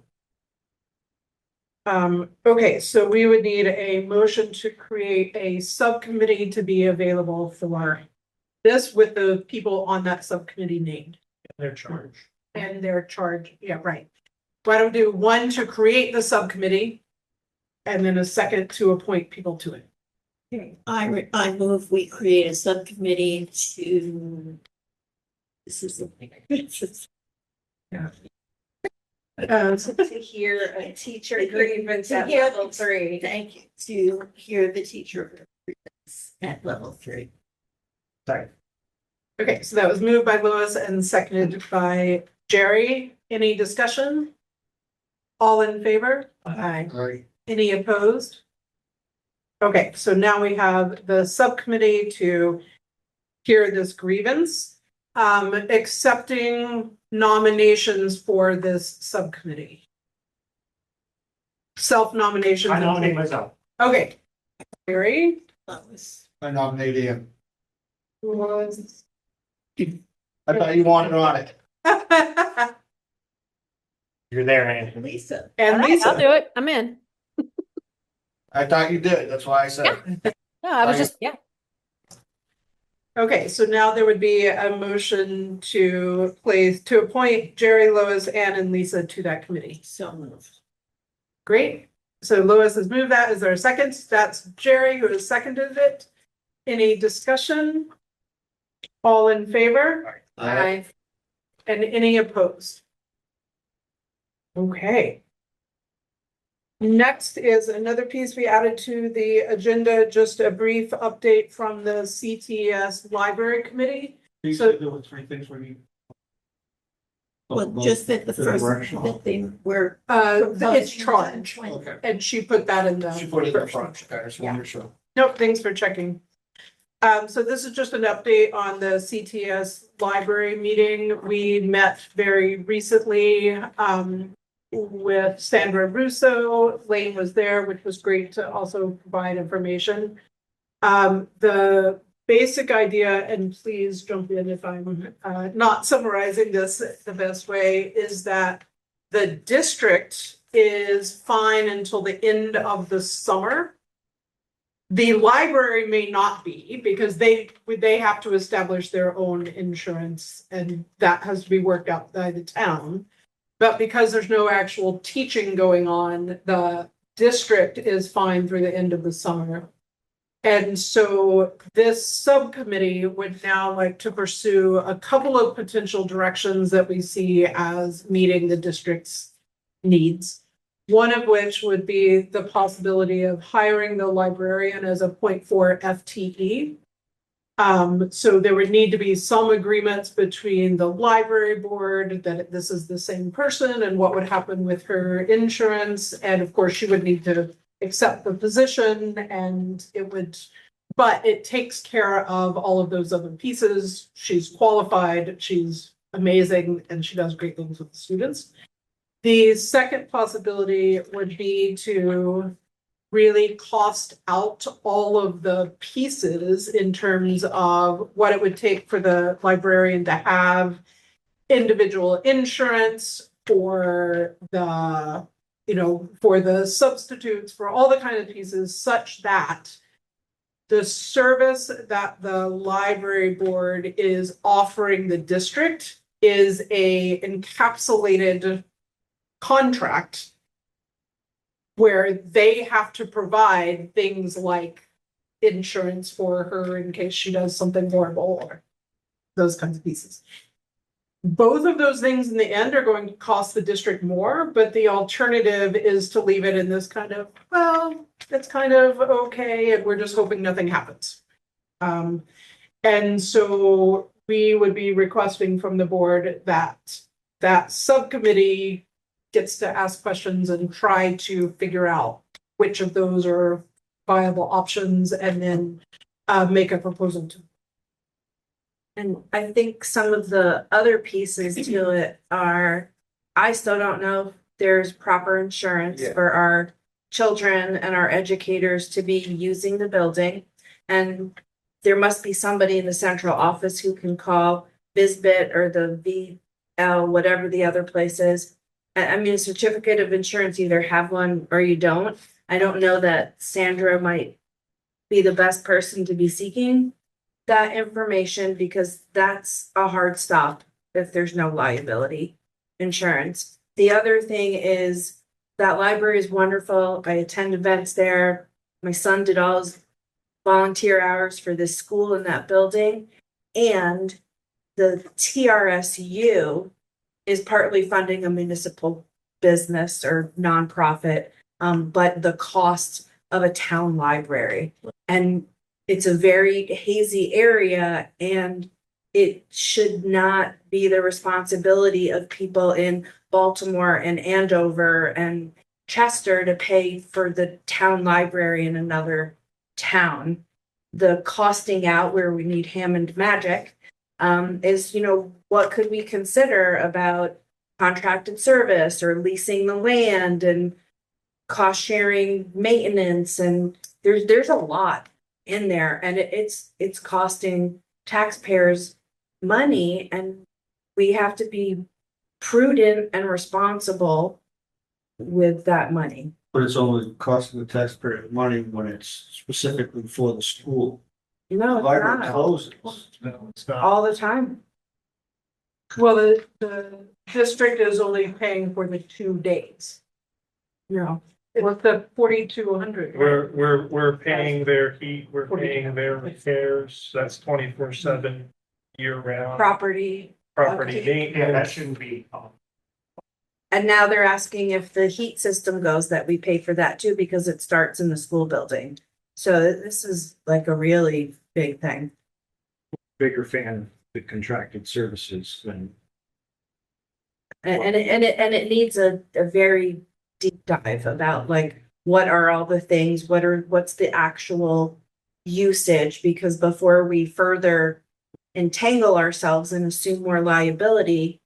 Okay, so we would need a motion to create a subcommittee to be available for this with the people on that subcommittee named Their charge. and their charge. Yeah, right. Why don't we do 1 to create the subcommittee and then a second to appoint people to it? I move we create a subcommittee to. This is To hear a teacher grievance at level 3. Thank you, to hear the teacher grievance at level 3. Sorry. Okay, so that was moved by Lois and seconded by Jerry. Any discussion? All in favor? Aye. Any opposed? Okay, so now we have the subcommittee to hear this grievance. Accepting nominations for this subcommittee. Self-nominations. I nominate myself. Okay. Jerry? I nominate Ian. Was. I thought you wanted on it. You're there, Ann. Lisa. And All right, Lisa. I'll do it. I'm in. I thought you did, that's why I said. No, I was I- just, yeah. Okay, so now there would be a motion to appoint Jerry, Lois, Ann, and Lisa to that committee. So moved. Great. So Lois has moved that. Is there a second? That's Jerry who has seconded it. Any discussion? All in favor? Aye. And any opposed? Okay. Next is another piece we added to the agenda, just a brief update from the CTS Library Committee. So- There were 3 things we need. Well, just that the first, that they were. It's charge, Okay. and she put that in the. She put it in front, okay, I just wanted to show. Nope, thanks for checking. So this is just an update on the CTS library meeting. We met very recently, with Sandra Russo. Lane was there, which was great to also provide information. The basic idea, and please jump in if I'm, not summarizing this the best way, is that the district is fine until the end of the summer. The library may not be, because they have to establish their own insurance, and that has to be worked out by the town. But because there's no actual teaching going on, the district is fine through the end of the summer. And so this subcommittee would now like to pursue a couple of potential directions that we see as meeting the district's needs. One of which would be the possibility of hiring the librarian as a 0.4 FTE. So there would need to be some agreements between the library board that this is the same person and what would happen with her insurance. And of course, she would need to accept the position and it would, but it takes care of all of those other pieces. She's qualified, she's amazing, and she does great things with the students. The second possibility would be to really cost out all of the pieces in terms of what it would take for the librarian to have individual insurance for the, for the substitutes, for all the kind of pieces, such that the service that the library board is offering the district is a encapsulated contract where they have to provide things like insurance for her in case she does something horrible or those kinds of pieces. Both of those things in the end are going to cost the district more, but the alternative is to leave it in this kind of, well, it's kind of okay, and we're just hoping nothing happens. And so we would be requesting from the board that that subcommittee gets to ask questions and try to figure out which of those are viable options and then make a proposal to. And I think some of the other pieces to it are, I still don't know if there's proper insurance for our children and our educators to be using the building. And there must be somebody in the central office who can call BizBit or the VL, whatever the other place is. I mean, a certificate of insurance, either have one or you don't. I don't know that Sandra might be the best person to be seeking that information because that's a hard stop if there's no liability insurance. The other thing is that library is wonderful. I attend events there. My son did all his volunteer hours for this school in that building. And the TRSU is partly funding a municipal business or nonprofit, but the cost of a town library. And it's a very hazy area, and it should not be the responsibility of people in Baltimore and Andover and Chester to pay for the town library in another town. The costing out where we need Hammond Magic is, what could we consider about contracted service or leasing the land and cost sharing maintenance, and there's a lot in there, and it's costing taxpayers money, and we have to be prudent and responsible with that money. But it's only costing the taxpayer money when it's specifically for the school. No, it's Library not. closes. No, it's not. All the time. Well, the district is only paying for the 2 days. No. It's the 4,200. We're paying their heat, we're paying their repairs, that's 24/7 year round. Property. Property upkeep. Yeah, that maintenance. shouldn't be. And now they're asking if the heat system goes, that we pay for that too, because it starts in the school building. So this is like a really big thing. Bigger fan of the contracted services than. And it needs a very deep dive about like, what are all the things, what's the actual usage? Because before we further entangle ourselves and assume more liability,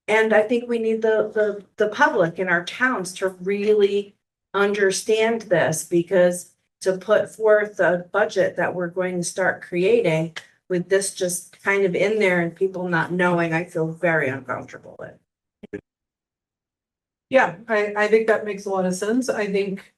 and I think we need the public in our towns to really understand this, because to put forth a budget that we're going to start creating with this just kind of in there and people not knowing, I feel very uncomfortable with. Yeah, I think that makes a lot of sense. I think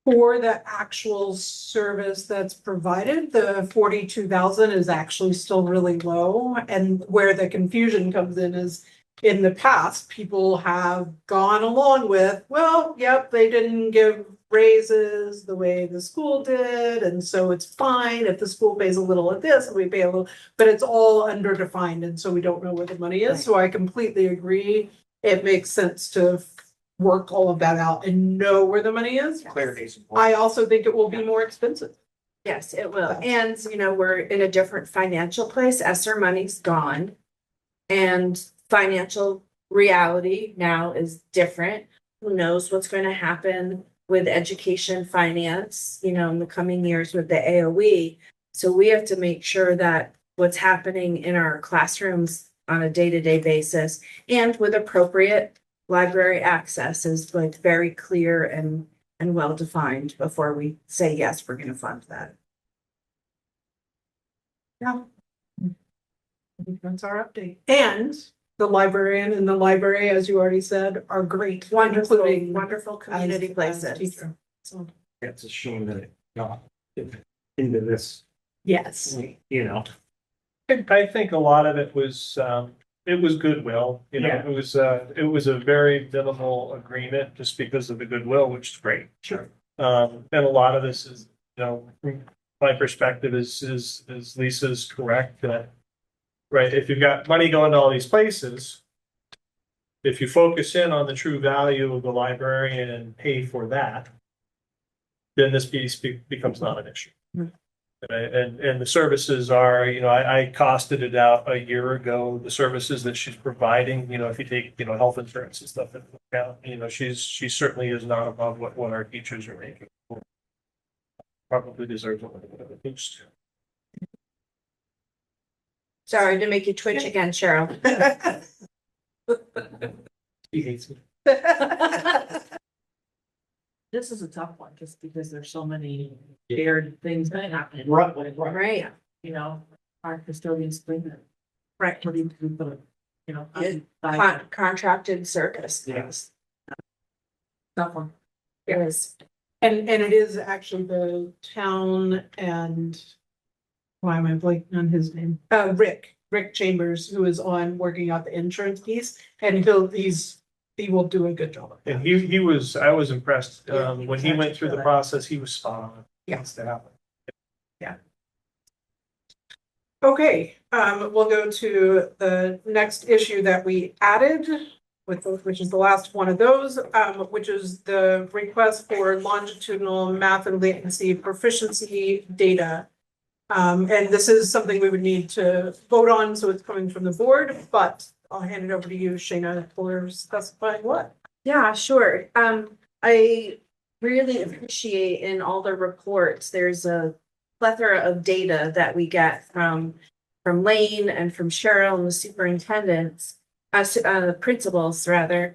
for the actual service that's provided, the 42,000 is actually still really low. And where the confusion comes in is, in the past, people have gone along with, well, yep, they didn't give raises the way the school did, and so it's fine if the school pays a little of this and we pay a little, but it's all underdefined, and so we don't know where the money is. So I completely agree. It makes sense to work all of that out and know where the money is. Clarity is important. I also think it will be more expensive. Yes, it will. And, you know, we're in a different financial place. ESSER money's gone. And financial reality now is different. Who knows what's going to happen with education finance, you know, in the coming years with the AOE. So we have to make sure that what's happening in our classrooms on a day-to-day basis and with appropriate library access is like very clear and well defined before we say, yes, we're going to fund that. Yeah. That's our update. And the librarian and the library, as you already said, are great. Wonderful, including wonderful community as places. teacher. So, It's a shame that it got into this, yes. you know. I think a lot of it was goodwill, you know, Yeah. it was a very minimal agreement just because of the goodwill, which is great. Sure. And a lot of this is, you know, from my perspective is Lisa's correct that, right, if you've got money going to all these places, if you focus in on the true value of the librarian and pay for that, then this piece becomes not an issue. And the services are, you know, I costed it out a year ago, the services that she's providing, you know, if you take, you know, health insurance and stuff into account, you know, she certainly is not above what our teachers are making. Probably deserves a little bit of a boost. Sorry to make you twitch again, Cheryl. He hates me. This is a tough one, just because there's so many shared things that happen. Right. You know, our custodians bring it. Right. What do you do for it? You know. Contracted service. Yes. Tough one. It is. And it is actually the town and why am I blanking on his name? Rick Chambers, who is on working out the insurance piece, and he will do a good job. And I was impressed, when he went through the process, he was spot on. Yes, to happen. Okay, we'll go to the next issue that we added, which is the last one of those, which is the request for longitudinal math and latency proficiency data. And this is something we would need to vote on, so it's coming from the board, but I'll hand it over to you, Shayna, for specifying what. Yeah, sure. I really appreciate in all the reports, there's a plethora of data that we get from Lane and from Cheryl and the superintendents, principals rather.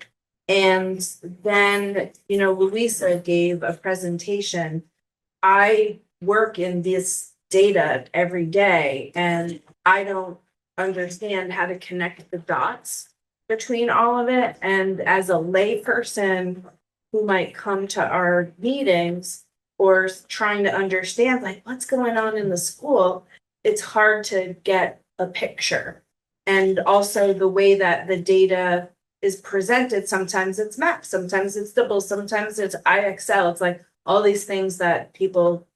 And then, you know, Louisa gave a presentation. I work in this data every day and I don't understand how to connect the dots between all of it. And as a layperson who might come to our meetings or trying to understand like what's going on in the school, it's hard to get a picture. And also the way that the data is presented, sometimes it's maps, sometimes it's doubles, sometimes it's IXL. It's like all these things that people,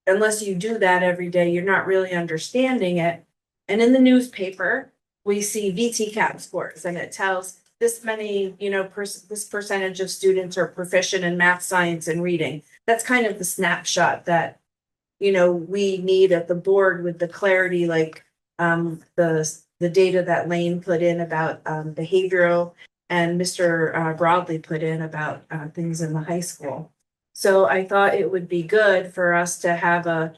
unless you do that every day, you're not really understanding it. And in the newspaper, we see VTCAP scores and it tells this many, you know, this percentage of students are proficient in math, science, and reading. That's kind of the snapshot that, you know, we need at the board with the clarity, like the data that Lane put in about behavioral and Mr. Broadley put in about things in the high school. So I thought it would be good for us to have a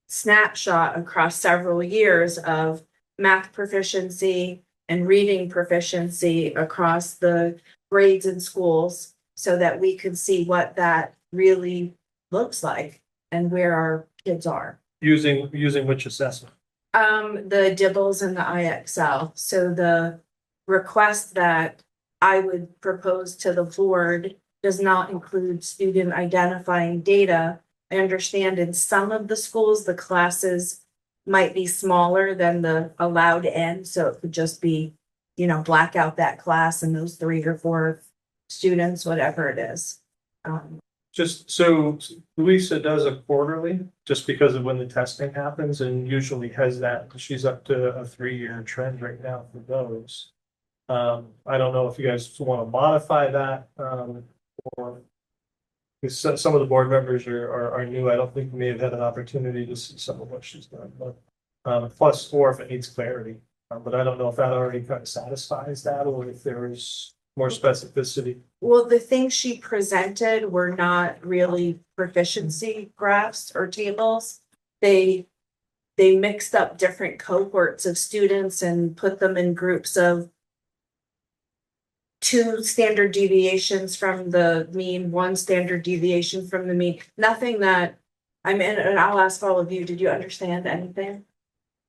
snapshot across several years of math proficiency and reading proficiency across the grades in schools so that we could see what that really looks like and where our kids are. Using which assessment? The DIBELS and the IXL. So the request that I would propose to the board does not include student identifying data. I understand in some of the schools, the classes might be smaller than the allowed end. So it could just be, you know, black out that class and those 3 or 4 students, whatever it is. Just so Louisa does a quarterly, just because of when the testing happens and usually has that, she's up to a 3-year trend right now for those. I don't know if you guys want to modify that, or because some of the board members are new. I don't think we may have had an opportunity to see some of what she's done, but plus, or if it needs clarity. But I don't know if that already kind of satisfies that, or if there is more specificity. Well, the things she presented were not really proficiency graphs or tables. They mixed up different cohorts of students and put them in groups of 2 standard deviations from the mean, 1 standard deviation from the mean. Nothing that, I mean, and I'll ask all of you, did you understand anything?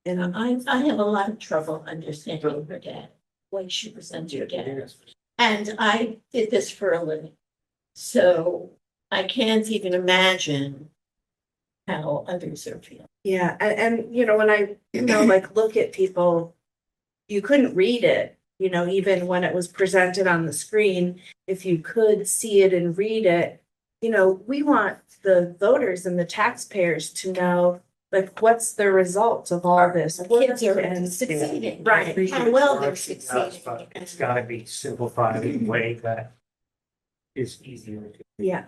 And I have a lot of trouble understanding her data, when she presents your data. And I did this for a living. So I can't even imagine how others are feeling. yeah, and you know, when I, like look at people, you couldn't read it, even when it was presented on the screen. If you could see it and read it, we want the voters and the taxpayers to know, like, what's the result of all this? Kids are succeeding. Right. How well they're succeeding. It's gotta be simplified in a way that is easier to. Yeah.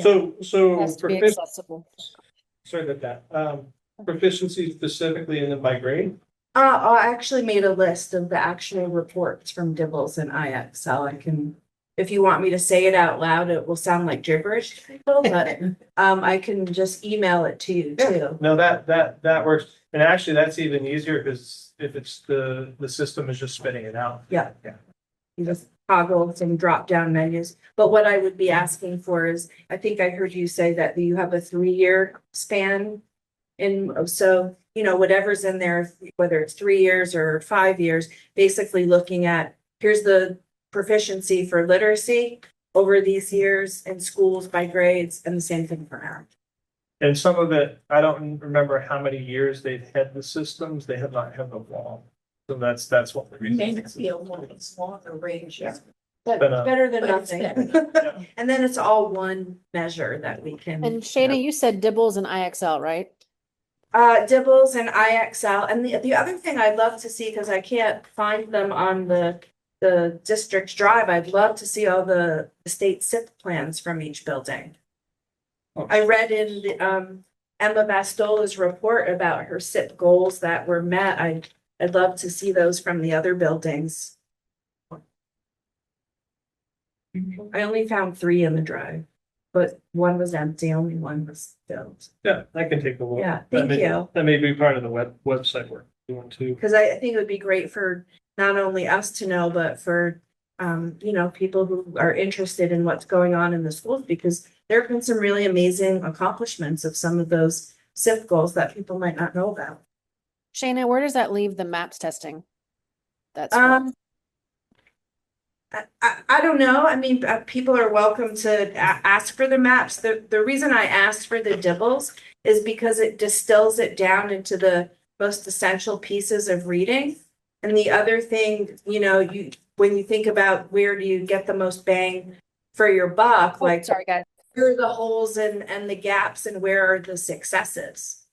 So Has to be profic- accessible. sorry about that. Proficiency specifically in the by grade. I actually made a list of the actual reports from Dibbles and IXL. I can, if you want me to say it out loud, it will sound like gibberish to people, but I can just email it to you too. No, that works. And actually, that's even easier because if it's the system is just spitting it out. Yeah. Yeah. You just toggle some drop down menus. But what I would be asking for is, I think I heard you say that you have a 3-year span. So, whatever's in there, whether it's 3 years or 5 years, basically looking at, here's the proficiency for literacy over these years in schools by grades, and the same thing for math. And some of it, I don't remember how many years they've had the systems. They have not had them long. So that's what the reason. May not be a longer range. That's But, better than but it's nothing. And then it's all one measure that we can. And Shana, you said Dibbles and IXL, right? Dibbles and IXL, and the other thing I'd love to see, because I can't find them on the district drive, I'd love to see all the state SIP plans from each building. I read in the, Emma Bastola's report about her SIP goals that were met. I'd love to see those from the other buildings. I only found 3 in the drive, but 1 was empty, only 1 was filled. Yeah, I can take a look. Yeah, That thank may- you. That may be part of the website work you want to. Because I think it would be great for not only us to know, but for, people who are interested in what's going on in the schools, because there have been some really amazing accomplishments of some of those SIP goals that people might not know about. Shana, where does that leave the MAPS testing? That's for? I don't know. I mean, people are welcome to ask for the maps. The reason I asked for the Dibbles is because it distills it down into the most essential pieces of reading. And the other thing, when you think about where do you get the most bang for your buck, like, sorry, guys. where are the holes and the gaps, and where are the successes?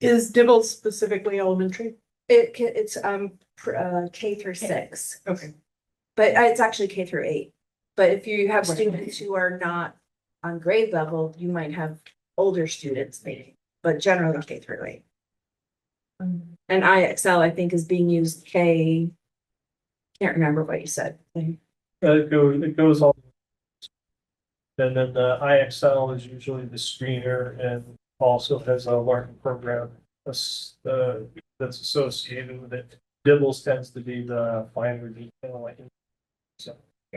Is Dibbles specifically elementary? It's K through 6. Okay. But it's actually K through 8. But if you have students who are not on grade level, you might have older students maybe, but generally K through 8. And IXL, I think, is being used can't remember what you said. It goes all. And then the IXL is usually the screener and also has a learning program that's associated with it. Dibbles tends to be the finer detail.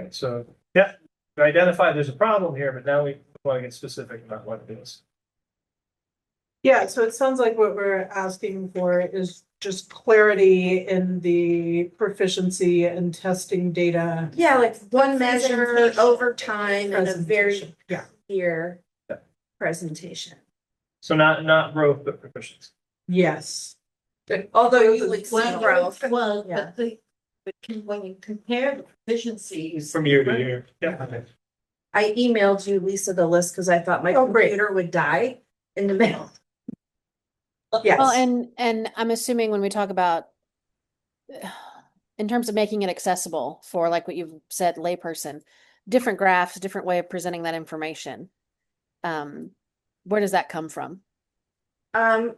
So yeah, we identify there's a problem here, but now we want to get specific about what it is. Yeah, so it sounds like what we're asking for is just clarity in the proficiency and testing data. Yeah, like one measure over time and a very Yeah. clear presentation. So not growth, but proficiency. Yes. Although you would see Well, growth. well, Yeah. when you compare the proficiencies. From year to year. Yeah. I emailed you, Lisa, the list because I thought my computer would die in the middle. Yes. Well, and I'm assuming when we talk about in terms of making it accessible for, like what you've said, layperson, different graphs, different way of presenting that information. Where does that come from? I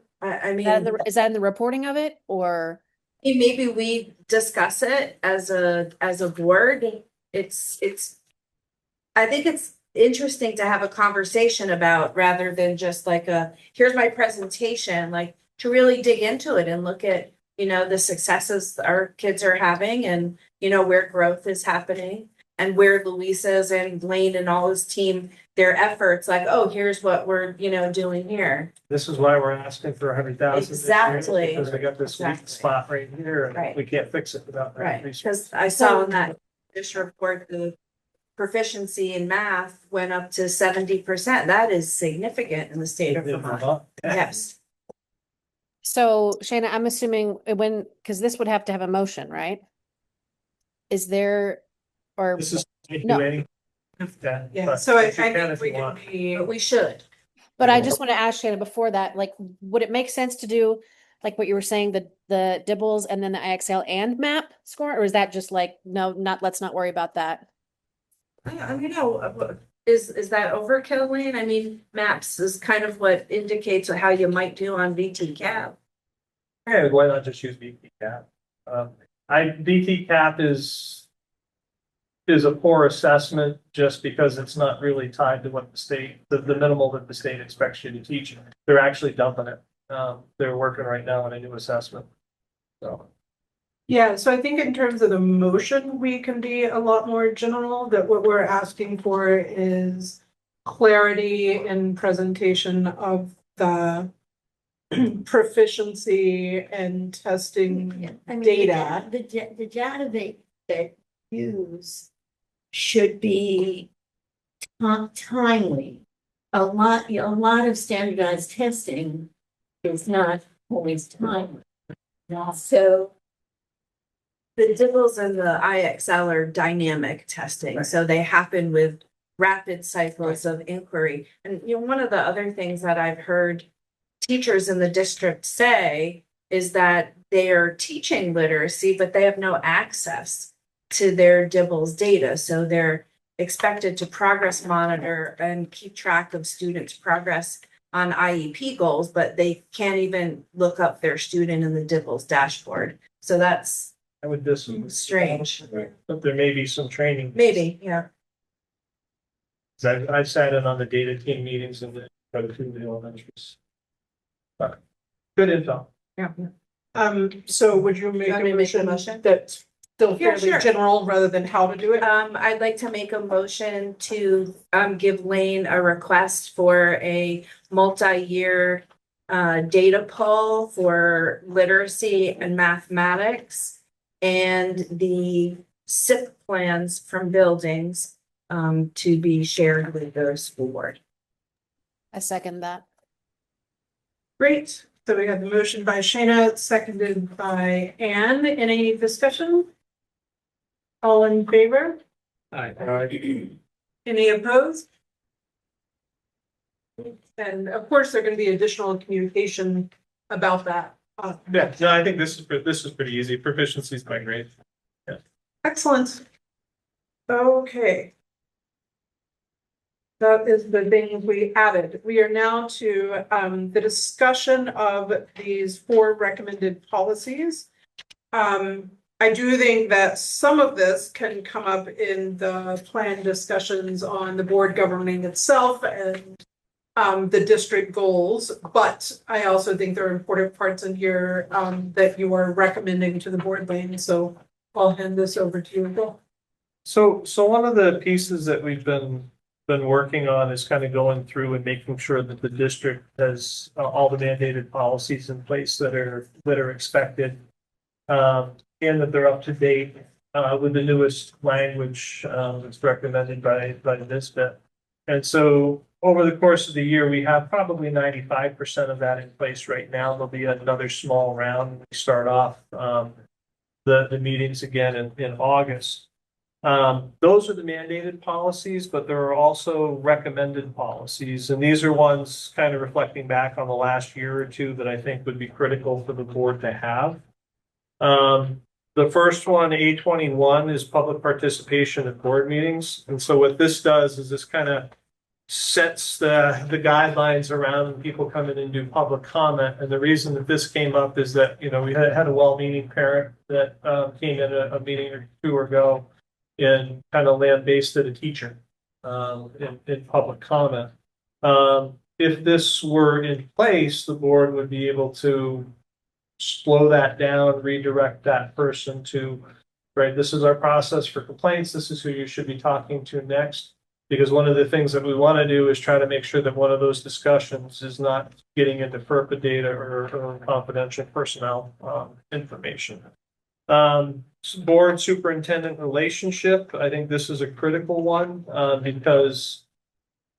mean, Is that in the reporting of it, or? maybe we discuss it as a board. I think it's interesting to have a conversation about, rather than just like here's my presentation, like to really dig into it and look at, the successes our kids are having and, where growth is happening and where Luisa's and Lane and all his team, their efforts, like, oh, here's what we're, doing here. This is why we're asking for 100,000. Exactly. Because we got this weak Exactly. spot right here and Right. we can't fix it without that. Right, resource. because I saw in this report, the proficiency in math went up to 70%. That is significant in the state of Vermont. Yes. So Shayna, I'm assuming because this would have to have a motion, right? Is there, or? This is. No. Yeah, so I can think if we you can want. be. But we should. But I just want to ask Shannon before that, like, would it make sense to do like what you were saying, the Dibbles and then the IXL and MAP score, or is that just like, no, let's not worry about that? Is that overkill, Lane? I mean, maps is kind of what indicates how you might do on VT cap. Yeah, why not just use VT cap? VT cap is a poor assessment just because it's not really tied to what the minimal that the state expects you to teach. They're actually dumping it. They're working right now on a new assessment. So. Yeah, so I think in terms of the motion, we can be a lot more general, that what we're asking for is clarity in presentation of the proficiency and testing I mean, data. The data that use should be timely. A lot of standardized testing is not always timely. So The Dibbles and the IXL are dynamic testing, so they happen with rapid cycles of inquiry. And one of the other things that I've heard teachers in the district say is that they are teaching literacy, but they have no access to their Dibbles data. So they're expected to progress monitor and keep track of students' progress on IEP goals, but they can't even look up their student in the Dibbles dashboard. So that's I would disagree. strange. But there may be some training. Maybe, yeah. I've sat in on the data team meetings and the elementaries. But good info. Yeah. So would you make You want me a to make a motion motion? that's still Yeah, fairly sure. general rather than how to do it? I'd like to make a motion to give Lane a request for a multi-year data poll for literacy and mathematics and the SIP plans from buildings to be shared with the school board. I second that. Great. So we got the motion by Shayna, seconded by Anne. Any discussion? All in favor? Any opposed? And of course, there are going to be additional communication about that. Yeah, no, I think this is pretty easy. Proficiency is my grade. Excellent. Okay. That is the things we added. We are now to the discussion of these 4 recommended policies. I do think that some of this can come up in the plan discussions on the board governing itself and the district goals, but I also think there are important parts in here that you are recommending to the board, Lane. So I'll hand this over to you, Bill. So one of the pieces that we've been working on is kind of going through and making sure that the district has all the mandated policies in place that are expected. And that they're up to date with the newest language that's recommended by NISBA. And so over the course of the year, we have probably 95% of that in place right now. There'll be another small round. We start off the meetings again in August. Those are the mandated policies, but there are also recommended policies. And these are ones kind of reflecting back on the last year or two that I think would be critical for the board to have. The first one, A21, is public participation at board meetings. And so what this does is this kind of sets the guidelines around when people come in and do public comment. And the reason that this came up is that, we had a well-meaning parent that came in a meeting or two ago and kind of land-based at a teacher in public comment. If this were in place, the board would be able to slow that down, redirect that person to, right, this is our process for complaints. This is who you should be talking to next. Because one of the things that we want to do is try to make sure that one of those discussions is not getting into FERPA data or confidential personnel information. Board superintendent relationship, I think this is a critical one because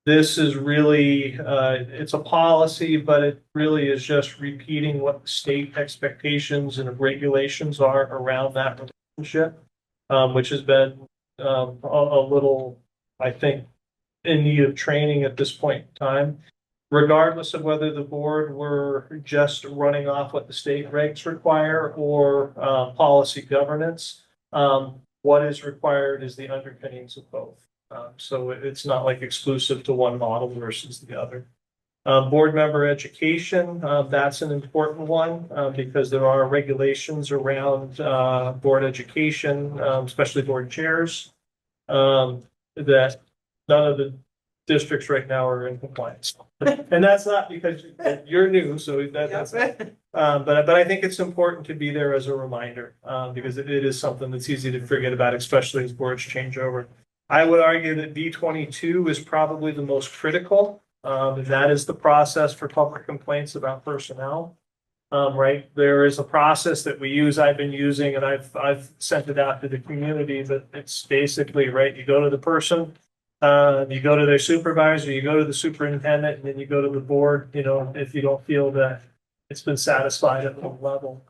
this is really, it's a policy, but it really is just repeating what the state expectations and regulations are around that relationship, which has been a little, I think, in need of training at this point in time, regardless of whether the board were just running off what the state regs require or policy governance. What is required is the underpinnings of both. So it's not like exclusive to one model versus the other. Board member education, that's an important one because there are regulations around board education, especially board chairs, that none of the districts right now are in compliance. And that's not because you're new, so that's but I think it's important to be there as a reminder because it is something that's easy to forget about, especially as boards change over. I would argue that B22 is probably the most critical. And that is the process for public complaints about personnel. Right, there is a process that we use. I've been using, and I've sent it out to the community. But it's basically right. You go to the person, you go to their supervisor, you go to the superintendent, and then you go to the board. If you don't feel that it's been satisfied at the level.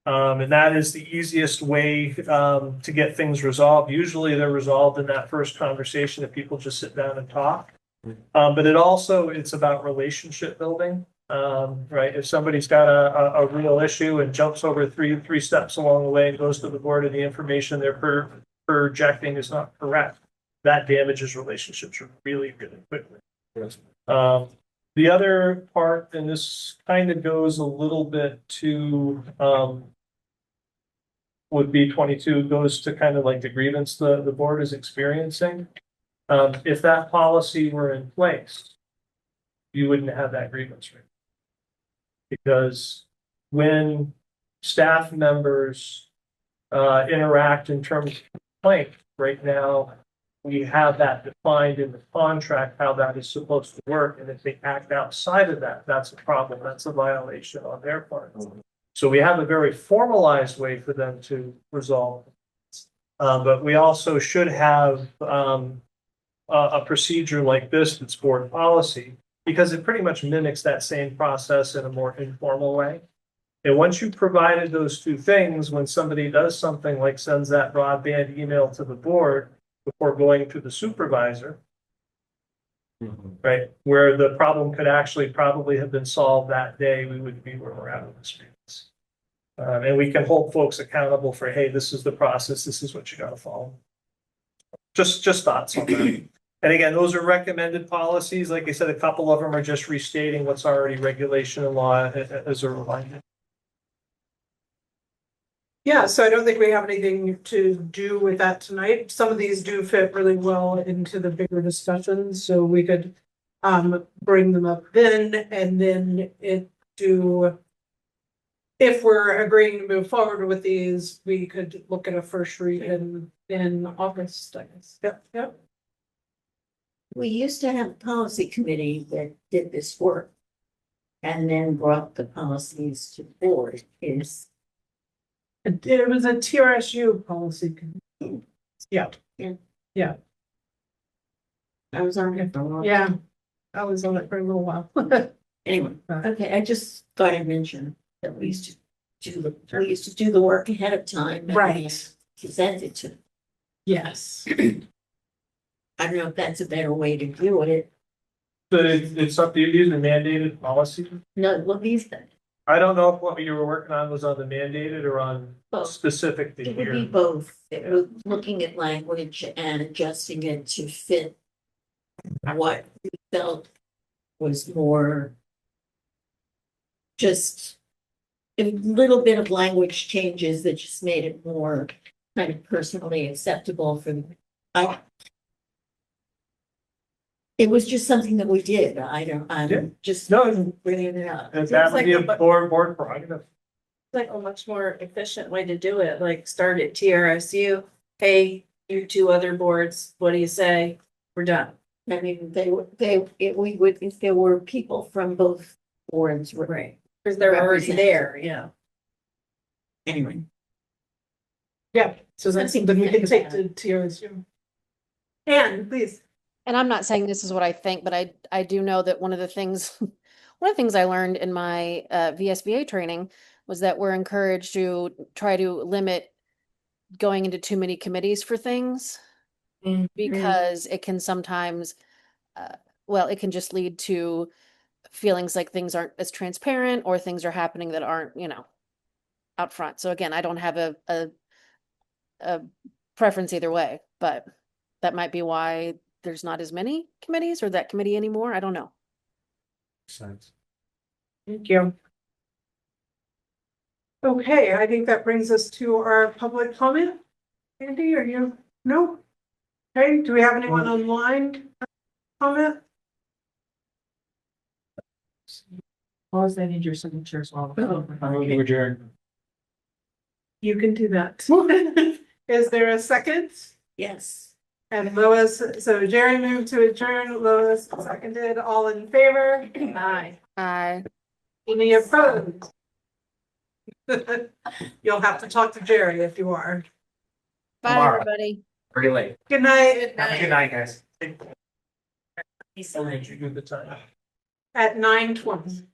And that is the easiest way to get things resolved. Usually they're resolved in that first conversation if people just sit down and talk. But it's about relationship building, right? If somebody's got a real issue and jumps over three steps along the way and goes to the board and the information they're projecting is not correct, that damages relationships really, really quickly. The other part, and this kind of goes a little bit to would be 22, goes to kind of like the grievance the board is experiencing. If that policy were in place, you wouldn't have that grievance rate. Because when staff members interact in terms of complaint, right now, we have that defined in the contract, how that is supposed to work. And if they act outside of that, that's a problem. That's a violation on their part. So we have a very formalized way for them to resolve. But we also should have a procedure like this that's board policy, because it pretty much mimics that same process in a more informal way. And once you provided those two things, when somebody does something like sends that broadband email to the board before going to the supervisor, right, where the problem could actually probably have been solved that day, we would be where we're at in this. And we can hold folks accountable for, hey, this is the process, this is what you got to follow. Just thoughts on that. And again, those are recommended policies. Like I said, a couple of them are just restating what's already regulation and law as a reminder. Yeah, so I don't think we have anything to do with that tonight. Some of these do fit really well into the bigger discussions, so we could bring them up then, and then if we're agreeing to move forward with these, we could look at a first read in August, I guess. Yep. We used to have a policy committee that did this work and then brought the policies to the board. It was a TRSU policy committee. Yeah. I was on it for a while. Yeah, I was on it for a little while. Anyway, okay, I just thought I'd mention that we used to do the work ahead of time. and Right. Present it to. Yes. I don't know if that's a better way to do it. But it's up to you, these are mandated policy. No, well, these, I don't know if what you were working on was on the mandated or on Both. specific to It would be here. both. It was looking at language and adjusting it to fit what we felt was more just a little bit of language changes that just made it more kind of personally acceptable for I. It was just something that we did. Yeah. I'm just No, bringing it up. and that would be a board prerogative. Like a much more efficient way to do it, like start at TRSU, hey, you two other boards, what do you say? We're done. I mean, we would, if there were people from both boards. Right. Because they're already there, yeah. Anyway. Yeah, so that's Something something we to can think take to TRSU. Anne, please. And I'm not saying this is what I think, but I do know that one of the things, one of the things I learned in my VSBA training was that we're encouraged to try to limit going into too many committees for things because it can sometimes, well, it can just lead to feelings like things aren't as transparent or things are happening that aren't, out front. So again, I don't have a preference either way, but that might be why there's not as many committees or that committee anymore. I don't know. Sense. Thank you. Okay, I think that brings us to our public comment. Andy, are you? No? Okay, do we have anyone online comment? Always they need your signature as well. I'm moving to adjourn. You can do that. Is there a second? Yes. And Lois, so Jerry moved to adjourn, Lois seconded, all in favor? Aye. Any opposed? You'll have to talk to Jerry if you are. Bye, Tomorrow. everybody. Pretty late. Good night. Have a good night, guys. He's so good at the time. At 9:20.